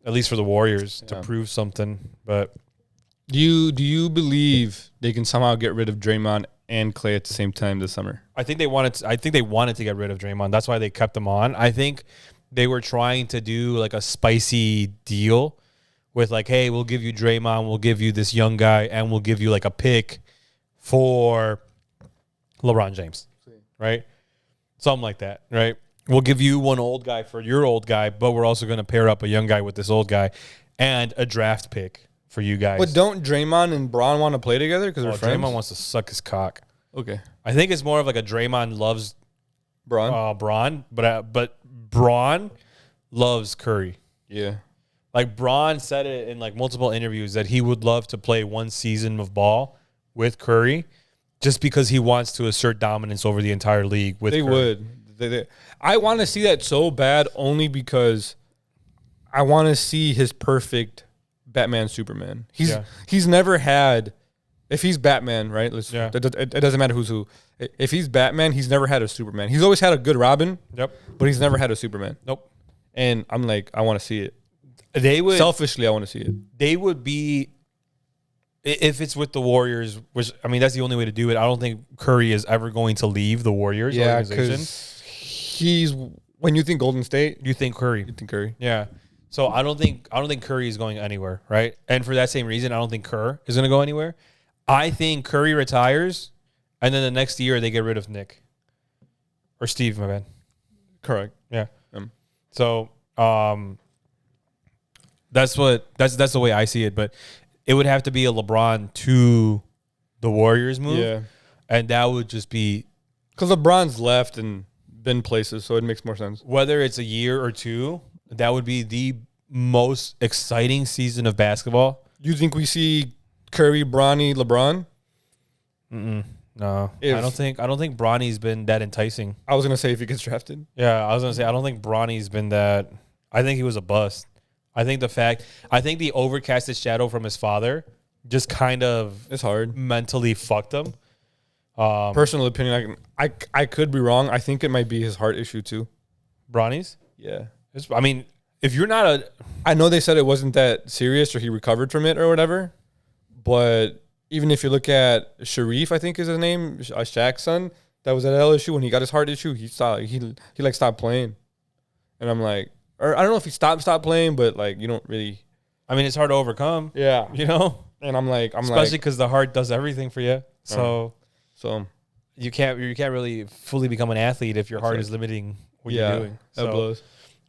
at least for the Warriors to prove something. But do you believe they can somehow get rid of Draymond and Klay at the same time this summer? I think they wanted to get rid of Draymond. That's why they kept him on. I think they were trying to do like a spicy deal with like, hey, we'll give you Draymond, we'll give you this young guy, and we'll give you like a pick for LeBron James, right? Something like that, right? We'll give you one old guy for your old guy, but we're also going to pair up a young guy with this old guy and a draft pick for you guys. But don't Draymond and Braun want to play together because they're friends? Draymond wants to suck his cock. Okay. I think it's more of like a Draymond loves Braun. but Braun loves Curry. Yeah. Like Braun said it in like multiple interviews that he would love to play one season of ball with Curry just because he wants to assert dominance over the entire league with They Curry. would. I want to see that so bad only because I want to see his perfect Batman Superman. He's never had, if he's Batman, right? It doesn't matter who's who. If he's Batman, he's never had a Superman. He's always had a good Robin. Yep. But he's never had a Superman. Nope. And I'm like, I want to see it. They would Selfishly, I want to see it. They would be, if it's with the Warriors, which I mean that's the only way to do it. I don't think Curry is ever going to leave the Warriors organization. He's, when you think Golden State, You think Curry? you think Curry. Yeah. So I don't think Curry is going anywhere, right? And for that same reason, I don't think Kerr is going to go anywhere. I think Curry retires, and then the next year they get rid of Nick or Steve. My bad. Correct. Yeah. So that's the way I see it. But it would have to be a LeBron to the Warriors move, Yeah. and that would just be Because LeBron's left and been places, so it makes more sense. whether it's a year or two. That would be the most exciting season of basketball. You think we see Curry, Bronny, LeBron? No, I don't think Bronny's been that enticing. I was gonna say if he gets drafted. Yeah, I was gonna say I don't think Bronny's been that. I think he was a bust. I think the overcasted shadow from his father just kind of It's hard. mentally fucked him. Personal opinion, I could be wrong. I think it might be his heart issue too. Bronny's. Yeah. I mean, if you're not a I know they said it wasn't that serious or he recovered from it or whatever, but even if you look at Sharif, I think is his name, Shaq's son, that was at LSU when he got his heart issue, he stopped playing. And I'm like, or I don't know if he stopped playing, but like you don't really. I mean, it's hard to overcome. Yeah. You know, And I'm like, especially because the heart does everything for you. So you can't really fully become an athlete if your heart is limiting what you're doing. That blows.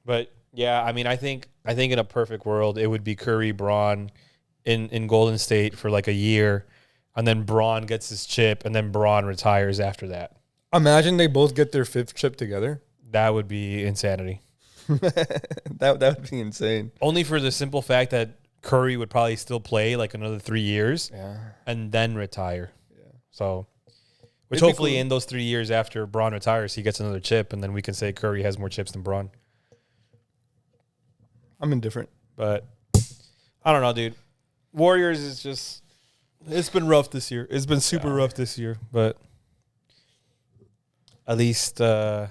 But yeah, I mean, I think in a perfect world, it would be Curry, Braun in Golden State for like a year, and then Braun gets his chip, and then Braun retires after that. Imagine they both get their 5th chip together. That would be insanity. that would be insane. Only for the simple fact that Curry would probably still play like another 3 years, and then retire. Yeah. So, which hopefully in those 3 years after Braun retires, he gets another chip, and then we can say Curry has more chips than Braun. I'm indifferent. But I don't know, dude. Warriors is just, it's been rough this year. It's been super rough this year, but at least I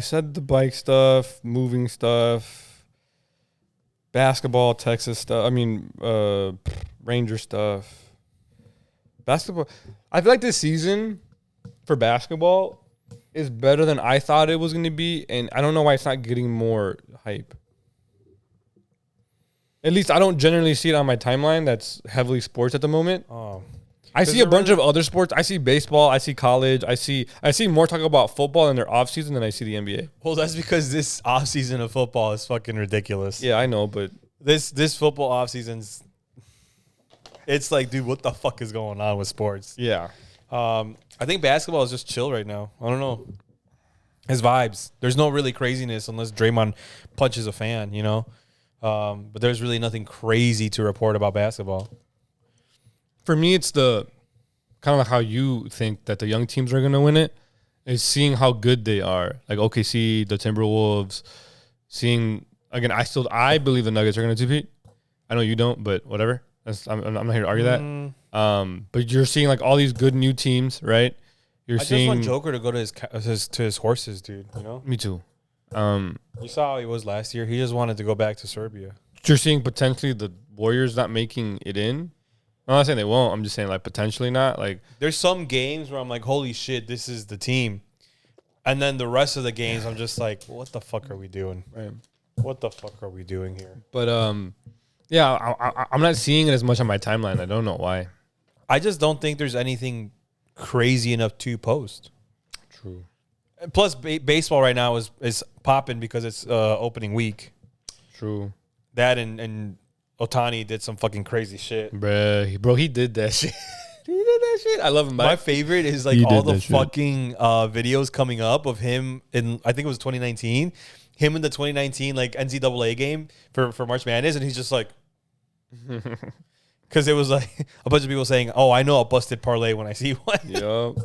said the bike stuff, moving stuff, basketball, Texas stuff. I mean, Ranger stuff. Basketball. I feel like this season for basketball is better than I thought it was going to be, and I don't know why it's not getting more hype. At least I don't generally see it on my timeline that's heavily sports at the moment. oh, I see a bunch of other sports. I see baseball. I see college. I see more talk about football in their offseason than I see the NBA. well, that's because this offseason of football is fucking ridiculous. Yeah, I know, but This football offseason's, it's like, dude, what the fuck is going on with sports? yeah. I think basketball is just chill right now. I don't know. His vibes. There's no really craziness unless Draymond punches a fan, you know? But there's really nothing crazy to report about basketball. For me, it's the kind of like how you think that the young teams are going to win it is seeing how good they are. Like OKC, the Timberwolves, seeing, again, I believe the Nuggets are going to defeat. I know you don't, but whatever. I'm not here to argue that. But you're seeing like all these good new teams, right? I just want Joker to go to his horses, dude. You know, me too. you saw how he was last year. He just wanted to go back to Serbia. You're seeing potentially the Warriors not making it in. I'm not saying they won't. I'm just saying like potentially not. Like there's some games where I'm like, holy shit, this is the team. And then the rest of the games, I'm just like, what the fuck are we doing? Right. What the fuck are we doing here? But yeah, I'm not seeing it as much on my timeline. I don't know why. I just don't think there's anything crazy enough to post. True. Plus, baseball right now is popping because it's opening week. True. That and Ohtani did some fucking crazy shit. Bro, he did that shit. He did that shit. I love him. My favorite is like all the fucking videos coming up of him in, I think it was 2019, him in the 2019 like NCAA game for March Madness, and he's just like, because it was like a bunch of people saying, "Oh, I know a busted parlay when I see one." Yup.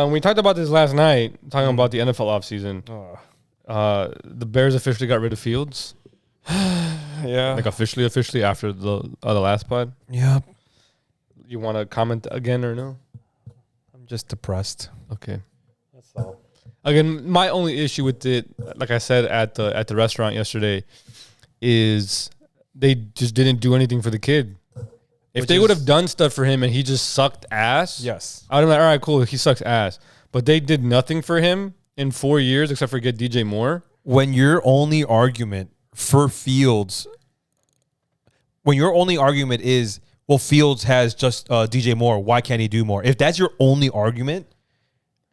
We talked about this last night, talking about the NFL offseason. The Bears officially got rid of Fields. Yeah. Like officially after the last pod. Yeah. You want to comment again or no? I'm just depressed. Okay. That's all. Again, my only issue with it, like I said at the restaurant yesterday, is they just didn't do anything for the kid. If they would have done stuff for him and he just sucked ass, yes, I'd be like, all right, cool, he sucks ass. But they did nothing for him in 4 years except for get DJ Moore. When your only argument for Fields, is, well, Fields has just DJ Moore, why can't he do more? If that's your only argument,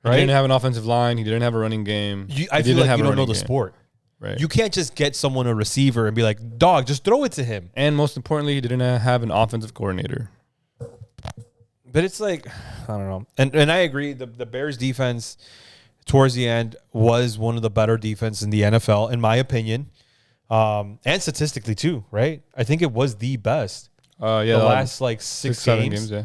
right? He didn't have an offensive line. He didn't have a running game. I feel like you don't know the sport. Right. You can't just get someone a receiver and be like, dog, just throw it to him. And most importantly, he didn't have an offensive coordinator. But it's like, I don't know. And I agree, the Bears defense towards the end was one of the better defense in the NFL, in my opinion. And statistically too, right? I think it was the best. Yeah, the last like six 7 games. Yeah.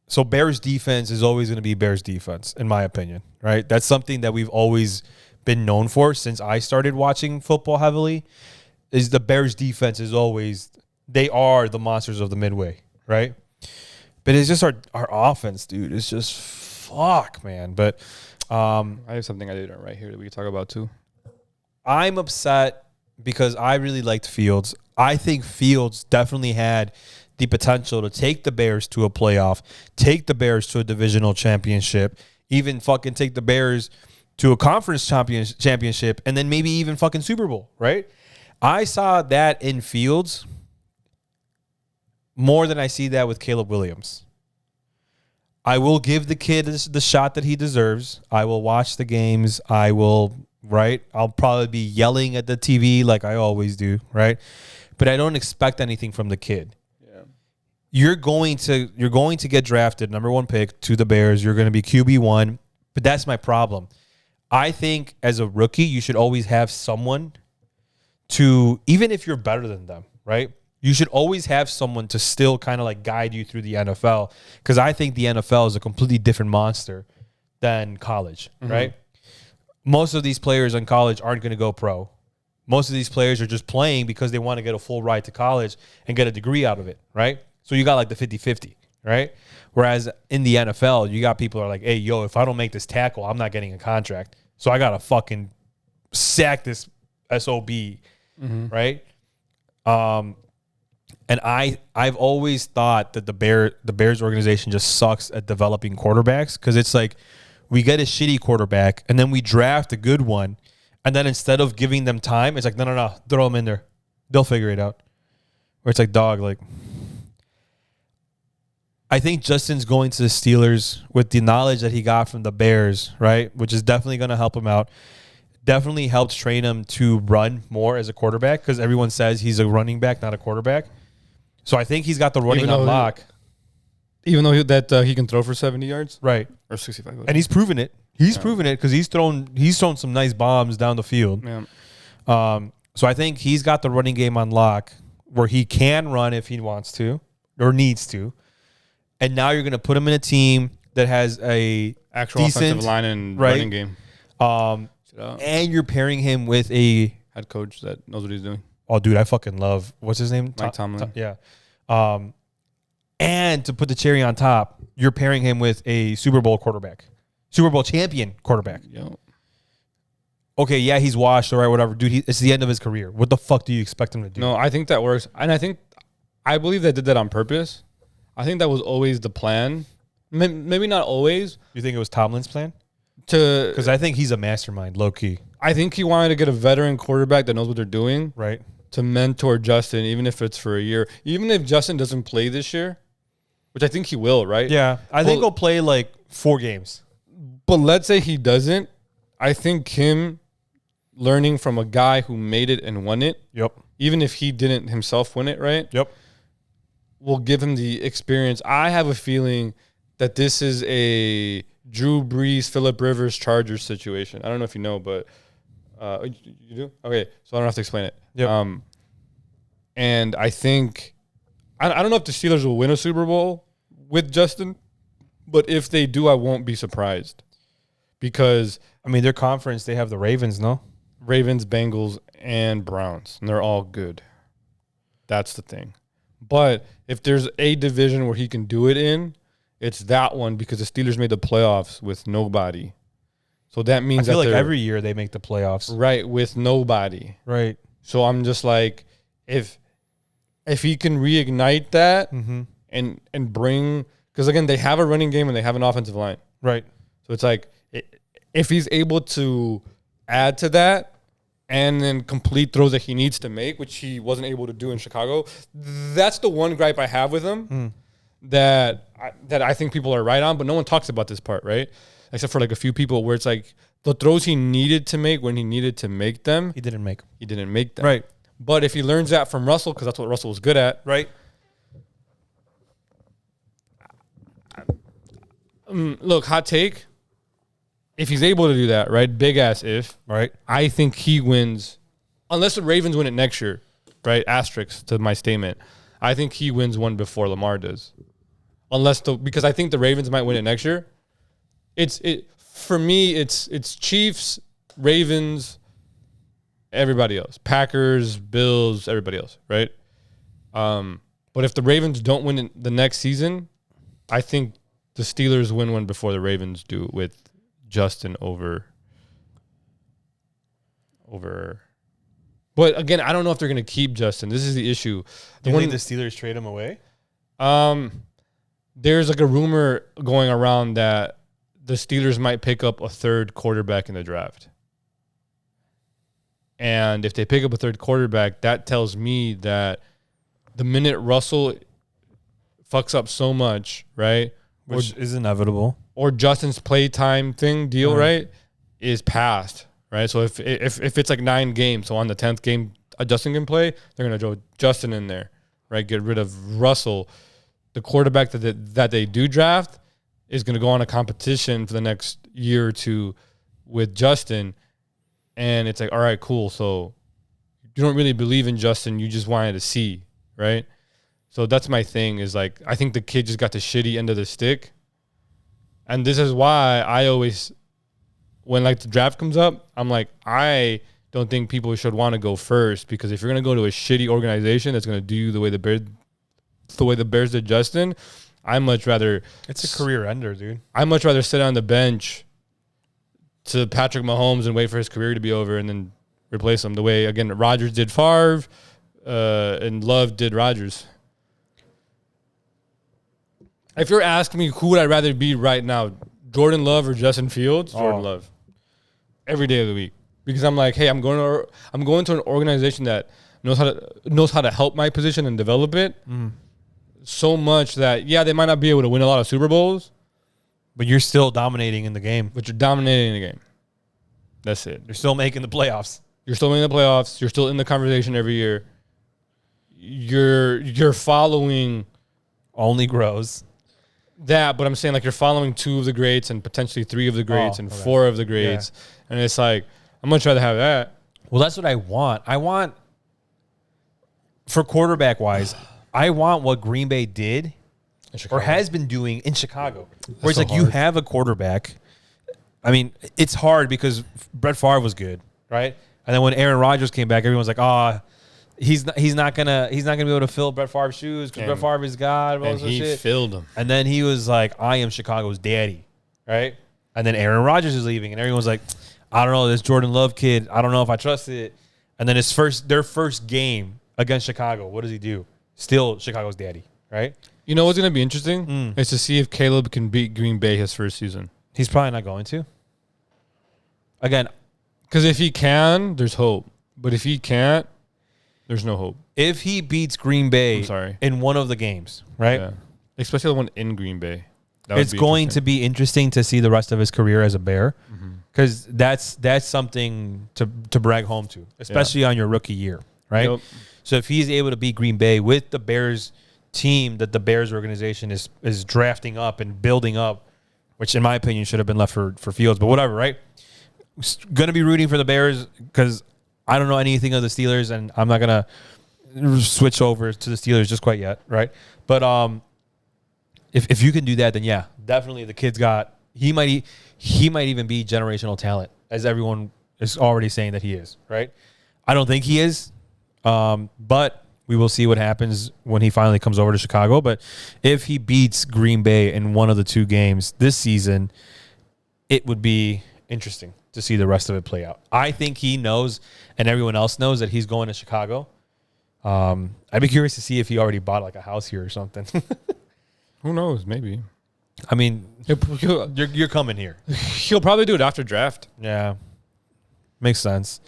So Bears defense is always going to be Bears defense, in my opinion, right? That's something that we've always been known for since I started watching football heavily. Is the Bears defense is always, they are the monsters of the midway, right? But it's just our offense, dude. It's just fuck, man. But I have something I didn't right here that we can talk about too. I'm upset because I really liked Fields. I think Fields definitely had the potential to take the Bears to a playoff, take the Bears to a divisional championship, even fucking take the Bears to a conference championship, and then maybe even fucking Super Bowl, right? I saw that in Fields more than I see that with Caleb Williams. I will give the kid the shot that he deserves. I will watch the games. I'll probably be yelling at the TV like I always do, right? But I don't expect anything from the kid. Yeah. You're going to get drafted, number 1 pick to the Bears. You're going to be QB1, but that's my problem. I think as a rookie, you should always have someone to, even if you're better than them, right? You should always have someone to still kind of like guide you through the NFL, because I think the NFL is a completely different monster than college, right? Most of these players in college aren't going to go pro. Most of these players are just playing because they want to get a full ride to college and get a degree out of it, right? So you got like the 50-50, right? Whereas in the NFL, you got people who are like, hey, yo, if I don't make this tackle, I'm not getting a contract. So I got to fucking sack this SOB, right? And I've always thought that the Bears organization just sucks at developing quarterbacks, because it's like we get a shitty quarterback and then we draft a good one, and then instead of giving them time, it's like, no, throw them in there. They'll figure it out. Where it's like, dog, like, I think Justin's going to the Steelers with the knowledge that he got from the Bears, right? Which is definitely going to help him out. Definitely helped train him to run more as a quarterback, because everyone says he's a running back, not a quarterback. So I think he's got the running on lock. Even though he can throw for 70 yards? Right. Or 65. And he's proven it. He's proven it because he's thrown some nice bombs down the field. Yeah. So I think he's got the running game on lock where he can run if he wants to or needs to. And now you're going to put him in a team that has a actual decent offensive line and running game. And you're pairing him with a head coach that knows what he's doing. Oh, dude, I fucking love, what's his name? Mike Tomlin. Yeah. And to put the cherry on top, you're pairing him with a Super Bowl quarterback. Super Bowl champion quarterback. Yep. Okay, yeah, he's washed, all right, whatever. Dude, it's the end of his career. What the fuck do you expect him to do? No, I think that works. And I believe they did that on purpose. I think that was always the plan. maybe not always. You think it was Tomlin's plan? Because I think he's a mastermind, low key. I think he wanted to get a veteran quarterback that knows what they're doing, right? To mentor Justin, even if it's for a year. Even if Justin doesn't play this year, which I think he will, right? Yeah, I think he'll play like 4 games. But let's say he doesn't. I think him learning from a guy who made it and won it, even if he didn't himself win it, right? Will give him the experience. I have a feeling that this is a Drew Brees, Phillip Rivers, Chargers situation. I don't know if you know, but you do? Okay, so I don't have to explain it. And I think I don't know if the Steelers will win a Super Bowl with Justin, but if they do, I won't be surprised. Because I mean, their conference, they have the Ravens, no? Ravens, Bengals, and Browns, and they're all good. That's the thing. But if there's a division where he can do it in, it's that one, because the Steelers made the playoffs with nobody. So that means I feel like every year they make the playoffs. Right, with nobody. Right. So I'm just like, if he can reignite that and bring, because again, they have a running game and they have an offensive line. Right. So it's like, if he's able to add to that and then complete throws that he needs to make, which he wasn't able to do in Chicago, that's the one gripe I have with him that I think people are right on, but no one talks about this part, right? Except for like a few people, where it's like the throws he needed to make when he needed to make them, he didn't make them. Right. But if he learns that from Russell, because that's what Russell was good at. Right. Look, hot take. If he's able to do that, right? Big ass if. Right. I think he wins. Unless the Ravens win it next year, right? Asterisk to my statement. I think he wins one before Lamar does. Because I think the Ravens might win it next year. For me, it's Chiefs, Ravens, everybody else. Packers, Bills, everybody else, right? But if the Ravens don't win it the next season, I think the Steelers win one before the Ravens do, with Justin over. But again, I don't know if they're going to keep Justin. This is the issue. Do you think the Steelers trade him away? There's like a rumor going around that the Steelers might pick up a third quarterback in the draft. And if they pick up a third quarterback, that tells me that the minute Russell fucks up so much, right? Which is inevitable. Or Justin's playtime deal, right, is passed, right? So if it's like 9 games, so on the 10th game Justin can play, they're going to throw Justin in there, right? Get rid of Russell. The quarterback that they do draft is going to go on a competition for the next year or two with Justin. And it's like, all right, cool. So you don't really believe in Justin. You just wanted to see, right? So that's my thing, is like, I think the kid just got the shitty end of the stick. And this is why I always, when like the draft comes up, I'm like, I don't think people should want to go first, because if you're going to go to a shitty organization that's going to do you the way the Bears did Justin, I much rather. It's a career ender, dude. I much rather sit on the bench to Patrick Mahomes and wait for his career to be over and then replace him the way, again, Rodgers did Favre and Love did Rodgers. If you're asking me who would I rather be right now, Jordan Love or Justin Fields? Jordan Love. Every day of the week. Because I'm like, hey, I'm going to an organization that knows how to help my position and develop it so much that, yeah, they might not be able to win a lot of Super Bowls, but you're still dominating in the game. But you're dominating the game. That's it. You're still making the playoffs. You're still making the playoffs. You're still in the conversation every year. You're following. Only grows. That, but I'm saying, like, you're following 2 of the greats and potentially 3 of the greats and 4 of the greats. Yeah. And it's like, I'm much rather have that. Well, that's what I want. I want, for quarterback wise, I want what Green Bay did or has been doing in Chicago. Where it's so like hard. You have a quarterback. I mean, it's hard because Brett Favre was good, right? And then when Aaron Rodgers came back, everyone's like, he's not gonna be able to fill Brett Favre's shoes because Brett Favre is God. And he filled them. And then he was like, I am Chicago's daddy, right? And then Aaron Rodgers is leaving, and everyone's like, I don't know, this Jordan Love kid, I don't know if I trust it. And then their first game against Chicago, what does he do? Still Chicago's daddy, right? You know what's going to be interesting? Is to see if Caleb can beat Green Bay his first season. He's probably not going to. Again, because if he can, there's hope. But if he can't, there's no hope. If he beats Green Bay in one of the games, right? Yeah. Especially the one in Green Bay. It's going to be interesting to see the rest of his career as a Bear, because that's something to brag home to, especially on your rookie year, right? Yep. So if he's able to beat Green Bay with the Bears team that the Bears organization is drafting up and building up, which in my opinion should have been left for Fields, but whatever, right? Going to be rooting for the Bears because I don't know anything of the Steelers, and I'm not going to switch over to the Steelers just quite yet, right? But if you can do that, then yeah, definitely the kid's got he might even be generational talent, as everyone is already saying that he is, right? I don't think he is, but we will see what happens when he finally comes over to Chicago. But if he beats Green Bay in one of the two games this season, it would be interesting to see the rest of it play out. I think he knows, and everyone else knows, that he's going to Chicago. I'd be curious to see if he already bought like a house here or something. Who knows? Maybe. I mean, you're coming here. He'll probably do it after draft. Yeah, makes sense.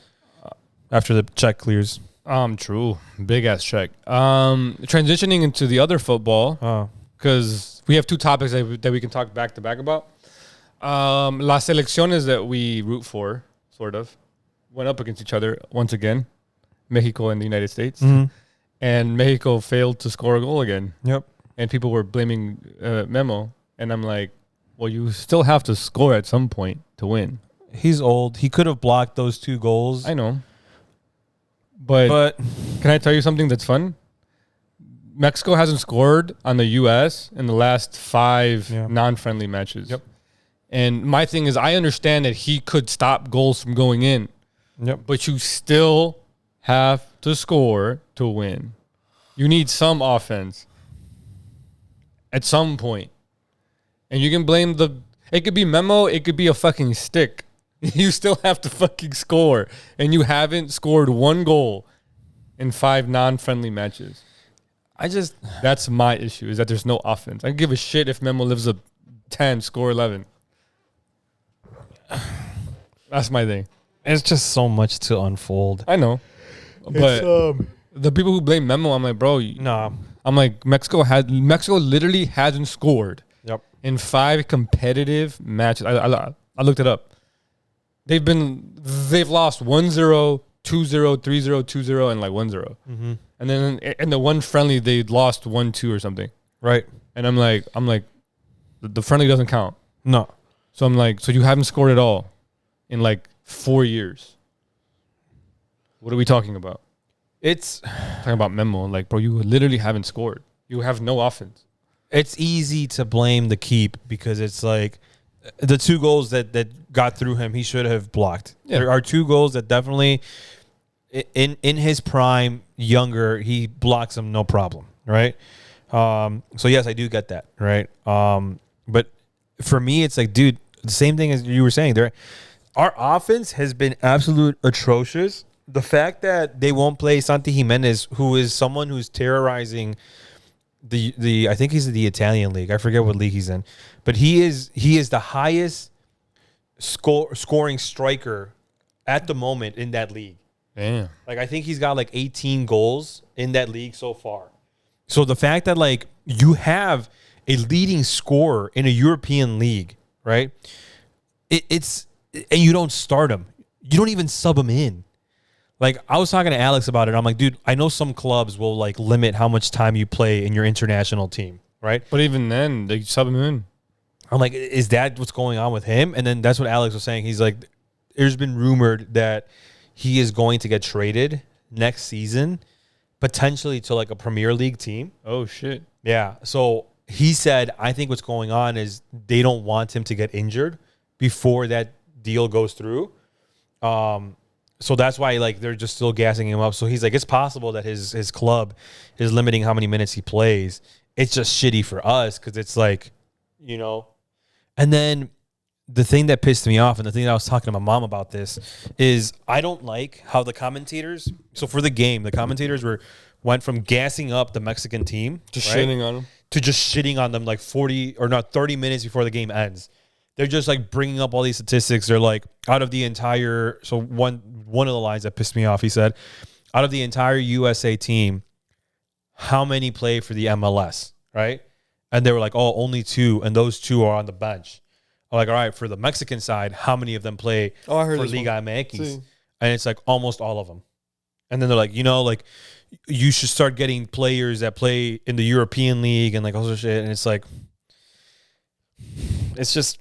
After the check clears. True. Big ass check. Transitioning into the other football, because we have two topics that we can talk back to back about. Las selecciones that we root for, sort of, went up against each other once again, Mexico and the United States, and Mexico failed to score a goal again. Yep. And people were blaming Memo, and I'm like, well, you still have to score at some point to win. He's old. He could have blocked those 2 goals. I know. But can I tell you something that's fun? Mexico hasn't scored on the U.S. in the last 5 non-friendly matches. Yep. And my thing is, I understand that he could stop goals from going in. Yep. But you still have to score to win. You need some offense at some point. And you can blame it could be Memo, it could be a fucking stick. You still have to fucking score. And you haven't scored 1 goal in 5 non-friendly matches. That's my issue, is that there's no offense. I give a shit if Memo lives a 10, score 11. That's my thing. It's just so much to unfold. I know. But the people who blame Memo, I'm like, bro. Nah. I'm like, Mexico literally hasn't scored in 5 competitive matches. I looked it up. They've lost 1-0, 2-0, 3-0, 2-0, and like 1-0. Mm-hmm. And then in the one friendly, they lost 1-2 or something. Right. And I'm like, the friendly doesn't count. No. So I'm like, so you haven't scored at all in like 4 years. What are we talking about? It's talking about Memo. Like, bro, you literally haven't scored. You have no offense. It's easy to blame the keep because it's like the 2 goals that got through him, he should have blocked. Yeah. There are 2 goals that definitely, in his prime, younger, he blocks them no problem, right? So, yes, I do get that, right? But for me, it's like, dude, the same thing as you were saying. Our offense has been absolute atrocious. The fact that they won't play Santi Jimenez, who is someone who's terrorizing the I think he's in the Italian league. I forget what league he's in. But he is the highest scoring striker at the moment in that league. Damn. Like, I think he's got like 18 goals in that league so far. So the fact that like you have a leading scorer in a European league, right? It's and you don't start him. You don't even sub him in. Like, I was talking to Alex about it. I'm like, dude, I know some clubs will like limit how much time you play in your international team, right? But even then, they sub him in. I'm like, is that what's going on with him? And then that's what Alex was saying. He's like, there's been rumored that he is going to get traded next season, potentially to like a Premier League team. Oh, shit. Yeah. So he said, I think what's going on is they don't want him to get injured before that deal goes through. So that's why like they're just still gassing him up. So he's like, it's possible that his club is limiting how many minutes he plays. It's just shitty for us because it's like, you know. And then the thing that pissed me off, and the thing that I was talking to my mom about this, is I don't like how the commentators. So for the game, the commentators went from gassing up the Mexican team, just shitting on them, to just shitting on them like 40 or not 30 minutes before the game ends. They're just like bringing up all these statistics. They're like, out of the entire, so one of the lines that pissed me off, he said, out of the entire USA team, how many play for the MLS, right? And they were like, oh, only 2, and those 2 are on the bench. I'm like, all right, for the Mexican side, how many of them play I heard for Liga MX? And it's like almost all of them. And then they're like, like you should start getting players that play in the European League and like all this shit. And it's like, it's just,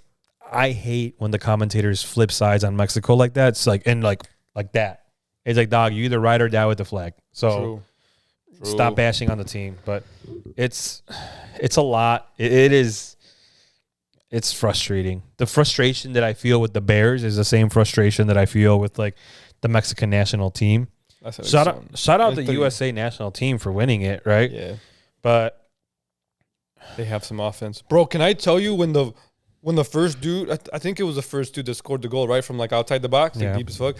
I hate when the commentators flip sides on Mexico like that. It's like, and like that. It's like, dog, you either ride or die with the flag. So True. Stop bashing on the team. But it's a lot. It's frustrating. The frustration that I feel with the Bears is the same frustration that I feel with like the Mexican national team. Shout out the USA national team for winning it, right? Yeah. But they have some offense. Bro, can I tell you when the first dude, I think it was the first dude that scored the goal, right, from like outside the box, like deep as fuck.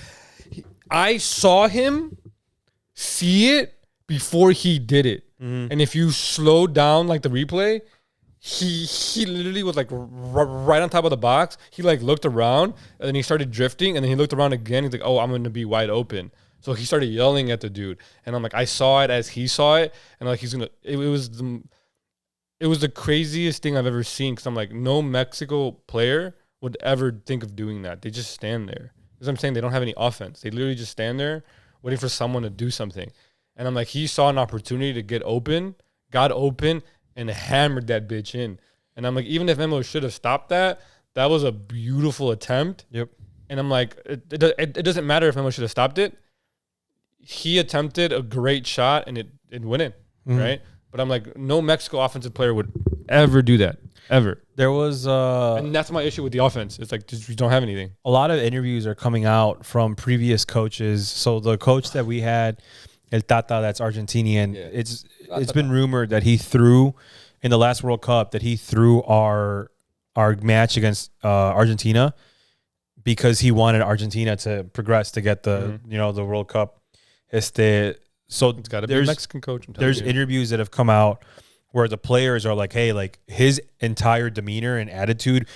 I saw him see it before he did it. Mm-hmm. And if you slow down like the replay, he literally was like right on top of the box. He like looked around and then he started drifting and then he looked around again. He's like, oh, I'm going to be wide open. So he started yelling at the dude. And I'm like, I saw it as he saw it. And like, it was the craziest thing I've ever seen. Cause I'm like, no Mexico player would ever think of doing that. They just stand there. That's what I'm saying. They don't have any offense. They literally just stand there waiting for someone to do something. And I'm like, he saw an opportunity to get open, got open, and hammered that bitch in. And I'm like, even if Memo should have stopped that, that was a beautiful attempt. Yep. And I'm like, it doesn't matter if Memo should have stopped it. He attempted a great shot and it went in, right? But I'm like, no Mexico offensive player would ever do that, ever. There was... and that's my issue with the offense. It's like, just, we don't have anything. A lot of interviews are coming out from previous coaches. So the coach that we had, El Tata, that's Argentinian, it's been rumored that he threw, in the last World Cup, that he threw our match against Argentina because he wanted Argentina to progress to get the the World Cup. So it's got to be a Mexican coach. There's interviews that have come out where the players are like, hey, like his entire demeanor and attitude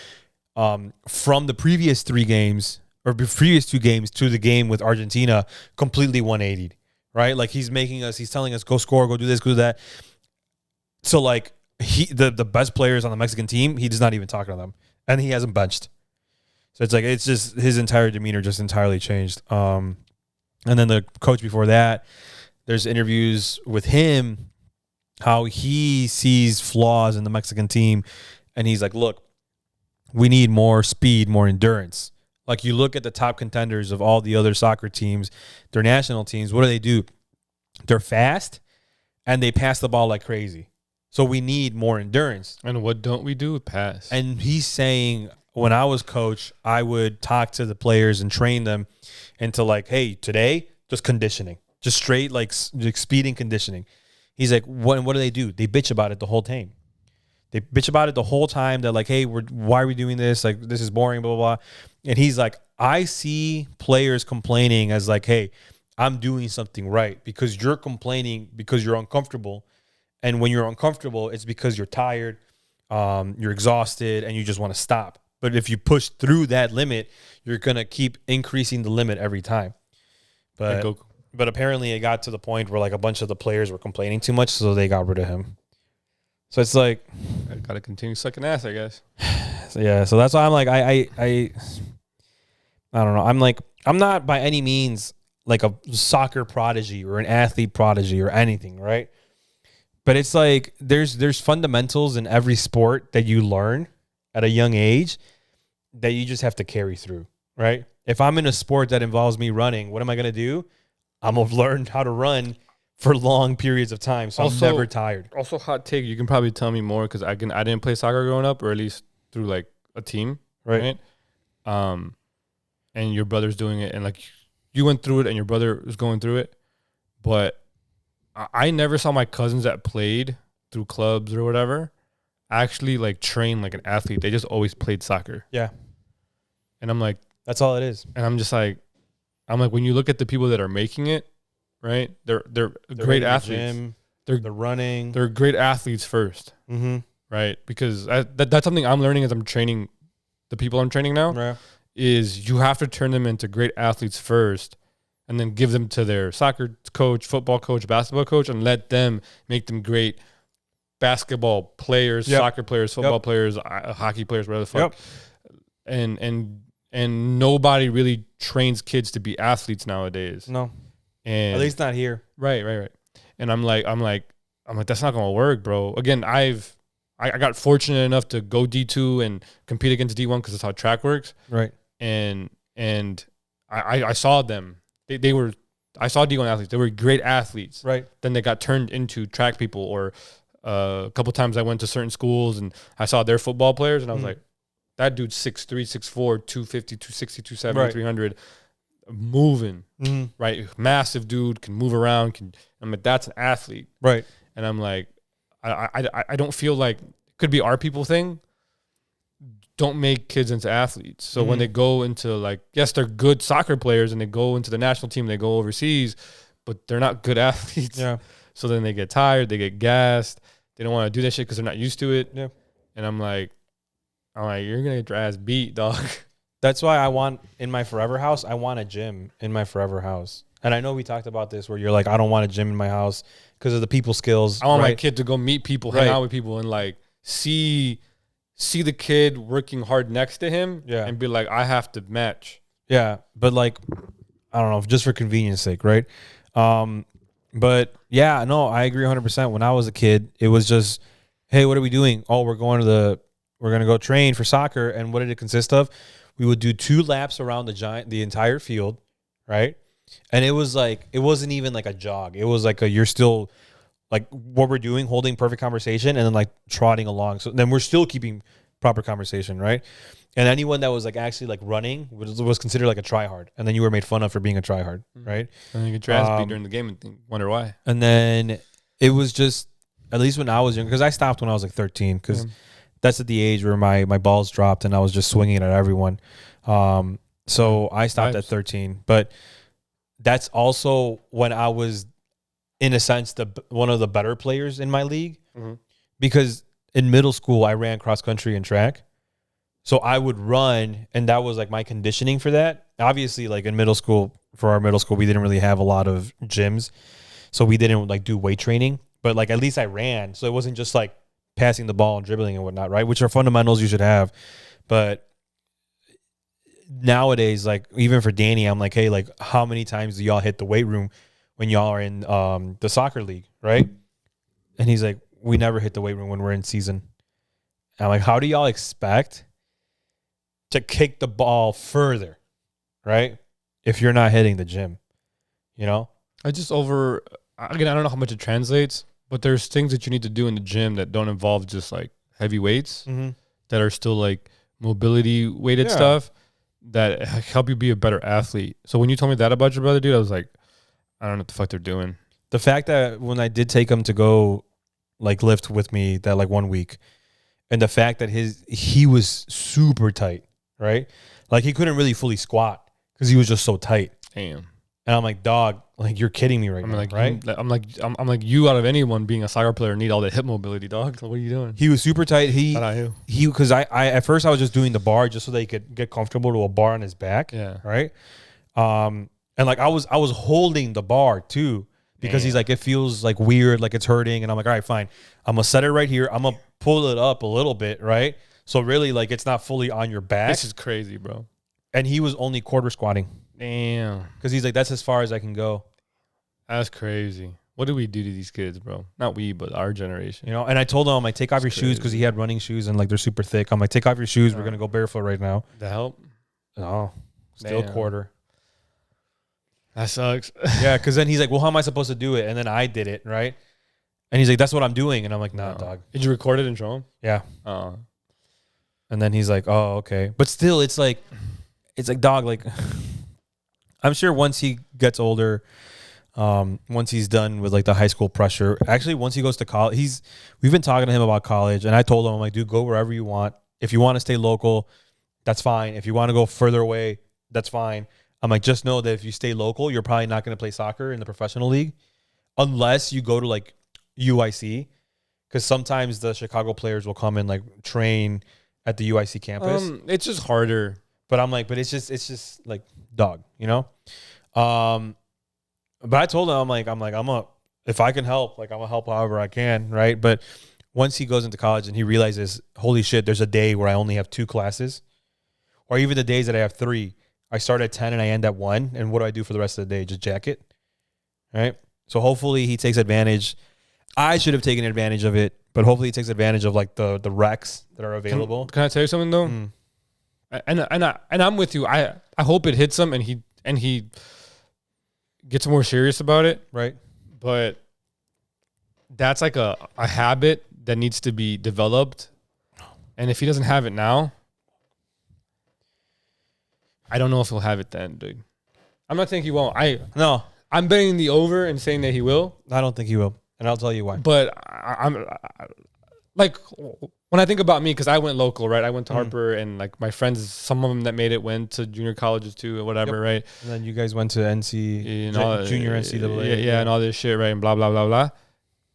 from the previous 3 games or previous 2 games to the game with Argentina completely 180'd, right? Like he's telling us, go score, go do this, go do that. So like the best players on the Mexican team, he does not even talk to them, and he hasn't benched. So it's like, it's just his entire demeanor just entirely changed. And then the coach before that, there's interviews with him, how he sees flaws in the Mexican team. And he's like, look, we need more speed, more endurance. Like you look at the top contenders of all the other soccer teams, their national teams, what do? They're fast and they pass the ball like crazy. So we need more endurance. And what don't we do? Pass. And he's saying, when I was coach, I would talk to the players and train them into like, hey, today, just conditioning. Just straight like speed and conditioning. He's like, what do? They bitch about it the whole time. They bitch about it the whole time. They're like, hey, why are we doing this? Like, this is boring, blah, blah, blah. And he's like, I see players complaining as like, hey, I'm doing something right, because you're complaining because you're uncomfortable. And when you're uncomfortable, it's because you're tired, you're exhausted, and you just want to stop. But if you push through that limit, you're going to keep increasing the limit every time. But apparently it got to the point where like a bunch of the players were complaining too much, so they got rid of him. So it's like, I got to continue sucking ass, I guess. So yeah, so that's why I'm like, I don't know. I'm like, I'm not by any means like a soccer prodigy or an athlete prodigy or anything, right? But it's like there's fundamentals in every sport that you learn at a young age that you just have to carry through, right? If I'm in a sport that involves me running, what am I going to do? I'm going to learn how to run for long periods of time, so I'm never tired. Also, hot take, you can probably tell me more because I didn't play soccer growing up, or at least through like a team, right? And your brother's doing it, and like you went through it, and your brother was going through it, but I never saw my cousins that played through clubs or whatever actually like train like an athlete. They just always played soccer. Yeah. And I'm like, that's all it is. And I'm like, when you look at the people that are making it, right? They're great athletes. the running. They're great athletes first, right? Because that's something I'm learning as I'm training the people I'm training now. Right. Is you have to turn them into great athletes first, and then give them to their soccer coach, football coach, basketball coach, and let them make them great basketball players, soccer players, football players, hockey players, whatever the fuck. And nobody really trains kids to be athletes nowadays. No, and at least not here. Right. And I'm like, that's not gonna work, bro. Again, I got fortunate enough to go D2 and compete against D1 because that's how track works. Right. And I saw them. I saw D1 athletes. They were great athletes. Right. Then they got turned into track people. Or a couple times I went to certain schools and I saw their football players and I was like, that dude's 6'3", 6'4", 250, 260, 270, 300, moving. Right. Massive dude, can move around. I'm like, that's an athlete. Right. And I'm like, I don't feel like it could be our people thing. Don't make kids into athletes. So when they go into like, yes, they're good soccer players and they go into the national team, they go overseas, but they're not good athletes. Yeah. So then they get tired, they get gassed. They don't want to do that shit because they're not used to it. Yeah. And I'm like, you're going to get your ass beat, dog. That's why in my forever house, I want a gym in my forever house. And I know we talked about this where you're like, I don't want a gym in my house because of the people skills. I want my kid to go meet people, hang Right. out with people, and like see the kid working hard next to him, and be like, I have to match. Yeah, but like, I don't know, just for convenience sake, right? But yeah, no, I agree 100%. When I was a kid, it was just, hey, what are we doing? Oh, we're going to go train for soccer. And what did it consist of? We would do 2 laps around the entire field, right? And it was like, it wasn't even like a jog. It was like you're still like what we're doing, holding perfect conversation and then like trotting along. So then we're still keeping proper conversation, right? And anyone that was like actually like running was considered like a tryhard. And then you were made fun of for being a tryhard, right? And you get your ass beat during the game and wonder why. And then it was just, at least when I was young, because I stopped when I was like 13, because that's at the age where my balls dropped and I was just swinging at everyone. So I stopped at 13. But that's also when I was, in a sense, one of the better players in my league. Because in middle school, I ran cross country and track. So I would run, and that was like my conditioning for that. Obviously, like in middle school, for our middle school, we didn't really have a lot of gyms. So we didn't like do weight training. But like at least I ran. So it wasn't just like passing the ball and dribbling and whatnot, right? Which are fundamentals you should have. But nowadays, like even for Danny, I'm like, hey, like how many times do y'all hit the weight room when y'all are in the soccer league, right? And he's like, we never hit the weight room when we're in season. And I'm like, how do y'all expect to kick the ball further, right? If you're not hitting the gym, you know? Again, I don't know how much it translates, but there's things that you need to do in the gym that don't involve just like heavy weights that are still like mobility weighted stuff that help you be a better athlete. So when you told me that about your brother, dude, I was like, I don't know what the fuck they're doing. The fact that when I did take him to go like lift with me that like 1 week, and the fact that he was super tight, right? Like he couldn't really fully squat because he was just so tight. Damn. And I'm like, dog, like you're kidding me right now, like, right? I'm like you out of anyone being a soccer player need all that hip mobility, dog. What are you doing? He was super tight. Not you. Because I at first I was just doing the bar just so that he could get comfortable to a bar on his back. Yeah. Right. And like I was holding the bar too because he's like, it feels like weird, like it's hurting. And I'm like, all right, fine. I'm gonna set it right here. I'm gonna pull it up a little bit, right? So really, like it's not fully on your back. This is crazy, bro. And he was only quarter squatting. Damn. Because he's like, that's as far as I can go. That's crazy. What do we do to these kids, bro? Not we, but our generation. You know, and I told him, I'm like, take off your shoes because he had running shoes and like they're super thick. I'm like, take off your shoes. We're going to go barefoot right now. To help? No. Still quarter. That sucks. Yeah, because then he's like, well, how am I supposed to do it? And then I did it, right? And he's like, that's what I'm doing. And I'm like, nah, dog. Did you record it and show him? Yeah. Oh. And then he's like, oh, okay. But still, it's like, dog, like, I'm sure once he gets older, once he's done with like the high school pressure, actually, once he goes to college, we've been talking to him about college. And I told him, I'm like, dude, go wherever you want. If you want to stay local, that's fine. If you want to go further away, that's fine. I'm like, just know that if you stay local, you're probably not going to play soccer in the professional league unless you go to like, UIC, because sometimes the Chicago players will come and like train at the UIC campus. It's just harder. But I'm like, but it's just like dog, you know. But I told him if I can help, like I'm gonna help however I can, right? But once he goes into college and he realizes, holy shit, there's a day where I only have 2 classes, or even the days that I have 3. I start at 10 and I end at 1, and what do I do for the rest of the day? Just jack it, right? So hopefully he takes advantage. I should have taken advantage of it, but hopefully he takes advantage of like the recs that are available. Can I tell you something though? And I'm with you. I hope it hits him and he gets more serious about it. Right. But that's like a habit that needs to be developed. And if he doesn't have it now, I don't know if he'll have it then, dude. I'm not saying he won't. I'm betting the over and saying that he will. I don't think he will. And I'll tell you why. But I'm like, when I think about me, because I went local, right? I went to Harper, and like my friends, some of them that made it went to junior colleges too, or whatever, right? And then you guys went to junior NCAA. Yeah, and all this shit, right? And blah, blah, blah, blah.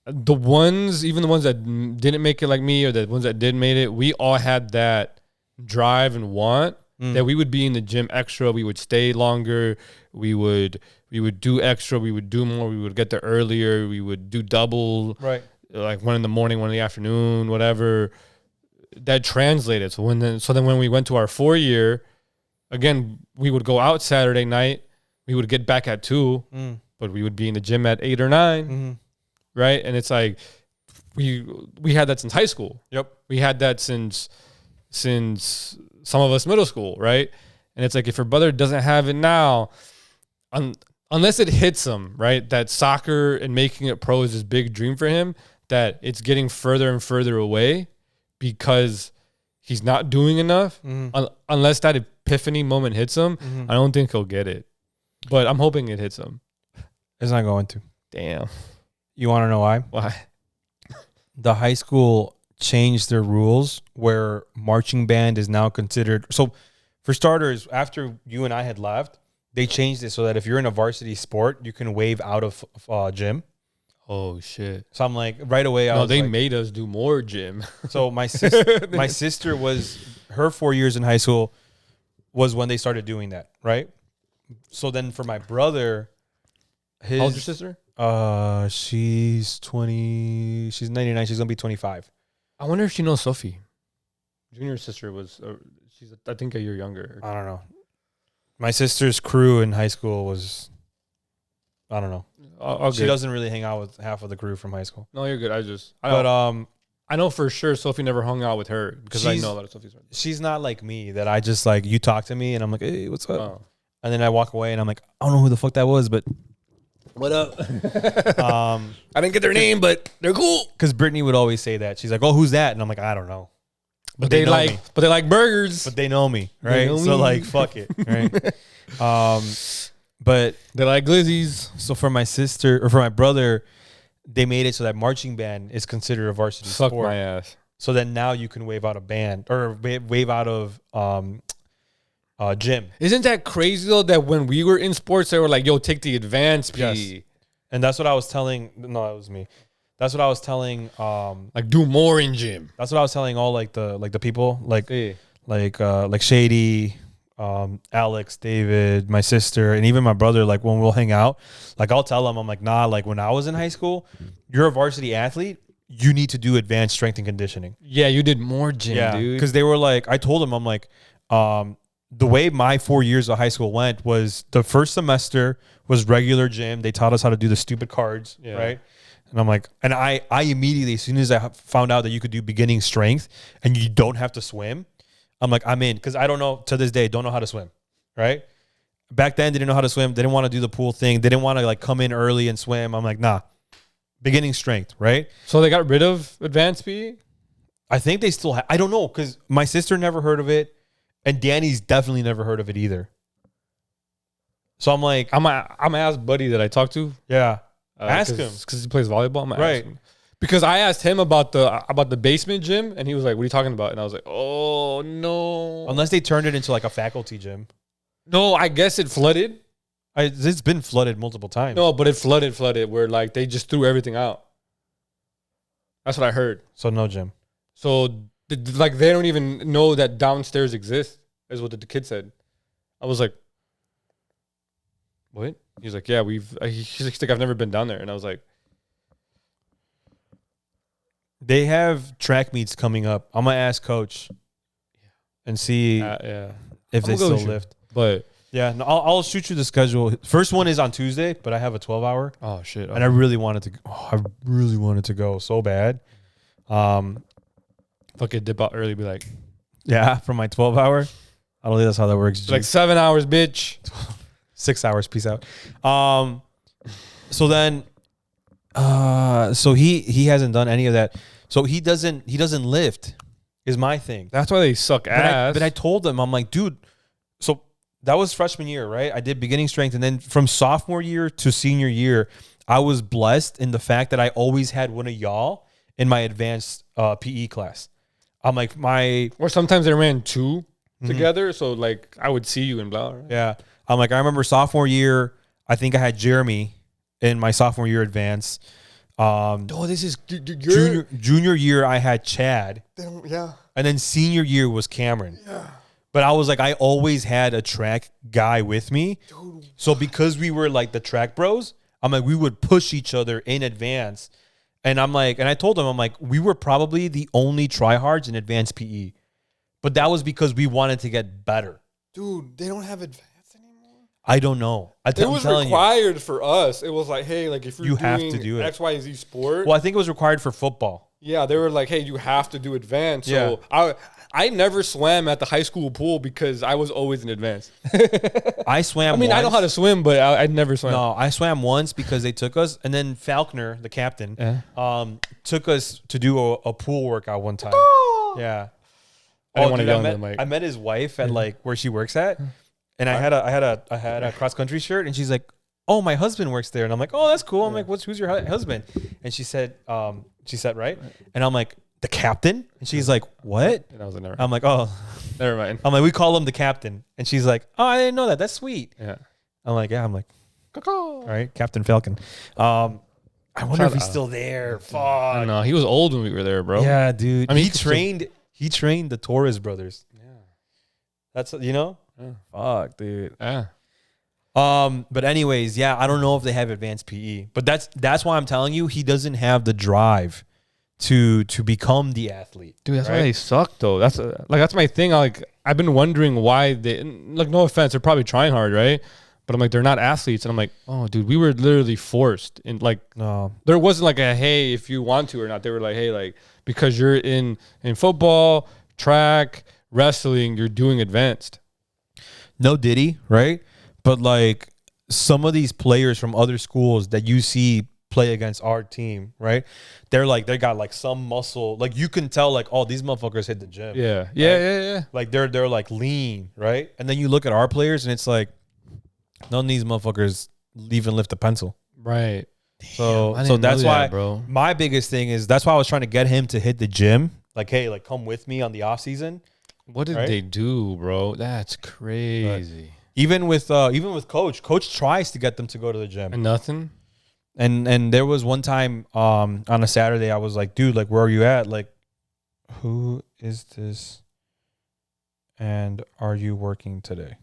Even the ones that didn't make it like me, or the ones that did made it, we all had that drive and want that we would be in the gym extra. We would stay longer. We would do extra. We would do more. We would get there earlier. We would do double. Right. Like 1 in the morning, 1 in the afternoon, whatever. That translated. So then when we went to our 4-year, again, we would go out Saturday night. We would get back at 2, but we would be in the gym at 8 or 9, right? And it's like we had that since high school. Yep. We had that since some of us middle school, right? And it's like if your brother doesn't have it now, unless it hits him, right, that soccer and making it pro is this big dream for him, that it's getting further and further away because he's not doing enough. Unless that epiphany moment hits him, I don't think he'll get it. But I'm hoping it hits him. It's not going to. Damn. You want to know why? Why? The high school changed their rules where marching band is now considered. So for starters, after you and I had left, they changed it so that if you're in a varsity sport, you can waive out of gym. Oh shit! So I'm like, right away. They made us do more gym. So my sister was, her 4 years in high school was when they started doing that, right? So then for my brother, how old's your sister? She's 20. She's 99. She's gonna be 25. I wonder if she knows Sophie. Junior sister was. She's I think a year younger. I don't know. My sister's crew in high school was, I don't know. She doesn't really hang out with half of the crew from high school. No, you're good. I know for sure Sophie never hung out with her because I know a lot of Sophie's friends. She's not like me that I just like, you talk to me and I'm like, hey, what's up? Oh. And then I walk away and I'm like, I don't know who the fuck that was, but what up? I didn't get their name, but they're cool. Because Brittany would always say that. She's like, oh, who's that? And I'm like, I don't know. But they like burgers. But they know me, right? So like, fuck it, right? But they like glizzies. So for my sister or for my brother, they made it so that marching band is considered a varsity sport. Fuck my ass. So then now you can waive out a band or waive out of gym. Isn't that crazy though? That when we were in sports, they were like, "Yo, take the advanced PE." Yes. And that's what I was telling. No, it was me. That's what I was telling. Like do more in gym. That's what I was telling all the people like Shady, Alex, David, my sister, and even my brother. Like when we'll hang out, like I'll tell them, I'm like, nah. Like when I was in high school, you're a varsity athlete. You need to do advanced strength and conditioning. Yeah, you did more gym, dude. Because they were like, I told them, I'm like, the way my 4 years of high school went was the first semester was regular gym. They taught us how to do the stupid cards, right? And I'm like, and I immediately, as soon as I found out that you could do beginning strength and you don't have to swim, I'm like, I'm in. Because I don't know, to this day, don't know how to swim, right? Back then, didn't know how to swim. They didn't want to do the pool thing. They didn't want to like come in early and swim. I'm like, nah, beginning strength, right? So they got rid of advanced PE? I think they still have. I don't know, because my sister never heard of it. And Danny's definitely never heard of it either. So I'm like, I'm gonna ask Buddy that I talked to. Yeah. Ask him. Because he plays volleyball. I'm gonna ask him. Because I asked him about the basement gym, and he was like, what are you talking about? And I was like, oh, no. Unless they turned it into like a faculty gym. No, I guess it flooded. It's been flooded multiple times. No, but it flooded where like they just threw everything out. That's what I heard. So no gym. So like they don't even know that downstairs exists, is what the kid said. I was like, what? He's like, yeah, he's like, I've never been down there. And I was like, They have track meets coming up. I'm gonna ask coach and see if they still lift. But yeah, no, I'll shoot you the schedule. First one is on Tuesday, but I have a 12-hour. Oh shit! And I really wanted to. I really wanted to go so bad. Fucking dip out early. Be like, yeah, from my 12-hour. I don't think that's how that works. It's like 7 hours, bitch. 6 hours. Peace out. So then, so he hasn't done any of that. So he doesn't lift. Is my thing. That's why they suck ass. But I told him, I'm like, dude. So that was freshman year, right? I did beginning strength, and then from sophomore year to senior year, I was blessed in the fact that I always had one of y'all in my advanced PE class. I'm like or sometimes they ran two together, so like I would see you in blah. Right? Yeah, I'm like I remember sophomore year. I think I had Jeremy in my sophomore year advance. This is junior year. I had Chad. Yeah, and then senior year was Cameron. Yeah. But I was like, I always had a track guy with me. Dude. So because we were like the track bros, I'm like, we would push each other in advance. And I'm like, and I told him, I'm like, we were probably the only tryhards in advanced PE. But that was because we wanted to get better. Dude, they don't have advanced anymore? I don't know. It was required for us. It was like, hey, like if you're have to do it. X, Y, Z sport. Well, I think it was required for football. Yeah, they were like, hey, you have to do advanced. So I never swam at the high school pool because I was always in advance. I swam. I mean, once. I know how to swim, but I never swam. No, I swam once because they took us, and then Falconer, the captain, took us to do a pool workout one time. Yeah. I met his wife at like where she works at, and I had a cross country shirt, and she's like, "Oh, my husband works there," and I'm like, "Oh, that's cool." I'm like, "Who's your husband?" And she said, right, and I'm like, "The captain," and she's like, "What?" And I was like, "Never." I'm like, "Oh, never mind." I'm like, "We call him the captain," and she's like, "Oh, I didn't know that. That's sweet." Yeah. I'm like, "Yeah." I'm like, "All right, Captain Falcon." I wonder if he's still there. Fuck. I don't know. He was old when we were there, bro. Yeah, dude. I mean, he trained the Torres brothers. Yeah. That's Yeah. Fuck, dude. Yeah. But anyways, yeah, I don't know if they have advanced PE, but that's why I'm telling you he doesn't have the drive to become the athlete. Dude, that's why they suck though. That's my thing. I've been wondering why they, like, no offense, they're probably trying hard, right? But I'm like, they're not athletes, and I'm like, oh, dude, we were literally forced. And like, no, there wasn't like a hey, if you want to or not. They were like, hey, like because you're in football, track, wrestling, you're doing advanced. No diddy, right? But like some of these players from other schools that you see play against our team, right? They're like, they got like some muscle, like you can tell, like, oh, these motherfuckers hit the gym. Yeah, right? yeah. Like they're like lean, right? And then you look at our players, and it's like none of these motherfuckers even lift a pencil, right? Damn, so that's why, bro. My biggest thing is that's why I was trying to get him to hit the gym. Like, hey, like come with me on the off season. What did they do, bro? That's crazy. But even with coach tries to get them to go to the gym and nothing. And there was one time on a Saturday I was like, dude, like where are you at? Like, who is this? And are you working today?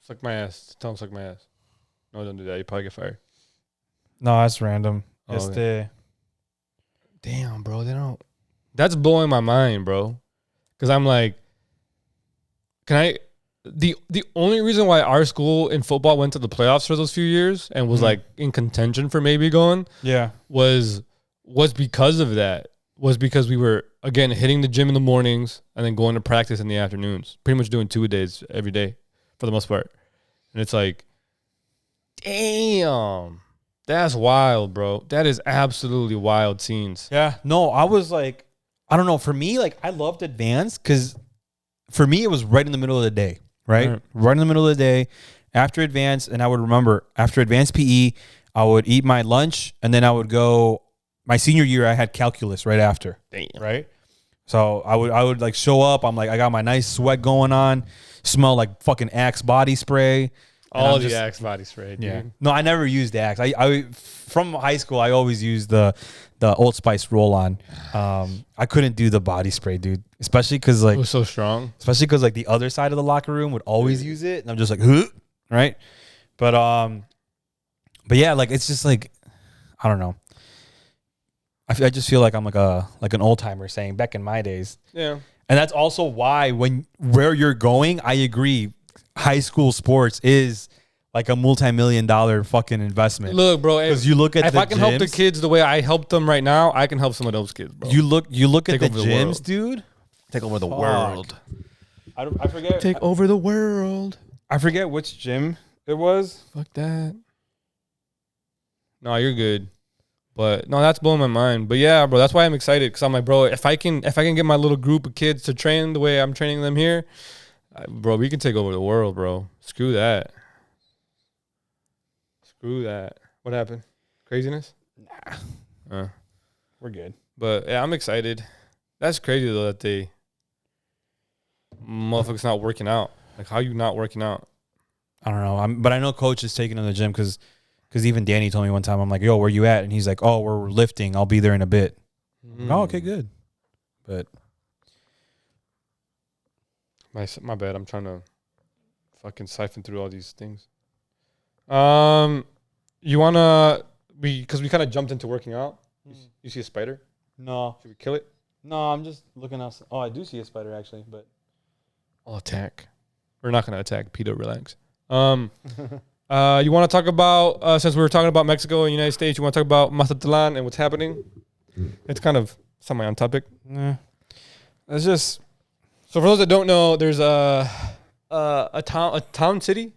Suck my ass. Tell him suck my ass. No, don't do that. You probably get fired. No, that's random. Damn, bro. They don't. That's blowing my mind, bro. Because I'm like, the only reason why our school in football went to the playoffs for those few years and was like in contention for maybe going, was because of that. Was because we were, again, hitting the gym in the mornings and then going to practice in the afternoons. Pretty much doing 2 days every day for the most part. And it's like, damn, that's wild, bro. That is absolutely wild scenes. Yeah. No, I was like, I don't know. For me, like, I loved advanced because for me, it was right in the middle of the day, right? Right in the middle of the day after advanced. And I would remember after advanced PE, I would eat my lunch and then I would go. My senior year, I had calculus right after. Damn. Right? So I would like show up. I'm like, I got my nice sweat going on. Smell like fucking Axe body spray. All the Axe body spray. Dude. Yeah. No, I never used Axe. I from high school I always used the Old Spice roll on. I couldn't do the body spray, dude. Especially because like it was so strong. Especially because like the other side of the locker room would always use it, and I'm just like, huh? Right. But yeah, like it's just like I don't know. I just feel like I'm like an old timer saying back in my days. Yeah. And that's also why where you're going, I agree. High school sports is like a multi-million-dollar fucking investment. Look, bro, because you look at if I can help the kids the way I help them right now, I can help some of those kids, bro. You look at the gyms, dude. Take over the world. I forget. Take over the world. I forget which gym it was. Fuck that. No, you're good. But no, that's blowing my mind. But yeah, bro, that's why I'm excited. Cause I'm like, bro, if I can get my little group of kids to train the way I'm training them here, bro, we can take over the world, bro. Screw that. Screw that. What happened? Craziness? Nah. We're good. But yeah, I'm excited. That's crazy though that they motherfuckers not working out. Like, how you not working out? I don't know. But I know coach is taking them to the gym because even Danny told me one time, I'm like, yo, where you at? And he's like, oh, we're lifting. I'll be there in a bit. Like, oh, okay, good. But my bad. I'm trying to fucking siphon through all these things. You wanna because we kind of jumped into working out. You see a spider? No. Should we kill it? No, I'm just looking outside. Oh, I do see a spider actually, but I'll attack. We're not gonna attack. Peter, relax. You want to talk about since we were talking about Mexico and United States, you want to talk about Mazatlan and what's happening? It's kind of semi on topic. Yeah. It's just so for those that don't know, there's a town city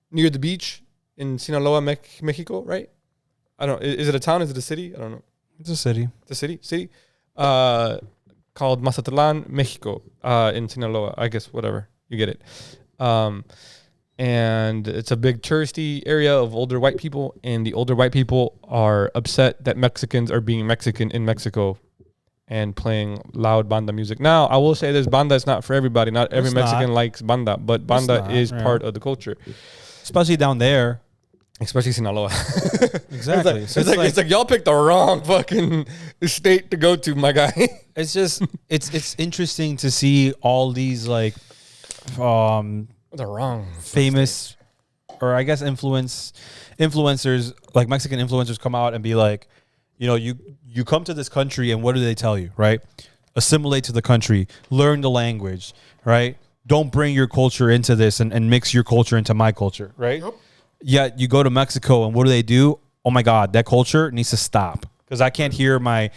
near the beach in Sinaloa, Mexico, right? I don't. Is it a town? Is it a city? I don't know. It's a city. It's a city. Called Mazatlan, Mexico, in Sinaloa. I guess whatever. You get it. And it's a big touristy area of older white people, and the older white people are upset that Mexicans are being Mexican in Mexico and playing loud banda music. Now, I will say this, banda is not for everybody. Not every Mexican likes banda, but banda is part of the culture. Especially down there. Especially Sinaloa. Exactly. It's like y'all picked the wrong fucking state to go to, my guy. It's just it's interesting to see all these like the wrong famous or I guess influencers like Mexican influencers come out and be like, you know, you come to this country and what do they tell you, right? Assimilate to the country, learn the language, right? Don't bring your culture into this and mix your culture into my culture, right? Yep. Yet you go to Mexico and what do? Oh my God, that culture needs to stop because I can't hear my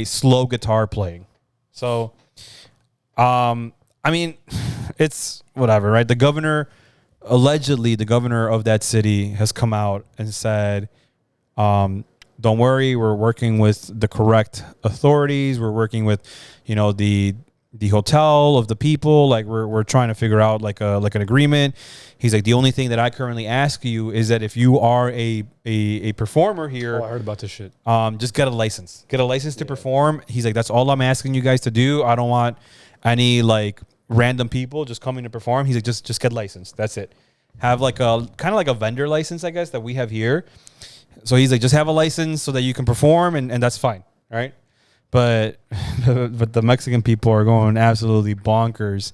slow guitar playing. So, I mean, it's whatever, right? Allegedly, the governor of that city has come out and said, don't worry, we're working with the correct authorities. We're working with, you know, the hotel of the people. Like we're trying to figure out like an agreement. He's like, the only thing that I currently ask you is that if you are a performer here, I heard about this shit. Just get a license. Get a license to perform. He's like, that's all I'm asking you guys to do. I don't want any like random people just coming to perform. He's like, just get licensed. That's it. Have like a kind of like a vendor license, I guess, that we have here. So he's like, just have a license so that you can perform and that's fine. Right. But the Mexican people are going absolutely bonkers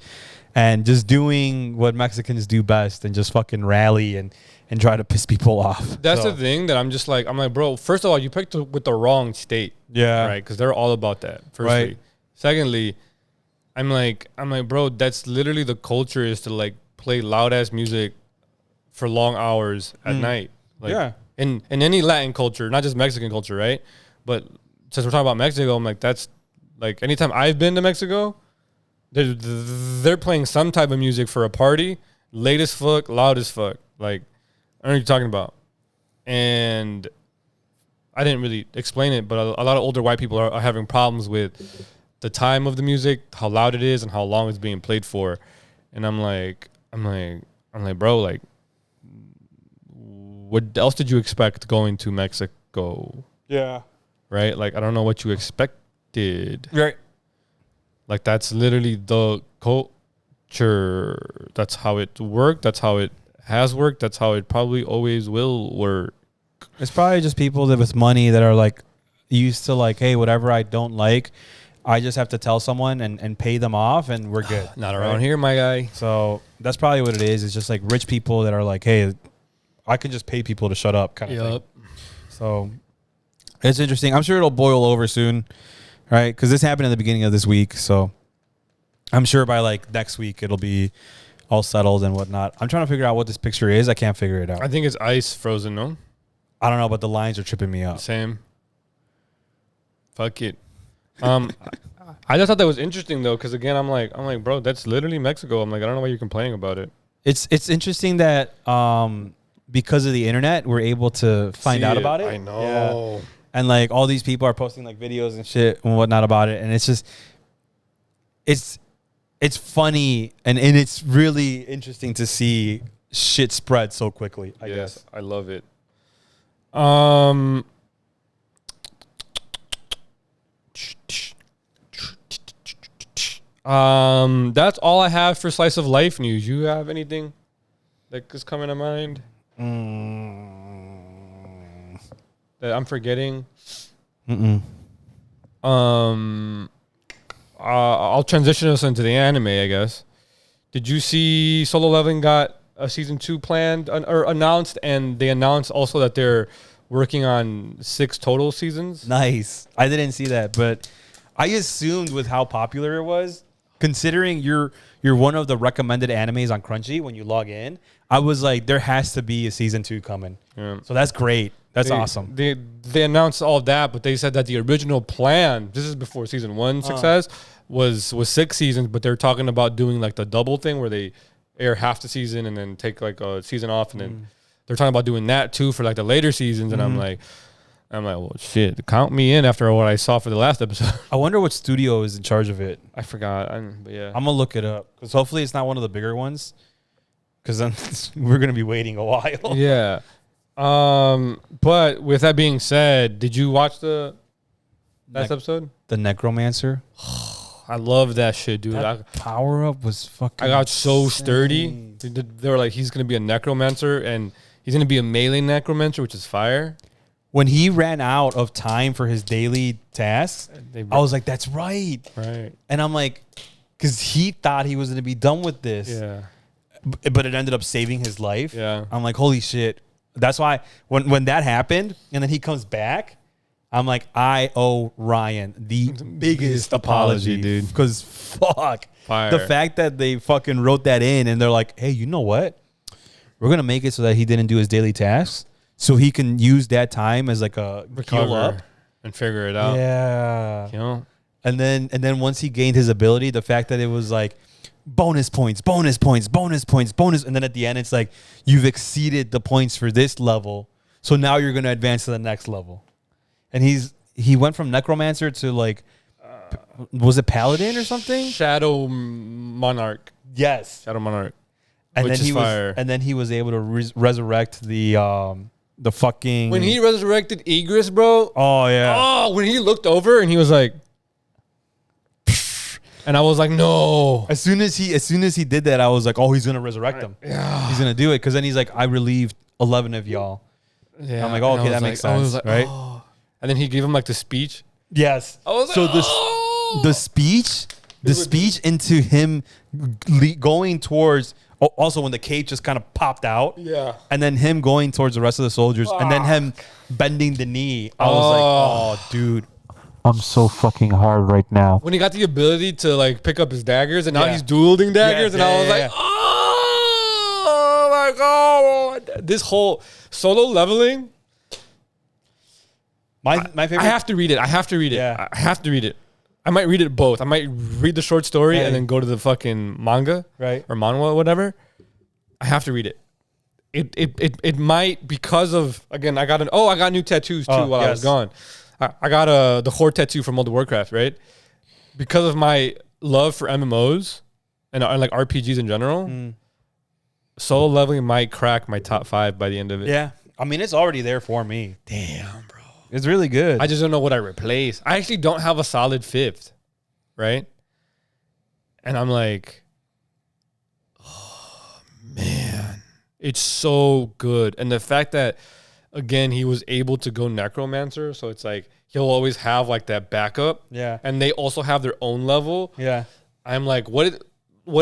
and just doing what Mexicans do best and just fucking rally and try to piss people off. That's the thing that I'm like, bro, first of all, you picked with the wrong state. Yeah. Right. Because they're all about that. Firstly. Right. Secondly, I'm like, bro, that's literally the culture is to like play loud ass music for long hours at night. Like, yeah. In any Latin culture, not just Mexican culture, right? But since we're talking about Mexico, I'm like, that's like anytime I've been to Mexico, they're playing some type of music for a party, late as fuck, loud as fuck. Like, I don't know what you're talking about. And I didn't really explain it, but a lot of older white people are having problems with the time of the music, how loud it is, and how long it's being played for. And I'm like, bro, like, what else did you expect going to Mexico? Yeah. Right? Like, I don't know what you expected. Right. Like, that's literally the culture. That's how it worked. That's how it has worked. That's how it probably always will work. It's probably just people that with money that are like used to like, hey, whatever I don't like, I just have to tell someone and pay them off and we're good. Not around here, my guy. So that's probably what it is. It's just like rich people that are like, hey, I can just pay people to shut up kind of thing. So it's interesting. I'm sure it'll boil over soon, right? Because this happened in the beginning of this week. So I'm sure by like next week it'll be all settled and whatnot. I'm trying to figure out what this picture is. I can't figure it out. I think it's ice frozen, no? I don't know, but the lines are tripping me up. Same. Fuck it. I just thought that was interesting though, because again, I'm like, bro, that's literally Mexico. I'm like, I don't know why you're complaining about it. It's interesting that because of the internet, we're able to find out about it. I know. Yeah. And like all these people are posting like videos and shit and whatnot about it, and it's just it's funny and it's really interesting to see shit spread so quickly. I guess I love it. That's all I have for slice of life news. You have anything that is coming to mind that I'm forgetting? I'll transition us into the anime, I guess. Did you see Solo Leveling got a season 2 planned or announced, and they announced also that they're working on 6 total seasons? Nice. I didn't see that, but I assumed with how popular it was, considering you're one of the recommended animes on Crunchy when you log in, I was like, there has to be a season 2 coming. Yeah. So that's great. That's awesome. They announced all of that, but they said that the original plan, this is before season 1 success, was 6 seasons, but they're talking about doing like the double thing where they air half the season and then take like a season off, and then they're talking about doing that too for like the later seasons. And I'm like, well, shit, count me in after what I saw for the last episode. I wonder what studio is in charge of it. I forgot. But yeah, I'm gonna look it up because hopefully it's not one of the bigger ones, because then we're gonna be waiting a while. Yeah. But with that being said, did you watch the last episode? The Necromancer. I love that shit, dude. That power up was fucking. I got so insane. sturdy. They were like, he's gonna be a necromancer, and he's gonna be a melee necromancer, which is fire. When he ran out of time for his daily tasks, I was like, "That's right." Right. And I'm like, because he thought he was gonna be done with this. Yeah. But it ended up saving his life. Yeah. I'm like, holy shit. That's why when that happened, and then he comes back, I'm like, I owe Ryan the biggest apology, dude. Because fuck. Fire. The fact that they fucking wrote that in and they're like, hey, you know what? We're going to make it so that he didn't do his daily tasks so he can use that time as like a heal up. And figure it out. Yeah. You know? And then once he gained his ability, the fact that it was like, bonus points, bonus points, bonus points, bonus. And then at the end, it's like, you've exceeded the points for this level. So now you're going to advance to the next level. And he went from Necromancer to like, was it Paladin or something? Shadow Monarch. Yes. Shadow Monarch. And which then is fire. And then he was able to resurrect the fucking. When he resurrected Egress, bro. Oh, yeah. Oh, when he looked over and he was like, and I was like, no. As soon as he did that, I was like, oh, he's gonna resurrect them. Yeah. He's gonna do it, because then he's like, I relieved 11 of y'all. Yeah. I'm like, oh, okay, that makes sense, like, right? Oh. And then he gave him like the speech. Yes. I was like, so the speech into him going towards. Also, when the cape just kind of popped out, yeah, and then him going towards the rest of the soldiers, and then him bending the knee, I was like, oh, dude. I'm so fucking hard right now. When he got the ability to like pick up his daggers, and now he's dueling daggers, and I was like, oh my god, this whole Solo Leveling. My favorite. I have to read it. Yeah. I have to read it. I might read it both. I might read the short story and then go to the fucking manga, right, or manhwa, whatever. I have to read it. It might, because of, again, I got new tattoos too while I was gone. I got the Horde tattoo from World of Warcraft, right? Because of my love for MMOs and like RPGs in general, Solo Leveling might crack my top 5 by the end of it. Yeah. I mean, it's already there for me. Damn, bro. It's really good. I just don't know what I replace. I actually don't have a solid 5th, right? And I'm like, oh, man. It's so good. And the fact that, again, he was able to go necromancer, so it's like he'll always have like that backup. Yeah. And they also have their own level. Yeah. I'm like, what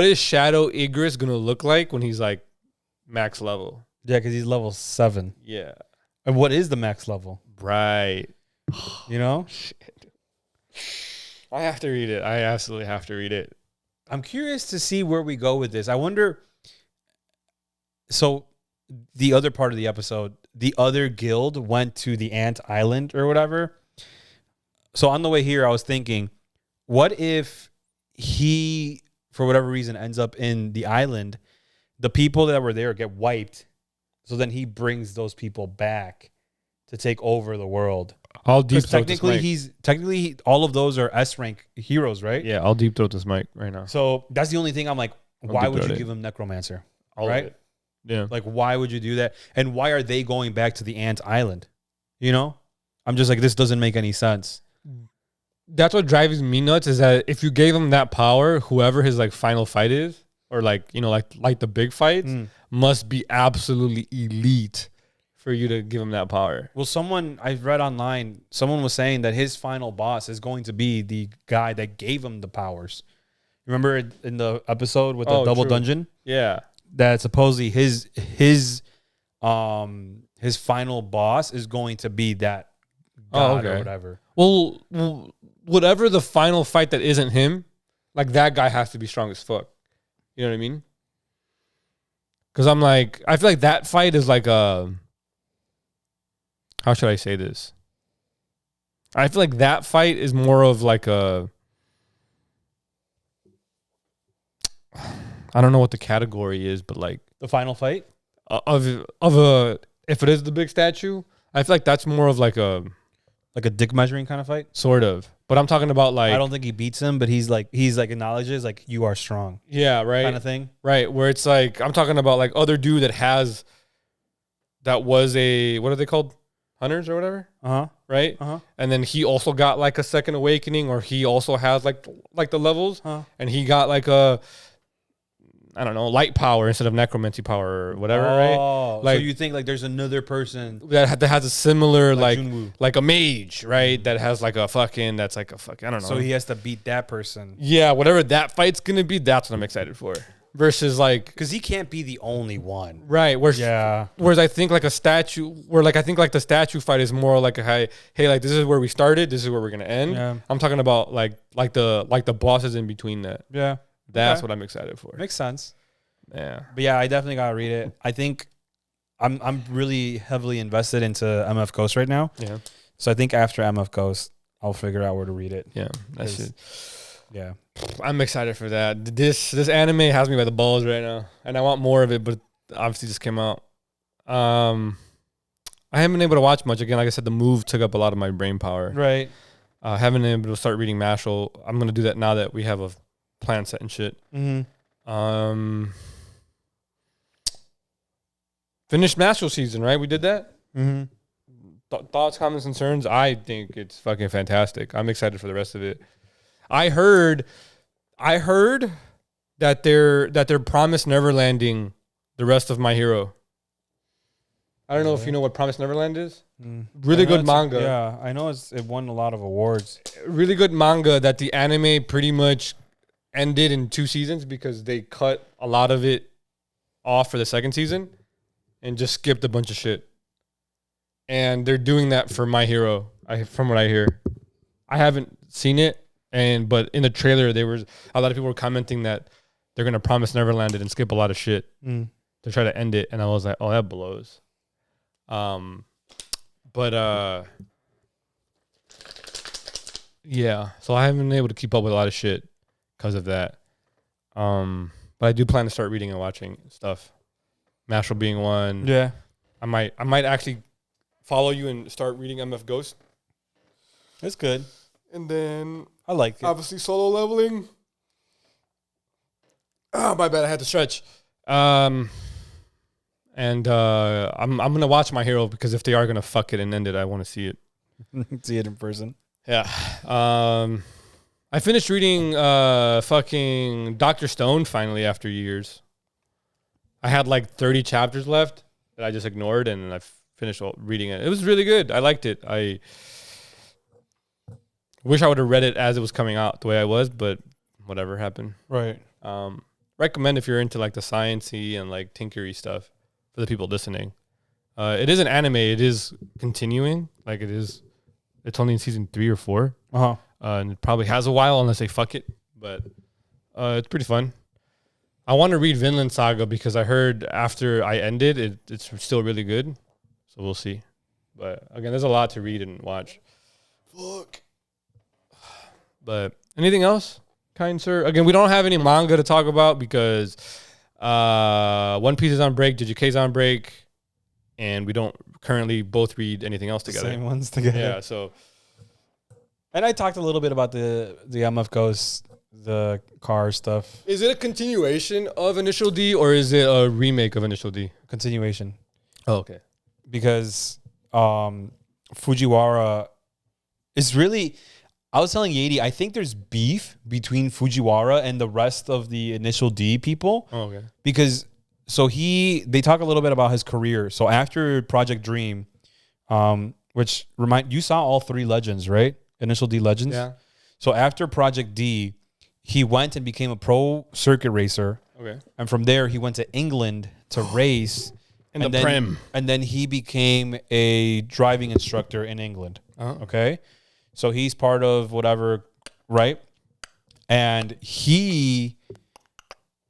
is Shadow Igris gonna look like when he's like max level? Yeah, because he's level 7. Yeah. And what is the max level? Right. You know? Shit. I have to read it. I absolutely have to read it. I'm curious to see where we go with this. I wonder. So, the other part of the episode, the other guild went to the Ant Island or whatever. So, on the way here, I was thinking, what if he, for whatever reason, ends up in the island? The people that were there get wiped. So then he brings those people back to take over the world. I'll deep throat technically all of those are S rank heroes, right? Yeah, I'll deep throat this mic right now. So that's the only thing I'm like, why would you deep-throat give him necromancer? All of right? it. Yeah. Like, why would you do that? And why are they going back to the Ant Island? You know? I'm just like, this doesn't make any sense. That's what drives me nuts is that if you gave him that power, whoever his like final fight is, or like, you know, like the big fights, must be absolutely elite for you to give him that power. Well, I've read online, someone was saying that his final boss is going to be the guy that gave him the powers. Remember in the episode with the double dungeon? Yeah. That supposedly his final boss is going to be that god or whatever. Well, whatever the final fight that isn't him, like that guy has to be strong as fuck. You know what I mean? Because I'm like, I feel like that fight is like a, how should I say this? I feel like that fight is more of like a, I don't know what the category is, but like The final fight? of a, if it is the big statue, I feel like that's more of like a dick measuring kind of fight? sort of. But I'm talking about like, I don't think he beats him, but he's like acknowledges like you are strong yeah, right, kind of thing. right. Where it's like I'm talking about like other dude that was a, what are they called, hunters or whatever, right? And then he also got like a second awakening, or he also has like the levels, and he got like a, I don't know, light power instead of necromancy power or whatever, right? Like, so you think like there's another person that has a similar like Junwoo. a mage, right? That has like a fucking, that's like a fucking, I don't know. So he has to beat that person. Yeah, whatever that fight's gonna be, that's what I'm excited for. Versus like, because he can't be the only one, right? Whereas I think like a statue, where like I think like the statue fight is more like a hey, like this is where we started, this is where we're gonna end. Yeah. I'm talking about like the bosses in between that. Yeah. That's what I'm excited for. Makes sense. Yeah. But yeah, I definitely gotta read it. I think I'm really heavily invested into MF Ghost right now. Yeah. So I think after MF Ghost, I'll figure out where to read it. Yeah. That's it. Yeah. I'm excited for that. This anime has me by the balls right now, and I want more of it, but obviously just came out. I haven't been able to watch much. Again, like I said, the move took up a lot of my brain power. Right. Haven't been able to start reading Mashal. I'm gonna do that now that we have a plan set and shit. Finished Mashal season, right? We did that. Thoughts, comments, concerns. I think it's fucking fantastic. I'm excited for the rest of it. I heard that they're promised Neverlanding the rest of My Hero. I don't know if you know what Promised Neverland is. Really good manga. Yeah, I know it won a lot of awards. Really good manga that the anime pretty much ended in 2 seasons because they cut a lot of it off for the second season and just skipped a bunch of shit. And they're doing that for My Hero, from what I hear. I haven't seen it. But in the trailer, there was a lot of people were commenting that they're gonna promise Neverland it and skip a lot of shit to try to end it, and I was like, oh, that blows. Yeah. So I haven't been able to keep up with a lot of shit because of that. But I do plan to start reading and watching stuff. Mashal being one. Yeah. I might actually follow you and start reading MF Ghost. It's good. And then I like it. Obviously solo leveling. Oh, my bad. I had to stretch. I'm gonna watch My Hero because if they are gonna fuck it and end it, I want to see it. See it in person. Yeah. I finished reading fucking Dr. Stone finally after years. I had like 30 chapters left that I just ignored, and I finished reading it. It was really good. I liked it. I wish I would have read it as it was coming out the way I was, but whatever happened. Right. Recommend if you're into like the sciencey and like tinkery stuff for the people listening. It is an anime. It is continuing. Like it's only in season 3 or 4. And it probably has a while unless they fuck it. But it's pretty fun. I want to read Vinland Saga because I heard after I ended, it's still really good. So we'll see. But again, there's a lot to read and watch. Fuck. But anything else, kind sir? Again, we don't have any manga to talk about because One Piece is on break, JJK's on break, and we don't currently both read anything else together. Same ones together. Yeah, so. And I talked a little bit about the MF Ghost, the car stuff. Is it a continuation of Initial D or is it a remake of Initial D? Continuation. Oh, okay. Because Fujiwara is really... I was telling Yadi, I think there's beef between Fujiwara and the rest of the Initial D people. Oh, okay. Because they talk a little bit about his career. So after Project Dream, which you saw all 3 Legends, right? Initial D Legends. Yeah. So after Project D, he went and became a pro circuit racer. Okay. And from there, he went to England to race. In the Prem. And then he became a driving instructor in England. Uh-huh. Okay. So he's part of whatever, right? And he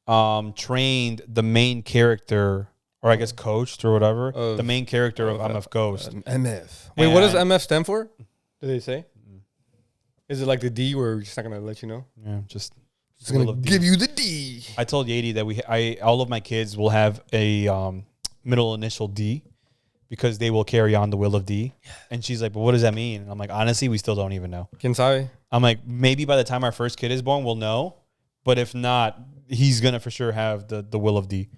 trained the main character, or I guess coached or whatever, the main character of MF Ghost. MF. Wait, what does MF stand for? Did they say? Is it like the D where we're just not going to let you know? Yeah, just going to give you the D. I told Yadi that all of my kids will have a middle initial D. Because they will carry on the will of D. Yeah. And she's like, but what does that mean? And I'm like, honestly, we still don't even know. ¿Quién sabe? I'm like, maybe by the time our first kid is born, we'll know. But if not, he's going to for sure have the will of D.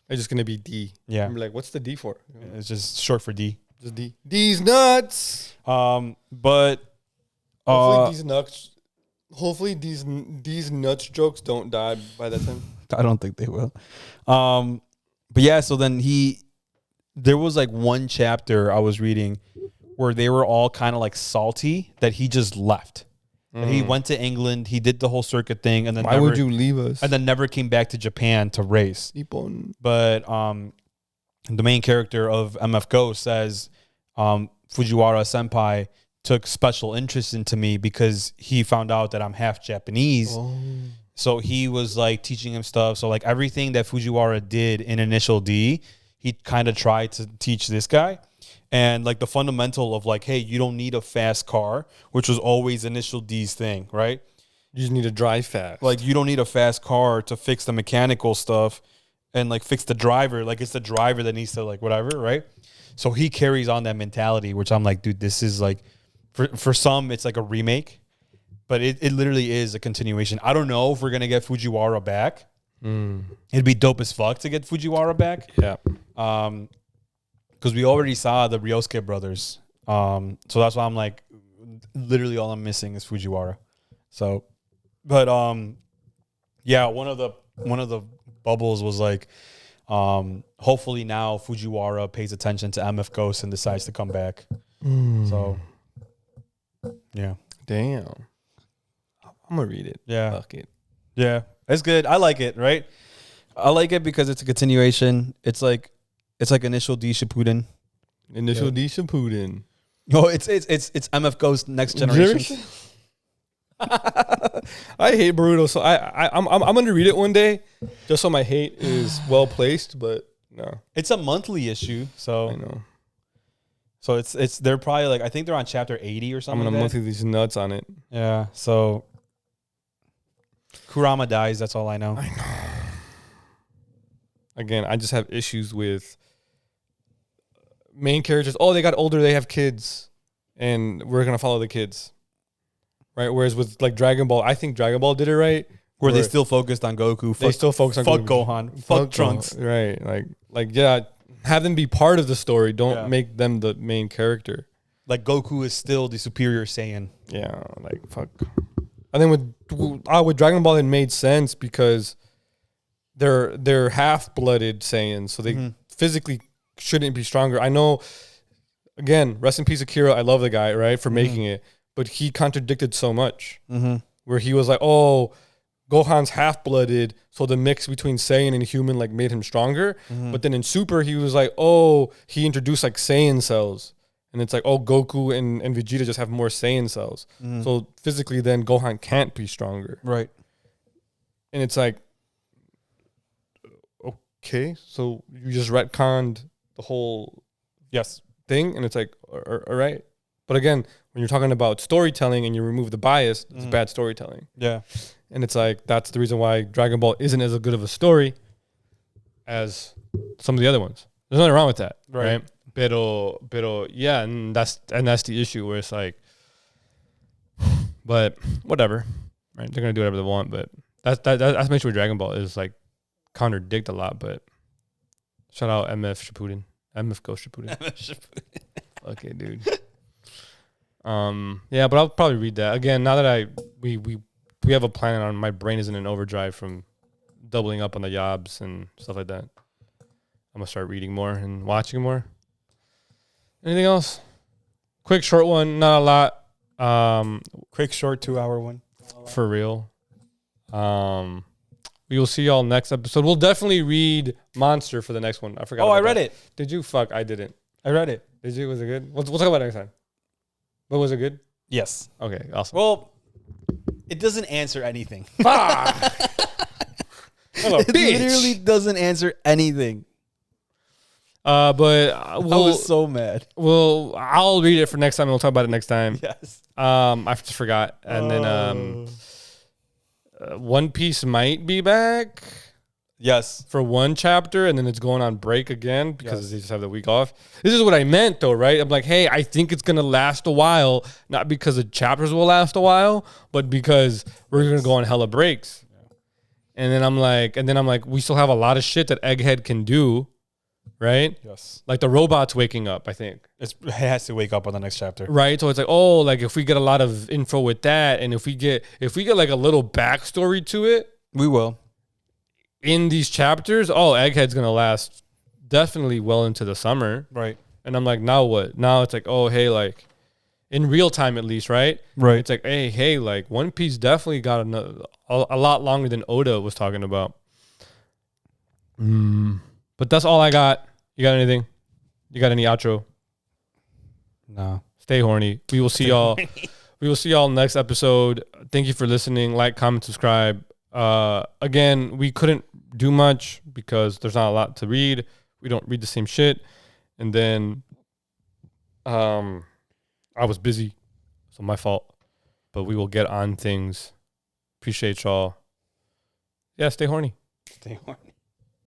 It's just going to be D. Yeah. I'm like, what's the D for? It's just short for D. Just D. D's nuts. But hopefully these nuts jokes don't die by that time. I don't think they will. But yeah, so then there was like one chapter I was reading where they were all kind of like salty that he just left. He went to England, he did the whole circuit thing, and then would you leave us? And then never came back to Japan to race. But the main character of MF Ghost says Fujiwara Senpai took special interest into me because he found out that I'm half Japanese. Oh. So he was like teaching him stuff. So like everything that Fujiwara did in Initial D, he kind of tried to teach this guy. And like the fundamental of like, hey, you don't need a fast car, which was always Initial D's thing, right? You just need to drive fast. Like you don't need a fast car to fix the mechanical stuff and like fix the driver. Like it's the driver that needs to like whatever, right? So he carries on that mentality, which I'm like, dude, this is like, for some, it's like a remake, but it literally is a continuation. I don't know if we're going to get Fujiwara back. It'd be dope as fuck to get Fujiwara back. Yeah. Because we already saw the Ryosuke brothers. So that's why I'm like, literally all I'm missing is Fujiwara. So, but yeah, one of the bubbles was like, hopefully now Fujiwara pays attention to MF Ghost and decides to come back. So, yeah. Damn. I'm gonna read it. Yeah. Fuck it. Yeah. It's good. I like it, right? I like it because it's a continuation. It's like Initial D Shippuden. Initial D Shippuden. No, it's MF Ghost Next Generation. I hate Boruto, so I'm gonna read it one day, just so my hate is well placed. But no, it's a monthly issue, so I know. So it's they're probably like, I think they're on chapter 80 or something. I'm gonna monthly these nuts on it. Yeah. So Kurama dies. That's all I know. I know. Again, I just have issues with main characters. Oh, they got older. They have kids, and we're gonna follow the kids, right? Whereas with like Dragon Ball, I think Dragon Ball did it right. Where they still focused on Goku. They still focus on fuck Gohan. Fuck Trunks. Right. Like yeah. Have them be part of the story. Don't make them the main character. Like Goku is still the superior Saiyan. Yeah. Like fuck. I think with Dragon Ball it made sense because they're half-blooded Saiyans, so they physically shouldn't be stronger. I know. Again, rest in peace, Akira. I love the guy, right, for making it, but he contradicted so much. Where he was like, "Oh, Gohan's half-blooded, so the mix between Saiyan and human like made him stronger." But then in Super, he was like, "Oh, he introduced like Saiyan cells." And it's like, oh, Goku and Vegeta just have more Saiyan cells. So physically, then Gohan can't be stronger. Right. And it's like, okay, so you just retconned the whole thing. And it's like, all right. But again, when you're talking about storytelling and you remove the bias, it's bad storytelling. Yeah. And it's like, that's the reason why Dragon Ball isn't as good of a story as some of the other ones. There's nothing wrong with that. Right. Pero yeah, and that's the issue where it's like, but whatever, right? They're gonna do whatever they want, but that's the issue with Dragon Ball is like contradict a lot. But shout out MF Shippuden, MF Ghost Shippuden. Okay, dude. Yeah, but I'll probably read that again now that we have a plan on. My brain isn't in overdrive from doubling up on the jobs and stuff like that. I'm gonna start reading more and watching more. Anything else? Quick, short one, not a lot. Quick, short 2-hour one. For real. We will see y'all next episode. We'll definitely read Monster for the next one. I forgot. Oh, I read it. Did you? Fuck, I didn't. I read it. Did you? Was it good? We'll talk about it next time. But was it good? Yes. Okay, awesome. Well, it doesn't answer anything. Fuck. It literally doesn't answer anything. But I was so mad. Well, I'll read it for next time. We'll talk about it next time. Yes. I just forgot. And then One Piece might be back. Yes. For one chapter, and then it's going on break again because they just have the week off. This is what I meant, though, right? I'm like, hey, I think it's gonna last a while, not because the chapters will last a while, but because we're gonna go on hella breaks. Yeah. And then I'm like, we still have a lot of shit that Egghead can do. Right? Yes. Like the robot's waking up, I think. It has to wake up on the next chapter. Right? So it's like, oh, like if we get a lot of info with that, and if we get like a little backstory to it. We will. In these chapters, Egghead's gonna last definitely well into the summer. Right. And I'm like, now what? Now it's like, oh, hey, like in real time at least, right? Right. It's like, hey, like One Piece definitely got a lot longer than Oda was talking about. But that's all I got. You got anything? You got any outro? No. Stay horny. We will see y'all. We will see y'all next episode. Thank you for listening. Like, comment, subscribe. Again, we couldn't do much because there's not a lot to read. We don't read the same shit. And then I was busy. So my fault. But we will get on things. Appreciate y'all. Yeah, stay horny. Stay horny.